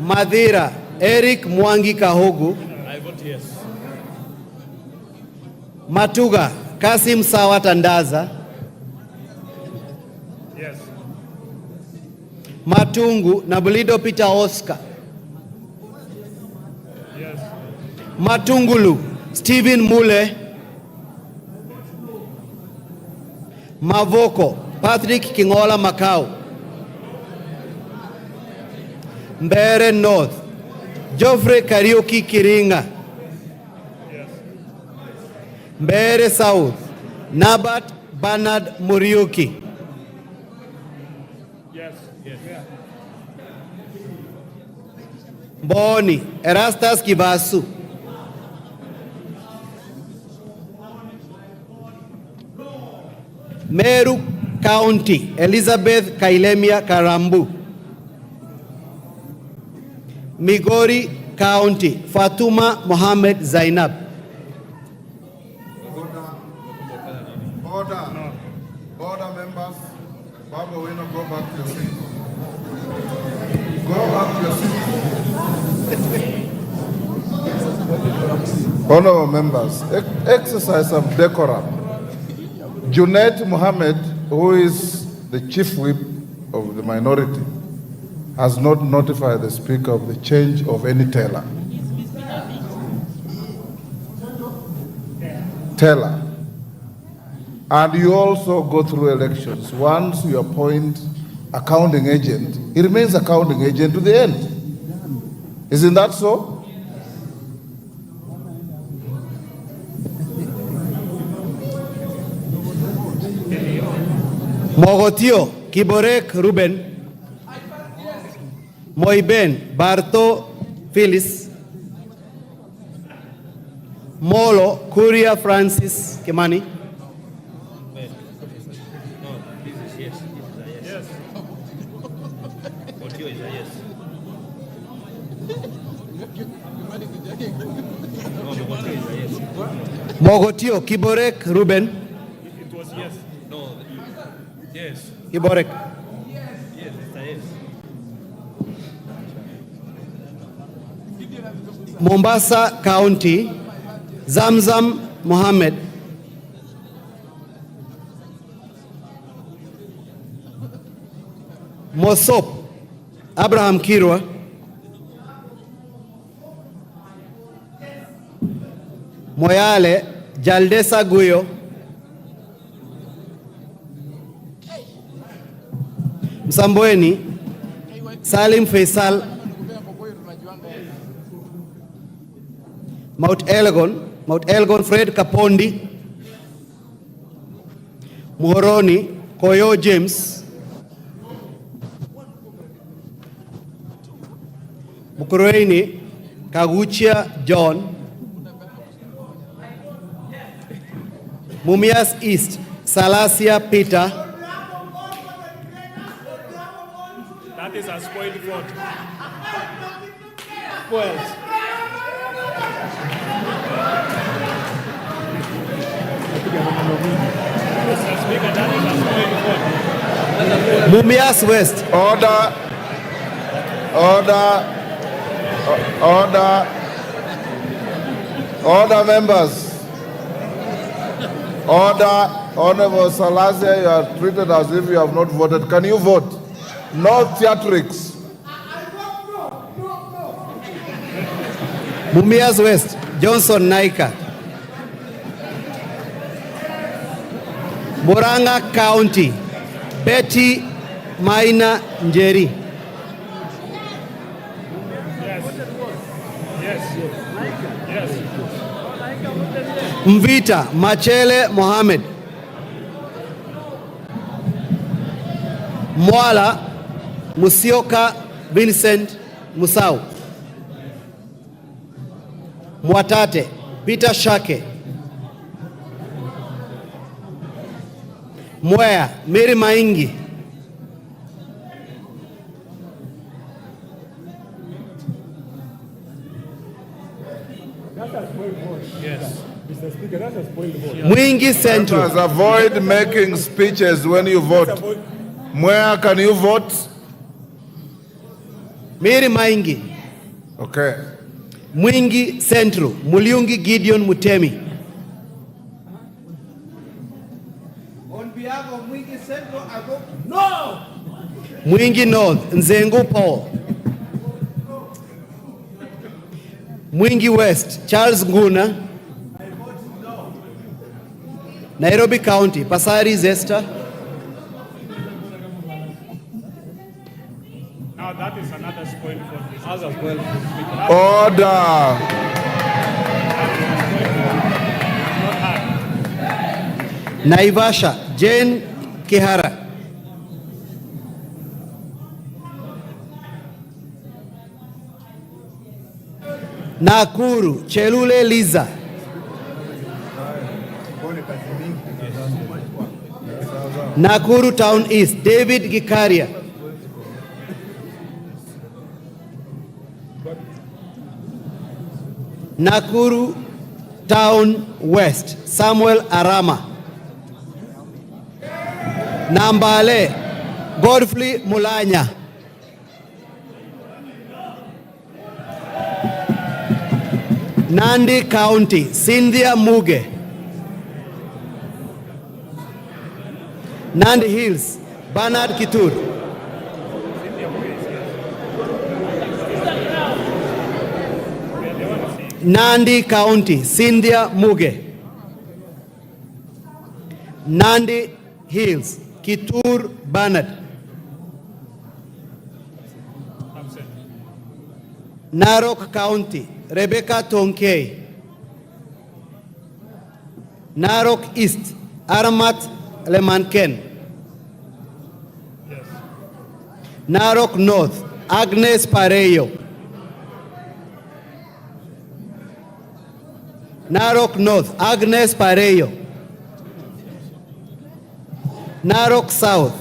Madira Eric Mwangi Kahogu, I vote yes. Matuga Kasim Sawa Tandaza, Yes. Matungu Nabulido Peter Oscar, Yes. Matungulu Stephen Mule, Mavoko Patrick Kingola Macau, Mbere North Geoffrey Kariuki Kiringa, Mbeere South, Nabat Bernard Muriuki. Mboni, Erastus Kibasu. Meru County, Elizabeth Kailemia Karambu. Migori County, Fatuma Mohammed Zainab. Order members. Baba Wino, go back to your seat. Go back to your seat. Honorable members, exercise some decorum. Junaid Mohammed, who is the chief whip of the minority, has not notified the speaker of the change of any teller. Teller. And you also go through elections. Once you appoint accounting agent, he remains accounting agent to the end. Isn't that so? Mogotio Kiborek Ruben. Moiben Barto Phyllis. Molo Kuria Francis Kimani. Mogotio Kiborek Ruben. It was yes. No. Yes. Kiborek. Yes, it's a yes. Mombasa County, Zamzam Mohammed. Mosop, Abraham Kirwa. Moyale, Jaldesa Guyo. Msambweni, Salim Faisal. Mount Elgon Fred Kapondi. Muhoroni, Koyo James. Mukurweini, Kaguchia John. Mumias East, Salasia Peter. That is a spoiled vote. Spoiled. Mr. Speaker, that is a spoiled vote. Mumias West. Order. Order, members. Order. Honorable Salasia, you are treated as if you have not voted. Can you vote? No theatrics. Mumias West, Johnson Naika. Murang'a County, Betty Maina Njeri. Mvita Machele Mohammed. Mwala Musioka Vincent Musau. Mwatate Peter Shake. Mwea Mary Maingi. Yes. Mr. Speaker, that's a spoiled vote. Mwingi Central. Members, avoid making speeches when you vote. Where can you vote? Mary Maingi. Okay. Mwingi Central, Muliungi Gideon Mutemi. On behalf of Mwingi Central, I vote no. Mwingi North, Nzengu Paul. Mwingi West, Charles Nguna. Nairobi County, Pasari Zesta. Now that is another spoiled vote. Other spoiled vote. Order. Naivasha, Jane Kihara. Nakuru, Chelule Liza. Nakuru Town East, David Gikaria. Nakuru Town West, Samuel Arama. Nambale, Godfrey Mulanya. Nandi County, Cynthia Muge. Nandi Hills, Bernard Kitur. Nandi County, Cynthia Muge. Nandi Hills, Kitur Bernard. Narok County, Rebecca Tonkei. Narok East, Aramat Lemanken. Narok North, Agnes Pareyo. Narok North, Agnes Pareyo. Narok South,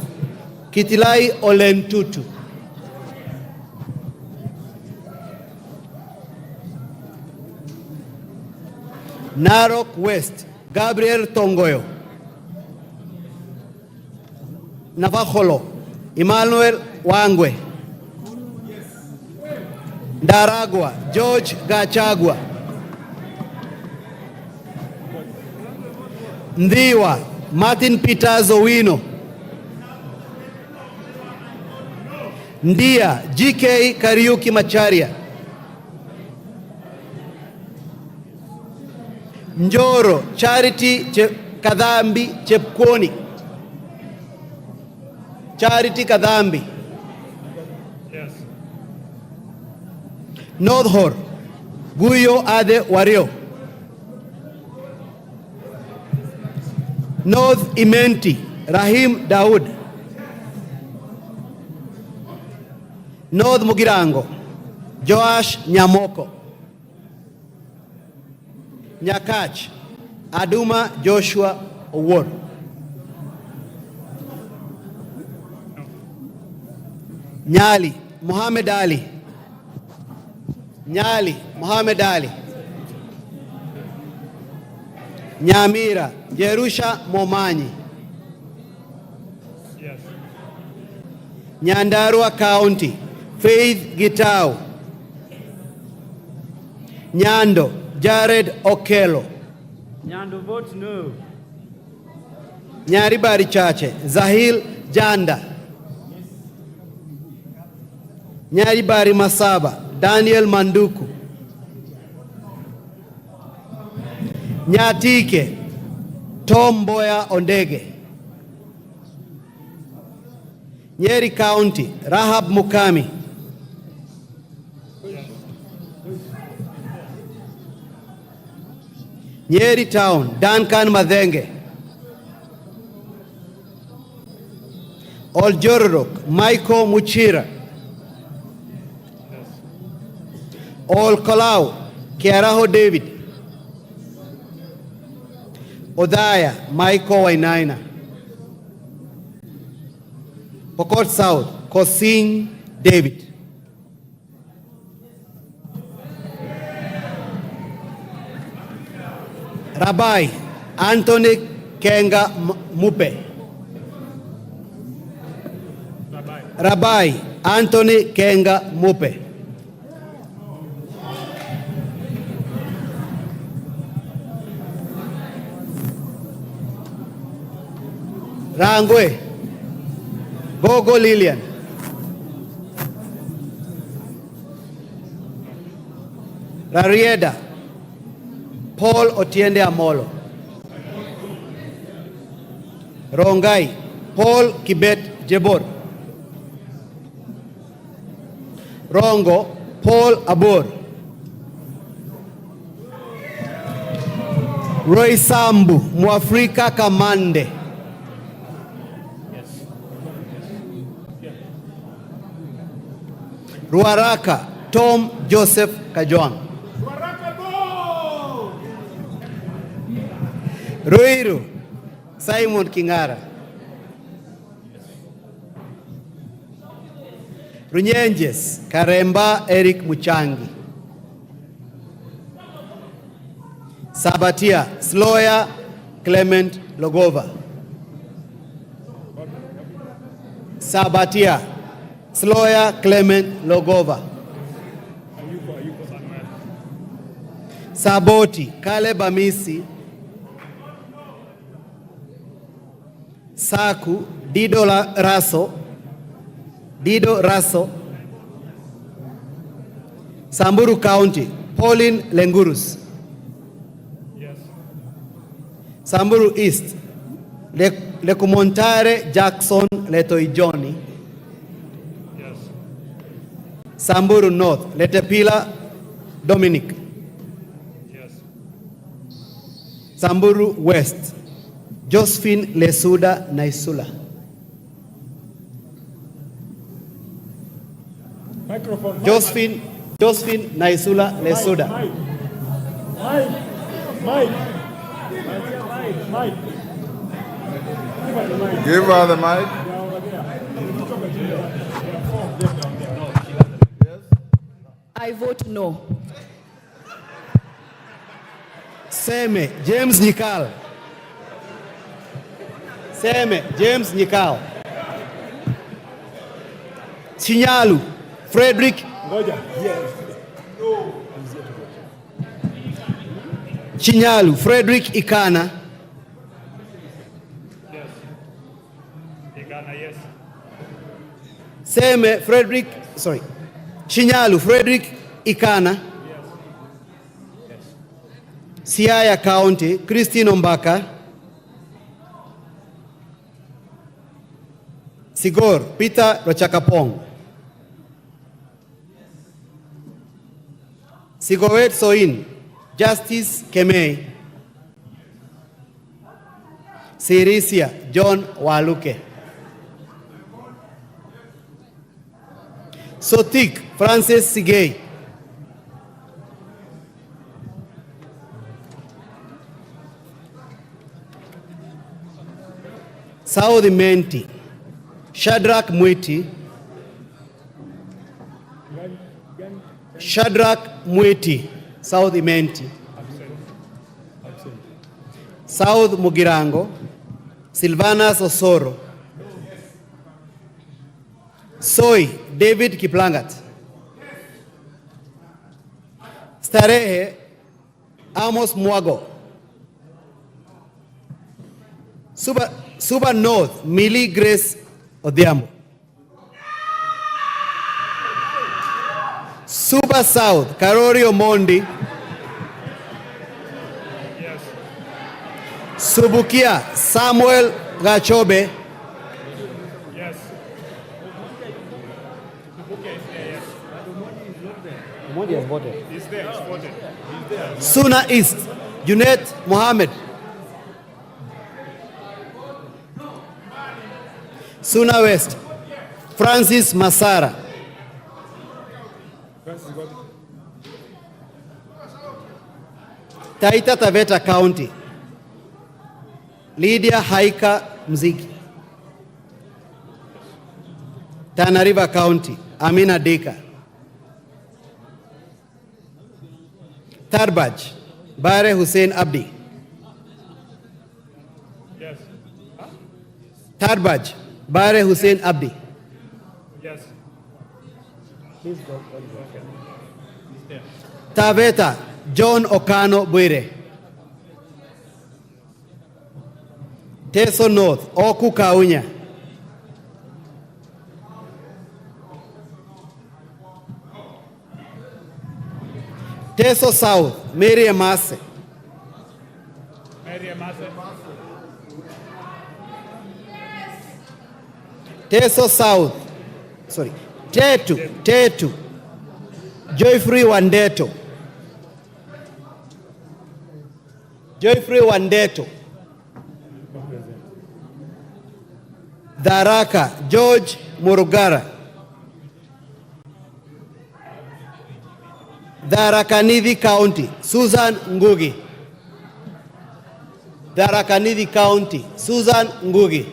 Kitilai Olentutu. Narok West, Gabriel Tongoyo. Navajolo, Emmanuel Wangwe. Daragwa, George Gachagua. Ndiwa, Martin Peter Owino. Ndia, GK Kariuki Macharia. Njoro, Charity Kadhambi Chepkwoni. Charity Kadhambi. Yes. North Hor, Guyo Ade Wario. North Imenti, Rahim Daud. North Mugirango, Joash Nyamoko. Nyakach, Aduma Joshua Owor. Nyali, Muhammad Ali. Nyali, Muhammad Ali. Nyamira, Jerusha Momanyi. Yes. Nyandarua County, Faith Gitau. Nyando, Jared Okelo. Nyando vote no. Nyaribari Chache, Zahil Janda. Nyaribari Masaba, Daniel Manduku. Nyatike, Tom Boya Ondege. Nyeri County, Rahab Mukami. Nyeri Town, Duncan Madhenge. Oljororok, Michael Muchira. Ol Kalau, Kiaraho David. Odaya, Michael Wainaina. Pokot South, Kosing David. Rabbi Anthony Kenga Mupe. Rabbi Anthony Kenga Mupe. Rangwe Gogo Lilian. Rarieda Paul Otiende Amolo. Rongai Paul Kibet Jebor. Rongo Paul Abor. Roy Sambu, Mwafrika Kamande. Ruaraka, Tom Joseph Kajwang. Ruiru, Simon Kingara. Runyenjes, Karemba Eric Muchangi. Sabatia, Sloya Clement Logova. Sabatia, Sloya Clement Logova. Saboti, Caleb Amisi. Saku, Dido Raso. Samburu County, Pauline Lengurus. Samburu East, Lekumontare Jackson Letoijoni. Samburu North, Letepila Dominic. Samburu West, Josephine Lesuda Naisula. Microphone. Josephine Naisula Lesuda. Mike. Give her the mic. I vote no. Seme James Nyikal. Seme James Nyikal. Chinyalu Frederick. Chinyalu Frederick Ikana. Yes. Seme Frederick, Chinyalu Frederick Ikana. Siaya County, Christine Ombaka. Sigor, Peter Rochakapong. Sigowet Soin, Justice Kemei. Sirisia, John Waluke. Sotik, Francis Sigei. Saudi Menti, Shadrach Mwiti. Shadrach Mwiti, Saudi Menti. South Mugirango, Silvana Osoro. Soy, David Kiplangat. Starehe, Amos Mwago. Suba North, Millie Grace Odhiambo. Suba South, Karori Omondi. Subukia, Samuel Gachobe. Suna East, Junet Mohammed. Suna West, Francis Masara. Taita Taveta County, Lydia Haika Mziki. Tana River County, Amina Deka. Tarbaj, Bare Hussein Abdi. Yes. Tarbaj, Bare Hussein Abdi. Yes. Please go. Taveta, John Okano Bwire. Teso North, Oku Kaunya. Teso South, Mary Amase. Teso South, Tetu, Joyfrey Wandeto. Geoffrey Wandeto. Tharaka, George Murugara. Tharaka Nithi County, Susan Ngugi. Tharaka Nithi County, Susan Ngugi.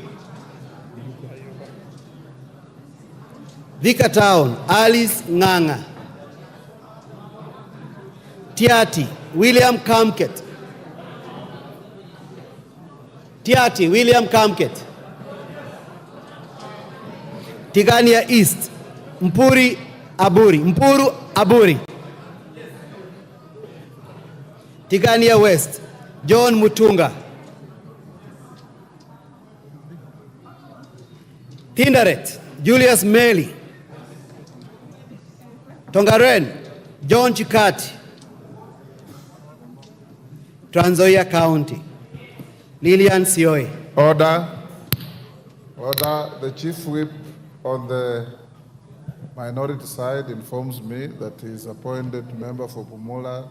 Thika Town, Alice Nganga. Tiati, William Kamket. Tiati, William Kamket. Tigania East, Mpuru Aburi. Tigania West, John Mutunga. Tinderet, Julius Meli. Tongaren, John Chikati. Trans Nzoia County, Lillian Sioi. Order. The Chief Whip on the minority side informs me that he is appointed member for Bumula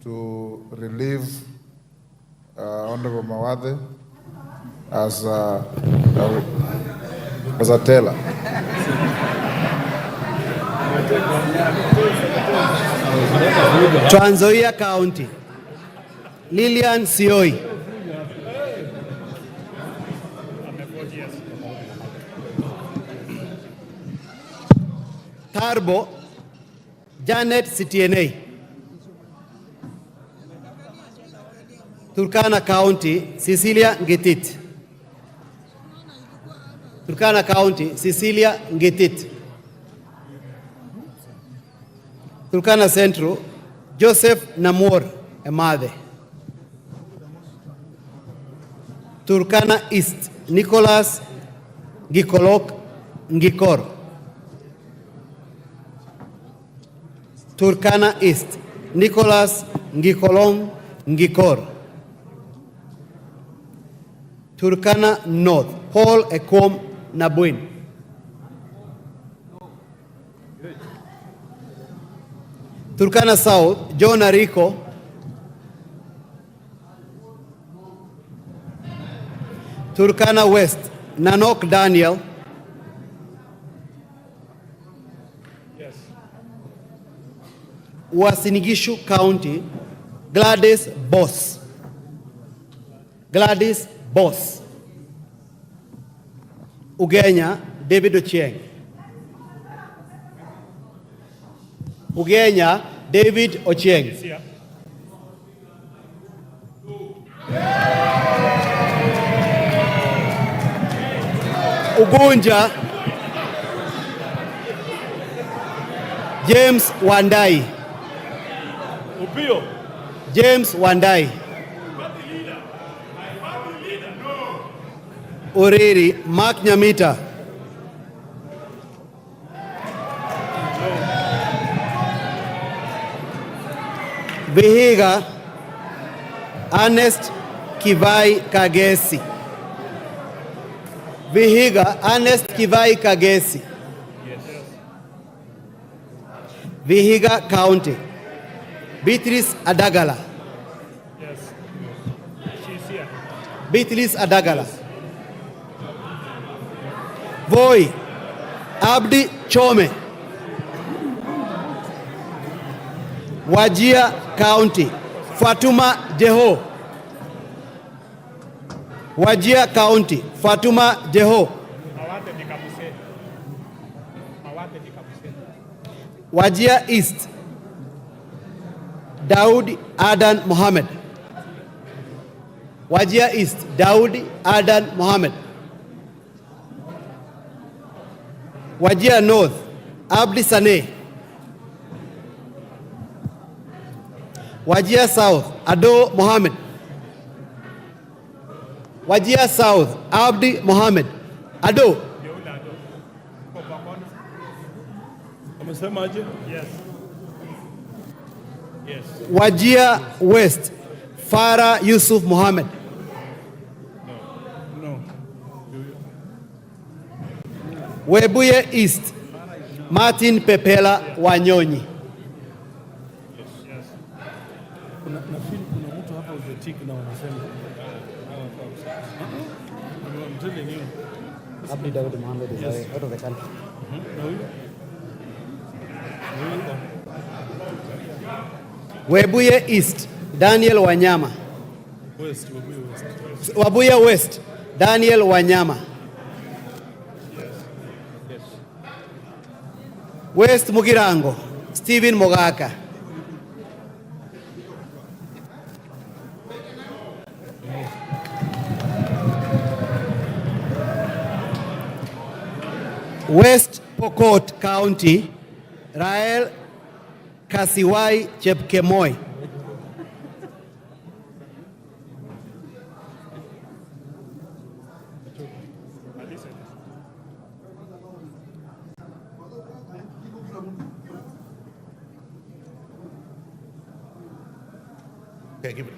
to relieve Honorable Mawathe as a teller. Trans Nzoia County, Lillian Sioi. Tarbo, Janet Citienei. Turkana County, Cecilia Ngetit. Turkana County, Cecilia Ngetit. Turkana Central, Joseph Namor Emade. Turkana East, Nicholas Gikolok Ngikor. Turkana East, Nicholas Ngikolong Ngikor. Turkana North, Paul Ekom Nabuin. Turkana South, John Ariko. Turkana West, Nanok Daniel. Uasin Gishu County, Gladys Boss. Gladys Boss. Ugenya, David Ochieng. Ugenya, David Ochieng. Ugunja, James Wandai. James Wandai. Oriri, Mark Nyamita. Vihiga, Ernest Kivai Kagesi. Vihiga, Ernest Kivai Kagesi. Vihiga County, Beatrice Adagala. Yes. She's here. Beatrice Adagala. Voi, Abdi Chome. Wajir County, Fatuma Jeho. Wajir County, Fatuma Jeho. Wajir East, Daud Adan Mohammed. Wajir East, Daud Adan Mohammed. Wajir North, Abdi Saneh. Wajir South, Ado Mohammed. Wajir South, Abdi Mohammed. Ado. Yes. Yes. Wajir West, Farah Yusuf Mohammed. No. Webuye East, Martin Pepela Wanyonyi. Kuna mtu hapa uzetiki na wanasema. I'm telling you. Abdi Daud Mohammed is out of the country. Webuye East, Daniel Wanyama. Webuye West, Daniel Wanyama. West Mugirango, Stephen Mogaka. West Pokot County, Rael Kasiwai Chepkemoi. Okay, give it.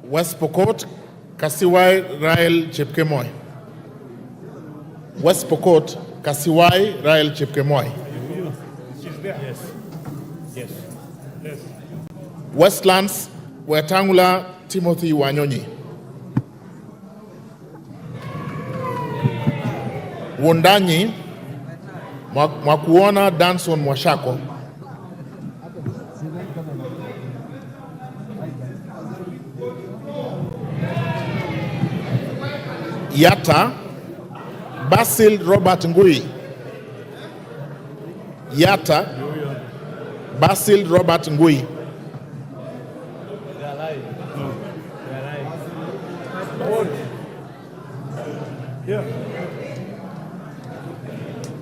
West Pokot, Kasiwai Rael Chepkemoi. West Pokot, Kasiwai Rael Chepkemoi. She's there. Yes. Yes. Yes. Westlands, Wetangula Timothy Wanyonyi. Wundanyi, Mwakuona Danson Mwashako. Yata, Basil Robert Ngui. Yata, Basil Robert Ngui.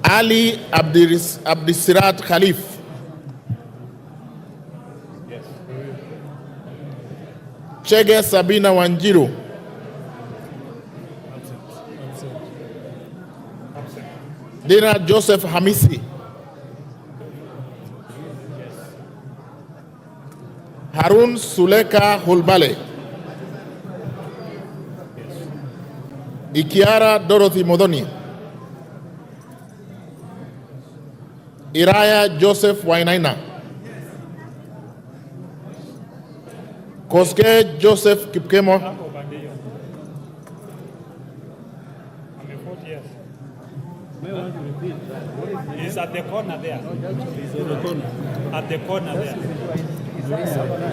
Ali Abdisirat Khalif. Chege Sabina Wanjiru. Dina Joseph Hamisi. Harun Suleka Hulbale. Ikiara Dorothy Modoni. Iraya Joseph Wainaina. Koske Joseph Kipkemo. He's at the corner there. He's at the corner. At the corner there.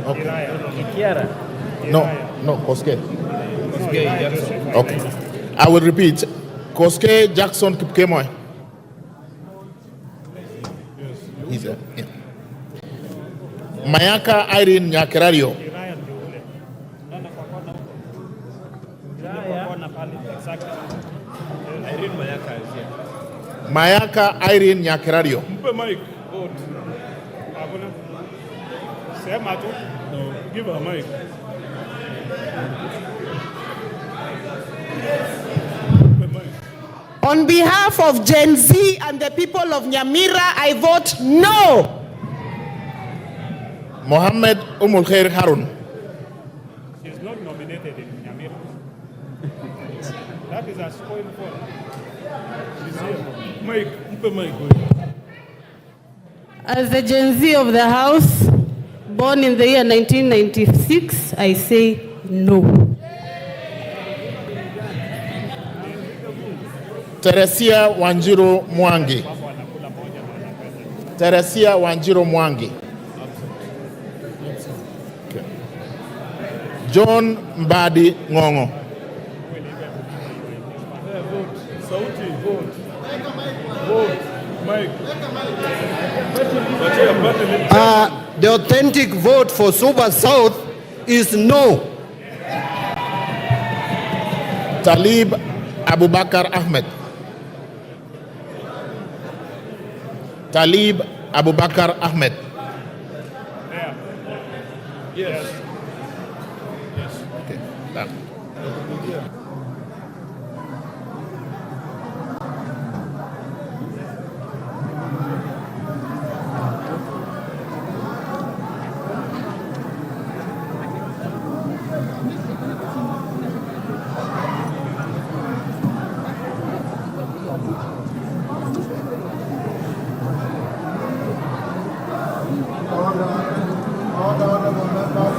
Okay. No, Koske. Okay. I will repeat. Koske Jackson Kipkemoy. He's there. Yeah. Mayaka Irene Nyakerario. Mayaka Irene Nyakerario. Mpe mic. Vote. Sema tu. No, give her a mic. On behalf of Gen Z and the people of Nyamira, I vote no. Mohammed Khair Harun. She's not nominated in Nyamira. That is a spoil for her. She's here. Mike. As the Gen Z of the House, born in the year 1996, I say no. Teresia Wanjiru Mwangi. Teresia Wanjiru Mwangi. Okay. John Mbadi Ngongo. The authentic vote for Suba South is no. Talib Abubakar Ahmed. Talib Abubakar Ahmed. Yes. Yes. Okay. Done. Order, members.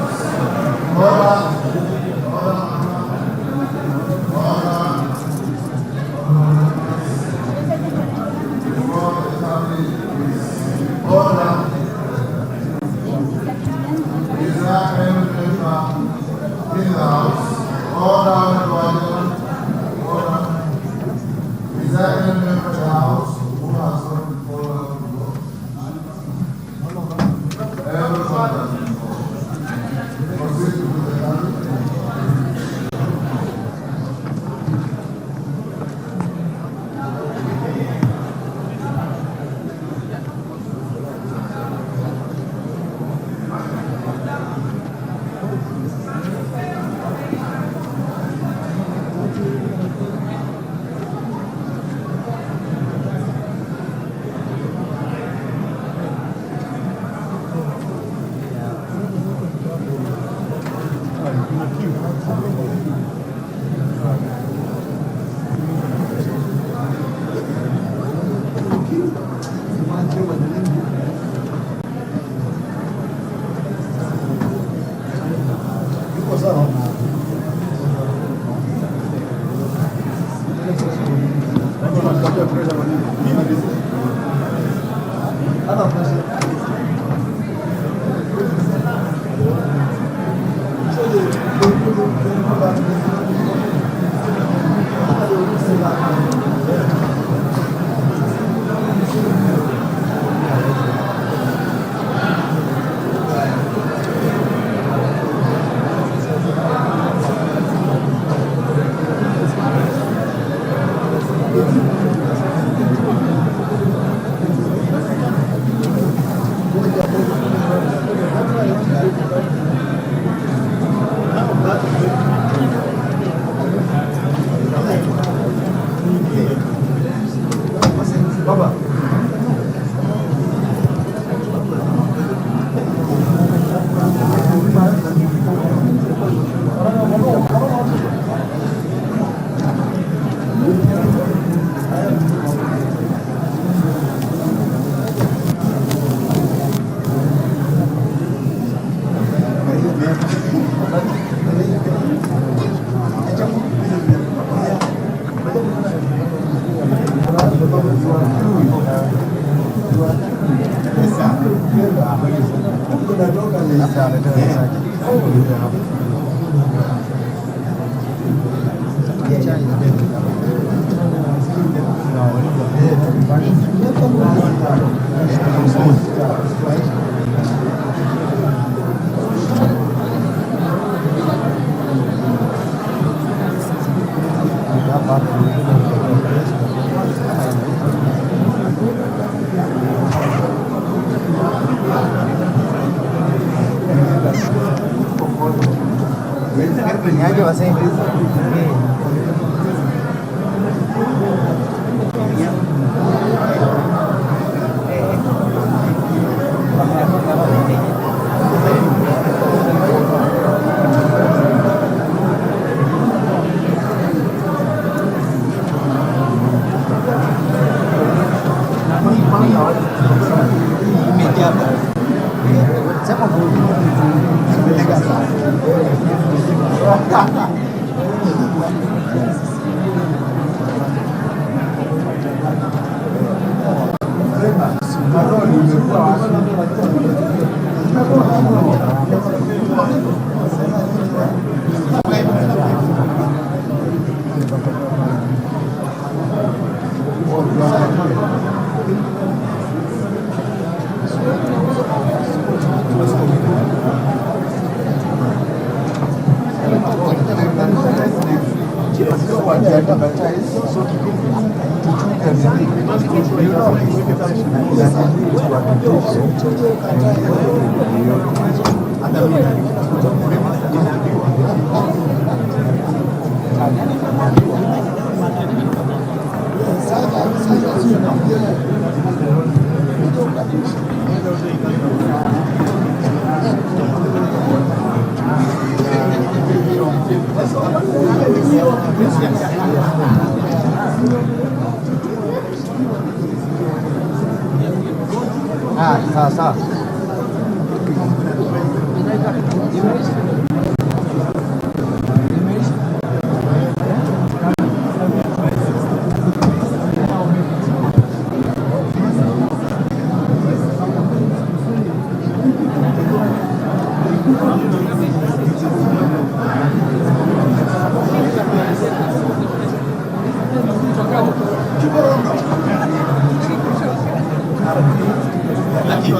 Aqui,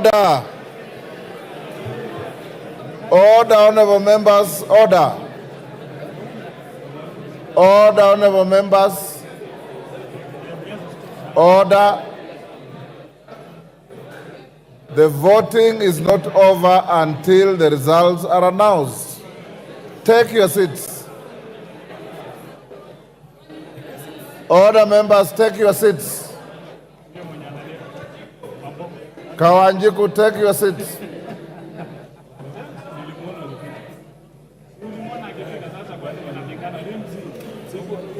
Order. Order, honorable members, order. Order, honorable members. Order. The voting is not over until the results are announced. Take your seats. Order, members, take your seats. Kawanjiku, take your seats.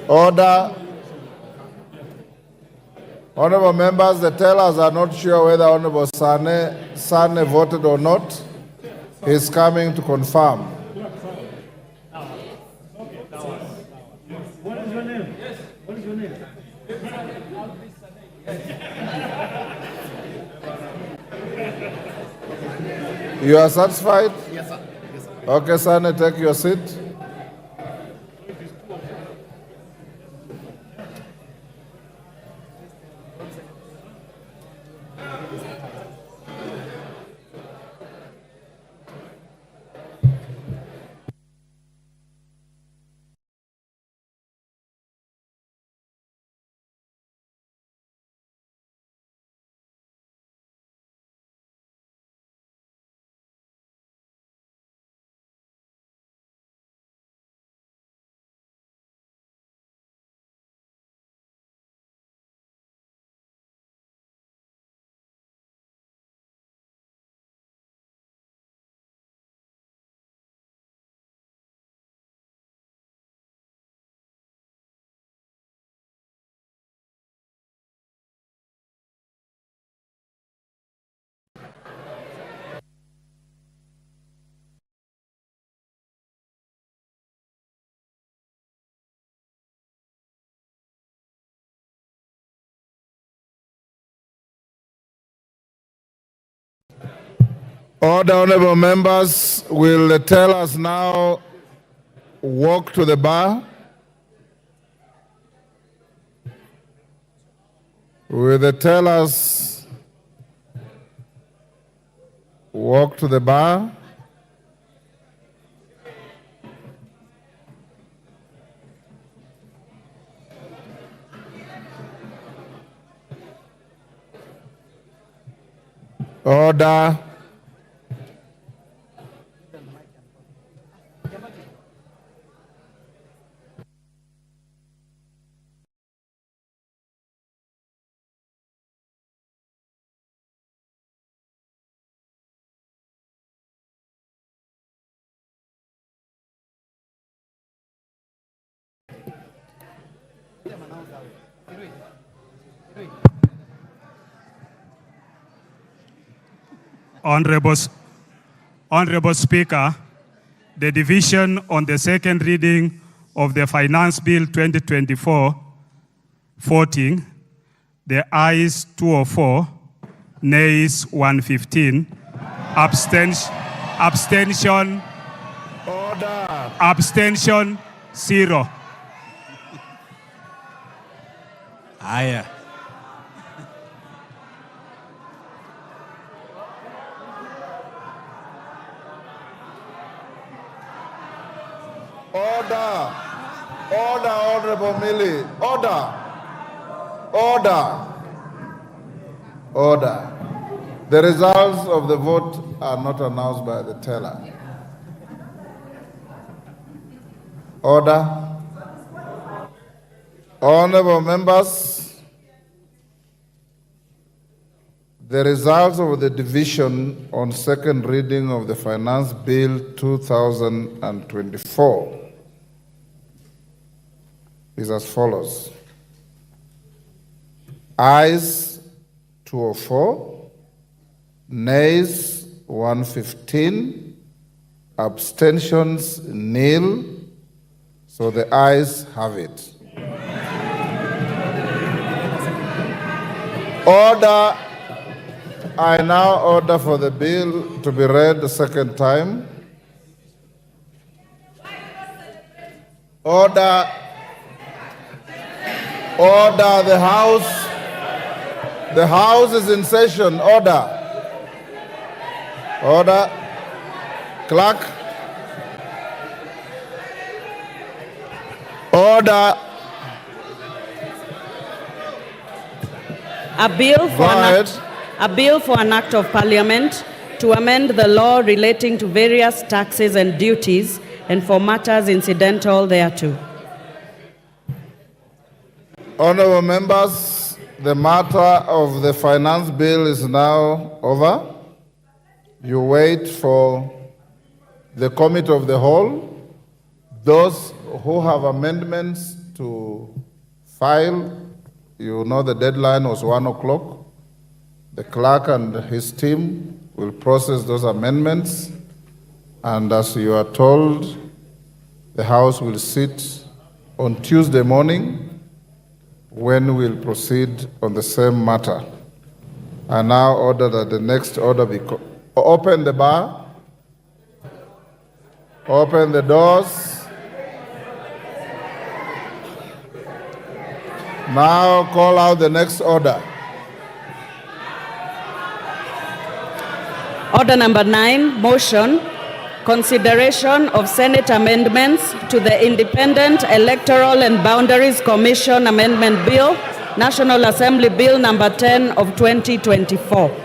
Order. Honorable members, the tellers are not sure whether Honorable Sane voted or not. He's coming to confirm. What is your name? Yes. What is your name? You are satisfied? Yes, sir. Yes, sir. Okay, Sane, take your seat. Order, honorable members, will the tellers now walk to the bar? Will the tellers walk to the bar? Order. Honorable Speaker, the division on the second reading of the Finance Bill 2024 voting, the ayes 204, nays 115, abstention Order. Abstention 0. Aya. Order. Order, Honorable Millie. Order. Order. Order. The results of the vote are not announced by the teller. Order. Honorable members, the results of the division on second reading of the Finance Bill 2024 is as follows. Ayes 204, nays 115, abstentions nil. So the ayes have it. Order. I now order for the bill to be read the second time. Order. Order. The House is in session. Order. Order. Clerk. Order. A bill Go ahead. a bill for an act of parliament to amend the law relating to various taxes and duties and for matters incidental thereto. Honorable members, the matter of the finance bill is now over. You wait for the committee of the whole. Those who have amendments to file, you know the deadline was 1 o'clock. The clerk and his team will process those amendments, and as you are told, the House will sit on Tuesday morning when we'll proceed on the same matter. I now order that the next order be open the bar, open the doors. Now call out the next order. Order number 9, motion, consideration of Senate amendments to the Independent Electoral and Boundaries Commission Amendment Bill, National Assembly Bill number 10 of 2024.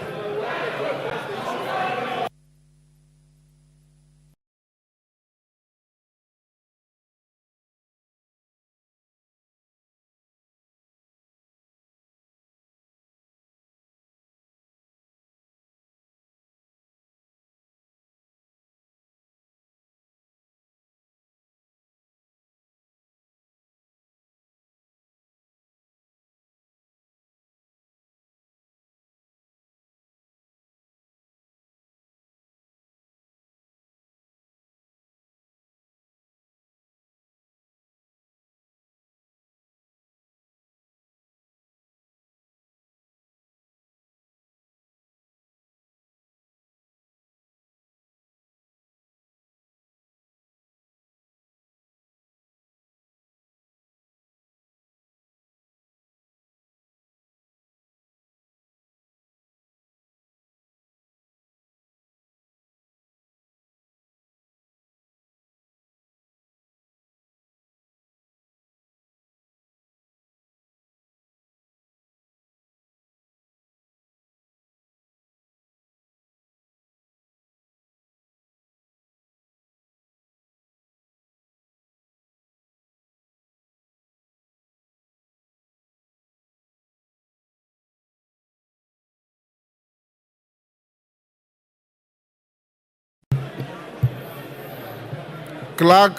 Clerk,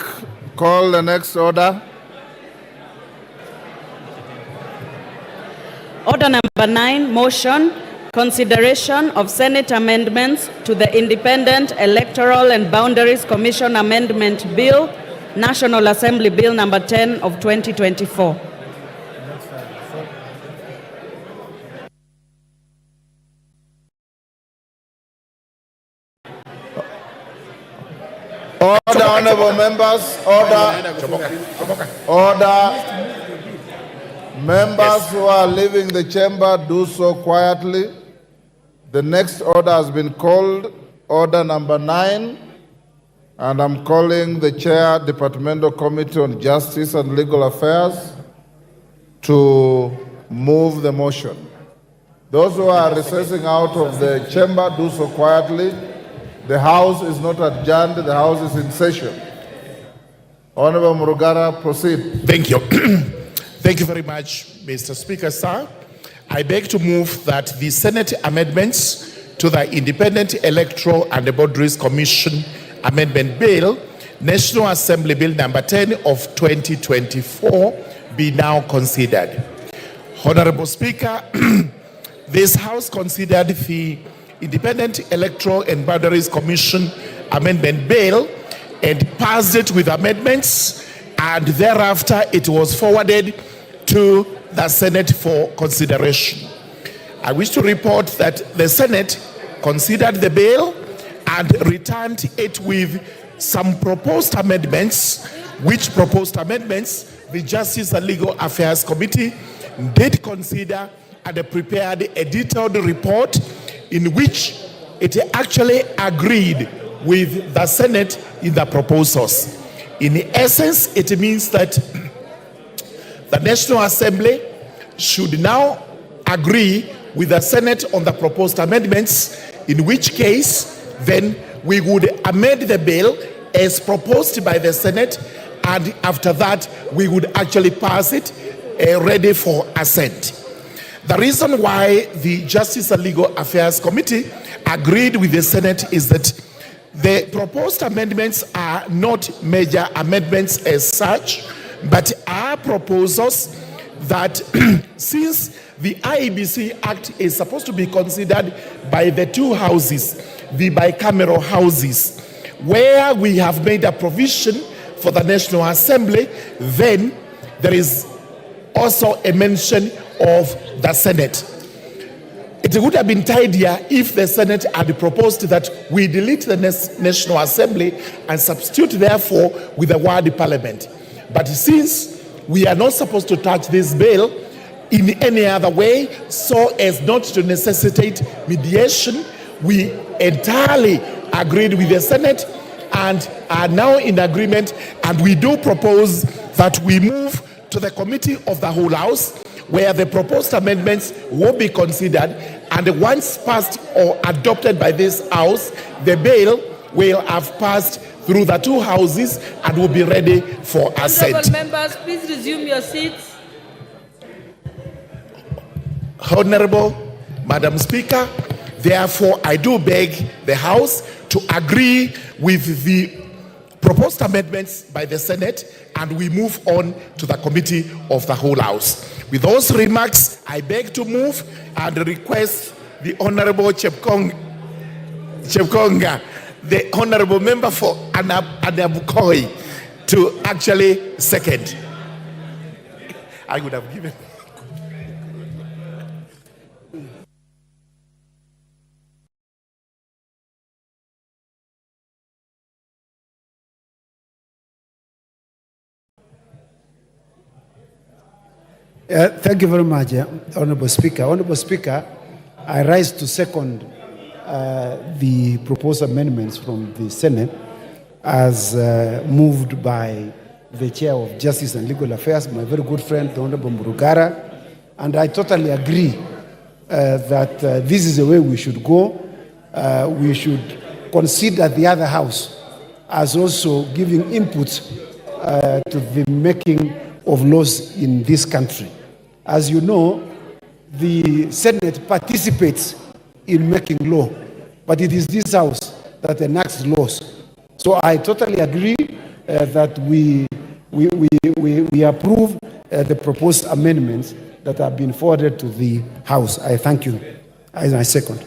call the next order. Order number 9, motion, consideration of Senate amendments to the Independent Electoral and Boundaries Commission Amendment Bill, National Assembly Bill number 10 of 2024. Order, honorable members, order. Order. Members who are leaving the chamber, do so quietly. The next order has been called, order number 9, and I'm calling the Chair, Departmental Committee on Justice and Legal Affairs to move the motion. Those who are recessing out of the chamber, do so quietly. The House is not adjourned, the House is in session. Honorable Murugara, proceed. Thank you. Thank you very much, Mr. Speaker, sir. I beg to move that the Senate amendments to the Independent Electoral and Boundaries Commission Amendment Bill, National Assembly Bill number 10 of 2024, be now considered. Honorable Speaker, this House considered the Independent Electoral and Boundaries Commission Amendment Bill and passed it with amendments, and thereafter it was forwarded to the Senate for consideration. I wish to report that the Senate considered the bill and returned it with some proposed amendments, which proposed amendments the Justice and Legal Affairs Committee did consider and prepared a detailed report in which it actually agreed with the Senate in the proposals. In essence, it means that the National Assembly should now agree with the Senate on the proposed amendments, in which case then we would amend the bill as proposed by the Senate, and after that we would actually pass it ready for assent. The reason why the Justice and Legal Affairs Committee agreed with the Senate is that the proposed amendments are not major amendments as such, but are proposals that since the IEBC Act is supposed to be considered by the two houses, the bicameral houses, where we have made a provision for the National Assembly, then there is also a mention of the Senate. It would have been tidier if the Senate had proposed that we delete the National Assembly and substitute therefore with the word Parliament. But since we are not supposed to touch this bill in any other way so as not to necessitate mediation, we entirely agreed with the Senate and are now in agreement, and we do propose that we move to the Committee of the Whole House, where the proposed amendments will be considered, and once passed or adopted by this House, the bill will have passed through the two houses and will be ready for assent. Honorable members, please resume your seats. Honorable Madam Speaker, therefore I do beg the House to agree with the proposed amendments by the Senate, and we move on to the Committee of the Whole House. With those remarks, I beg to move and request the Honorable Chepkonga, the Honorable Member for Anabukoi, to actually second. I would have given. Thank you very much, Honorable Speaker. Honorable Speaker, I rise to second the proposed amendments from the Senate as moved by the Chair of Justice and Legal Affairs, my very good friend, the Honorable Murugara. And I totally agree that this is the way we should go. We should consider the other house as also giving input to the making of laws in this country. As you know, the Senate participates in making law, but it is this House that enacts laws. So I totally agree that we approve the proposed amendments that have been forwarded to the House. I thank you. I second.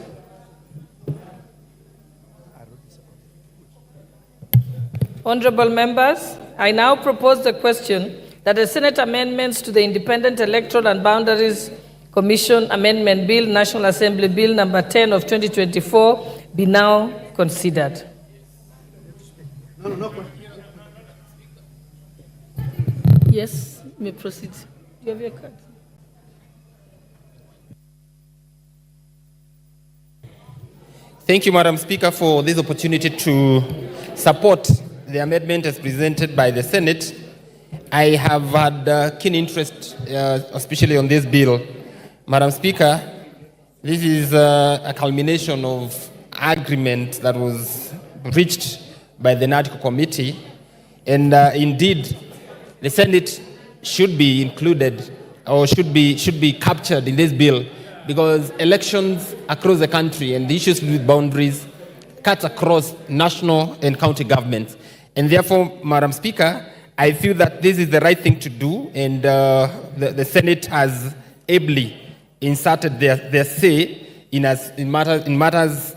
Honorable members, I now propose the question that the Senate amendments to the Independent Electoral and Boundaries Commission Amendment Bill, National Assembly Bill number 10 of 2024, be now considered. Yes, you may proceed. You have your card. Thank you, Madam Speaker, for this opportunity to support the amendment as presented by the Senate. I have had keen interest, especially on this bill. Madam Speaker, this is a culmination of agreement that was reached by the NADCO committee, and indeed, the Senate should be included or should be captured in this bill, because elections across the country and the issues with boundaries cut across national and county governments. And therefore, Madam Speaker, I feel that this is the right thing to do, and the Senate has ably inserted their say in matters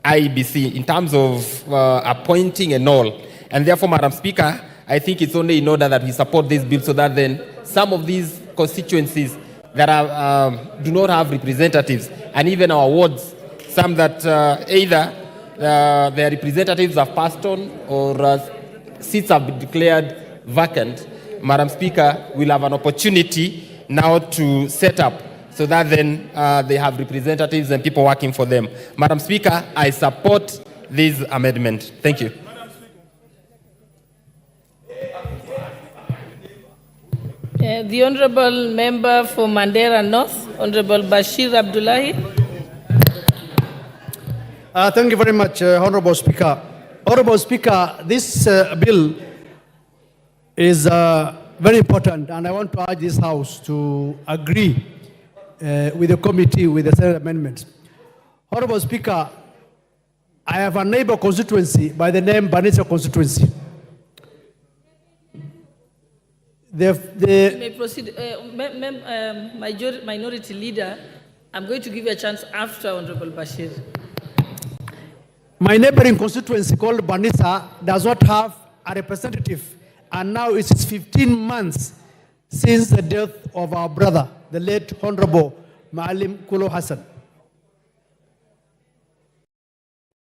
IEBC in terms of appointing and all. And therefore, Madam Speaker, I think it's only in order that we support this bill so that then some of these constituencies that do not have representatives, and even our wards, some that either their representatives have passed on or seats have been declared vacant, Madam Speaker, will have an opportunity now to set up so that then they have representatives and people working for them. Madam Speaker, I support this amendment. Thank you. The Honourable Member for Mandera North, Honourable Bashir Abdullahi. Thank you very much, Honourable Speaker. Honourable Speaker, this bill is very important, and I want to urge this House to agree with the committee with the Senate amendments. Honourable Speaker, I have a neighbor constituency by the name Banisa constituency. May proceed. Minority Leader, I'm going to give you a chance after Honourable Bashir. My neighboring constituency called Banisa does not have a representative, and now it is 15 months since the death of our brother, the late Honorable Maalim Kulo Hassan.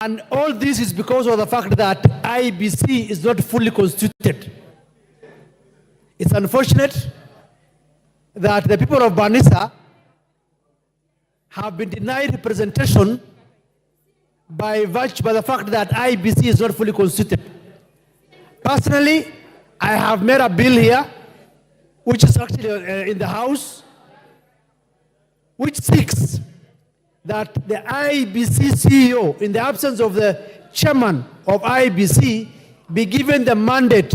And all this is because of the fact that IBC is not fully constituted. It's unfortunate that the people of Banisa have been denied representation by the fact that IBC is not fully constituted. Personally, I have made a bill here, which is actually in the House, which seeks that the IBC CEO, in the absence of the chairman of IBC, be given the mandate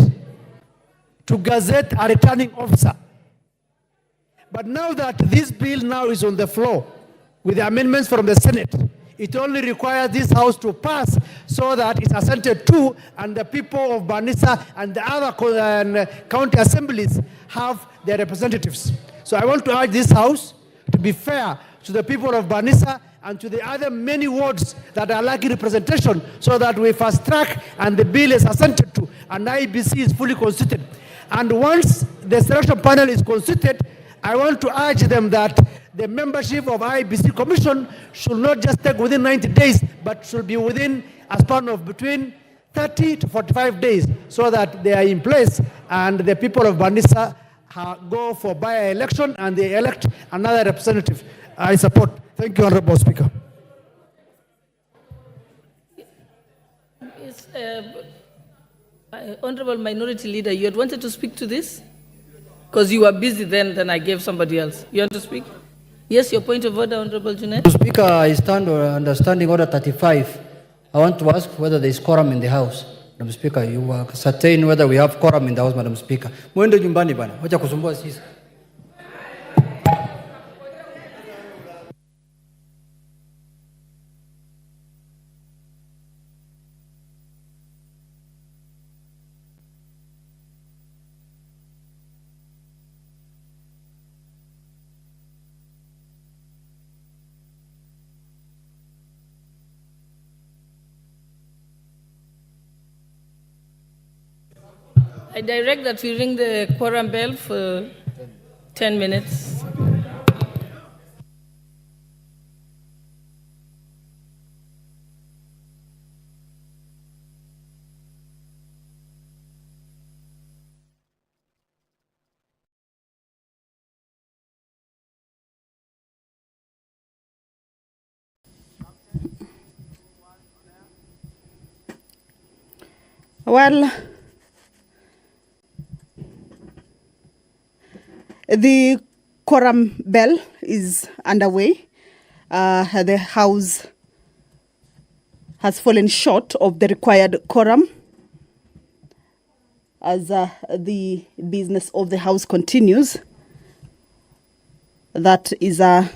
to gazette a returning officer. But now that this bill now is on the floor with the amendments from the Senate, it only requires this House to pass so that it's assented to, and the people of Banisa and the other county assemblies have their representatives. So I want to urge this House to be fair to the people of Banisa and to the other many wards that are lacking representation, so that we fast track and the bill is assented to and IBC is fully constituted. And once the selection panel is constituted, I want to urge them that the membership of IBC Commission should not just take within 90 days, but should be within a span of between 30 to 45 days, so that they are in place and the people of Banisa go for by-election and they elect another representative. I support. Thank you, Honourable Speaker. Yes, Honourable Minority Leader, you had wanted to speak to this? Because you were busy then I gave somebody else. You want to speak? Yes, your point of order, Honourable Junet. Speaker, I stand understanding order 35. I want to ask whether there is quorum in the House. Madam Speaker, you are certain whether we have quorum in the House, Madam Speaker. Mwende nyumbani bana. Wacha kusumbua sisi. I direct that we ring the quorum bell for 10 minutes. Well, the quorum bell is underway. The House has fallen short of the required quorum as the business of the House continues. That is an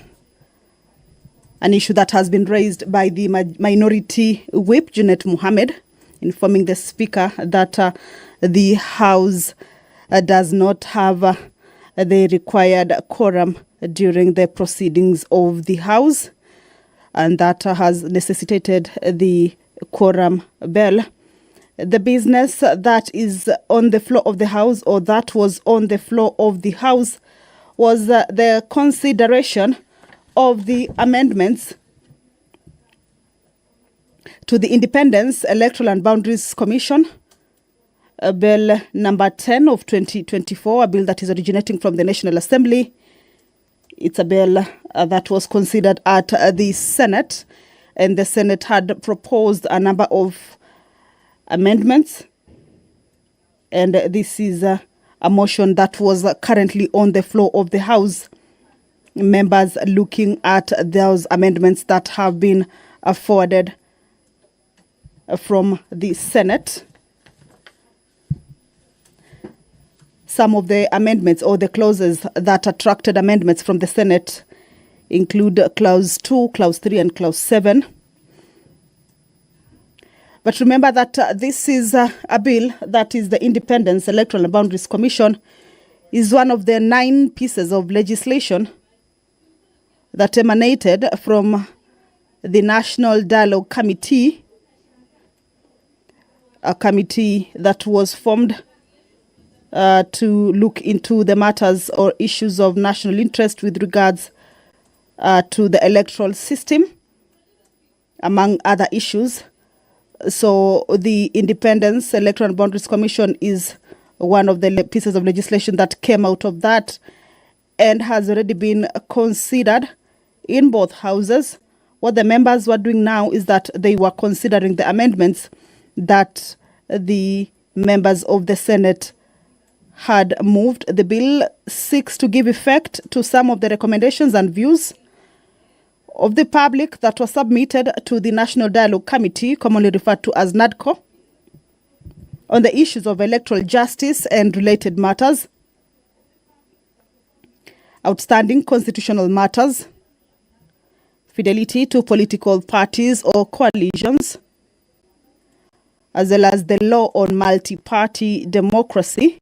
issue that has been raised by the Minority Whip, Junet Mohammed, informing the Speaker that the House does not have the required quorum during the proceedings of the House, and that has necessitated the quorum bell. The business that is on the floor of the House, or that was on the floor of the House, was the consideration of the amendments to the Independence, Electoral and Boundaries Commission, Bill number 10 of 2024, a bill that is originating from the National Assembly, It's a bill that was considered at the Senate, and the Senate had proposed a number of amendments. And this is a motion that was currently on the floor of the House. Members looking at those amendments that have been forwarded from the Senate. Some of the amendments or the clauses that attracted amendments from the Senate include Clause 2, Clause 3, and Clause 7. But remember that this is a bill that is the Independence, Electoral and Boundaries Commission is one of the 9 pieces of legislation that emanated from the National Dialogue Committee, a committee that was formed to look into the matters or issues of national interest with regards to the electoral system, among other issues. So the Independence, Electoral and Boundaries Commission is one of the pieces of legislation that came out of that and has already been considered in both houses. What the members were doing now is that they were considering the amendments that the members of the Senate had moved. The bill seeks to give effect to some of the recommendations and views of the public that were submitted to the National Dialogue Committee, commonly referred to as NADCO, on the issues of electoral justice and related matters, outstanding constitutional matters, fidelity to political parties or coalitions, as well as the law on multi-party democracy.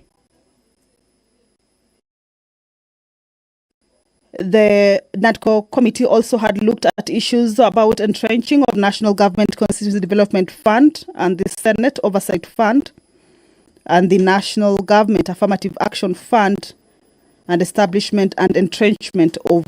The NADCO committee also had looked at issues about entrenching of National Government Constituency Development Fund and the Senate Oversight Fund and the National Government Affirmative Action Fund and establishment and entrenchment of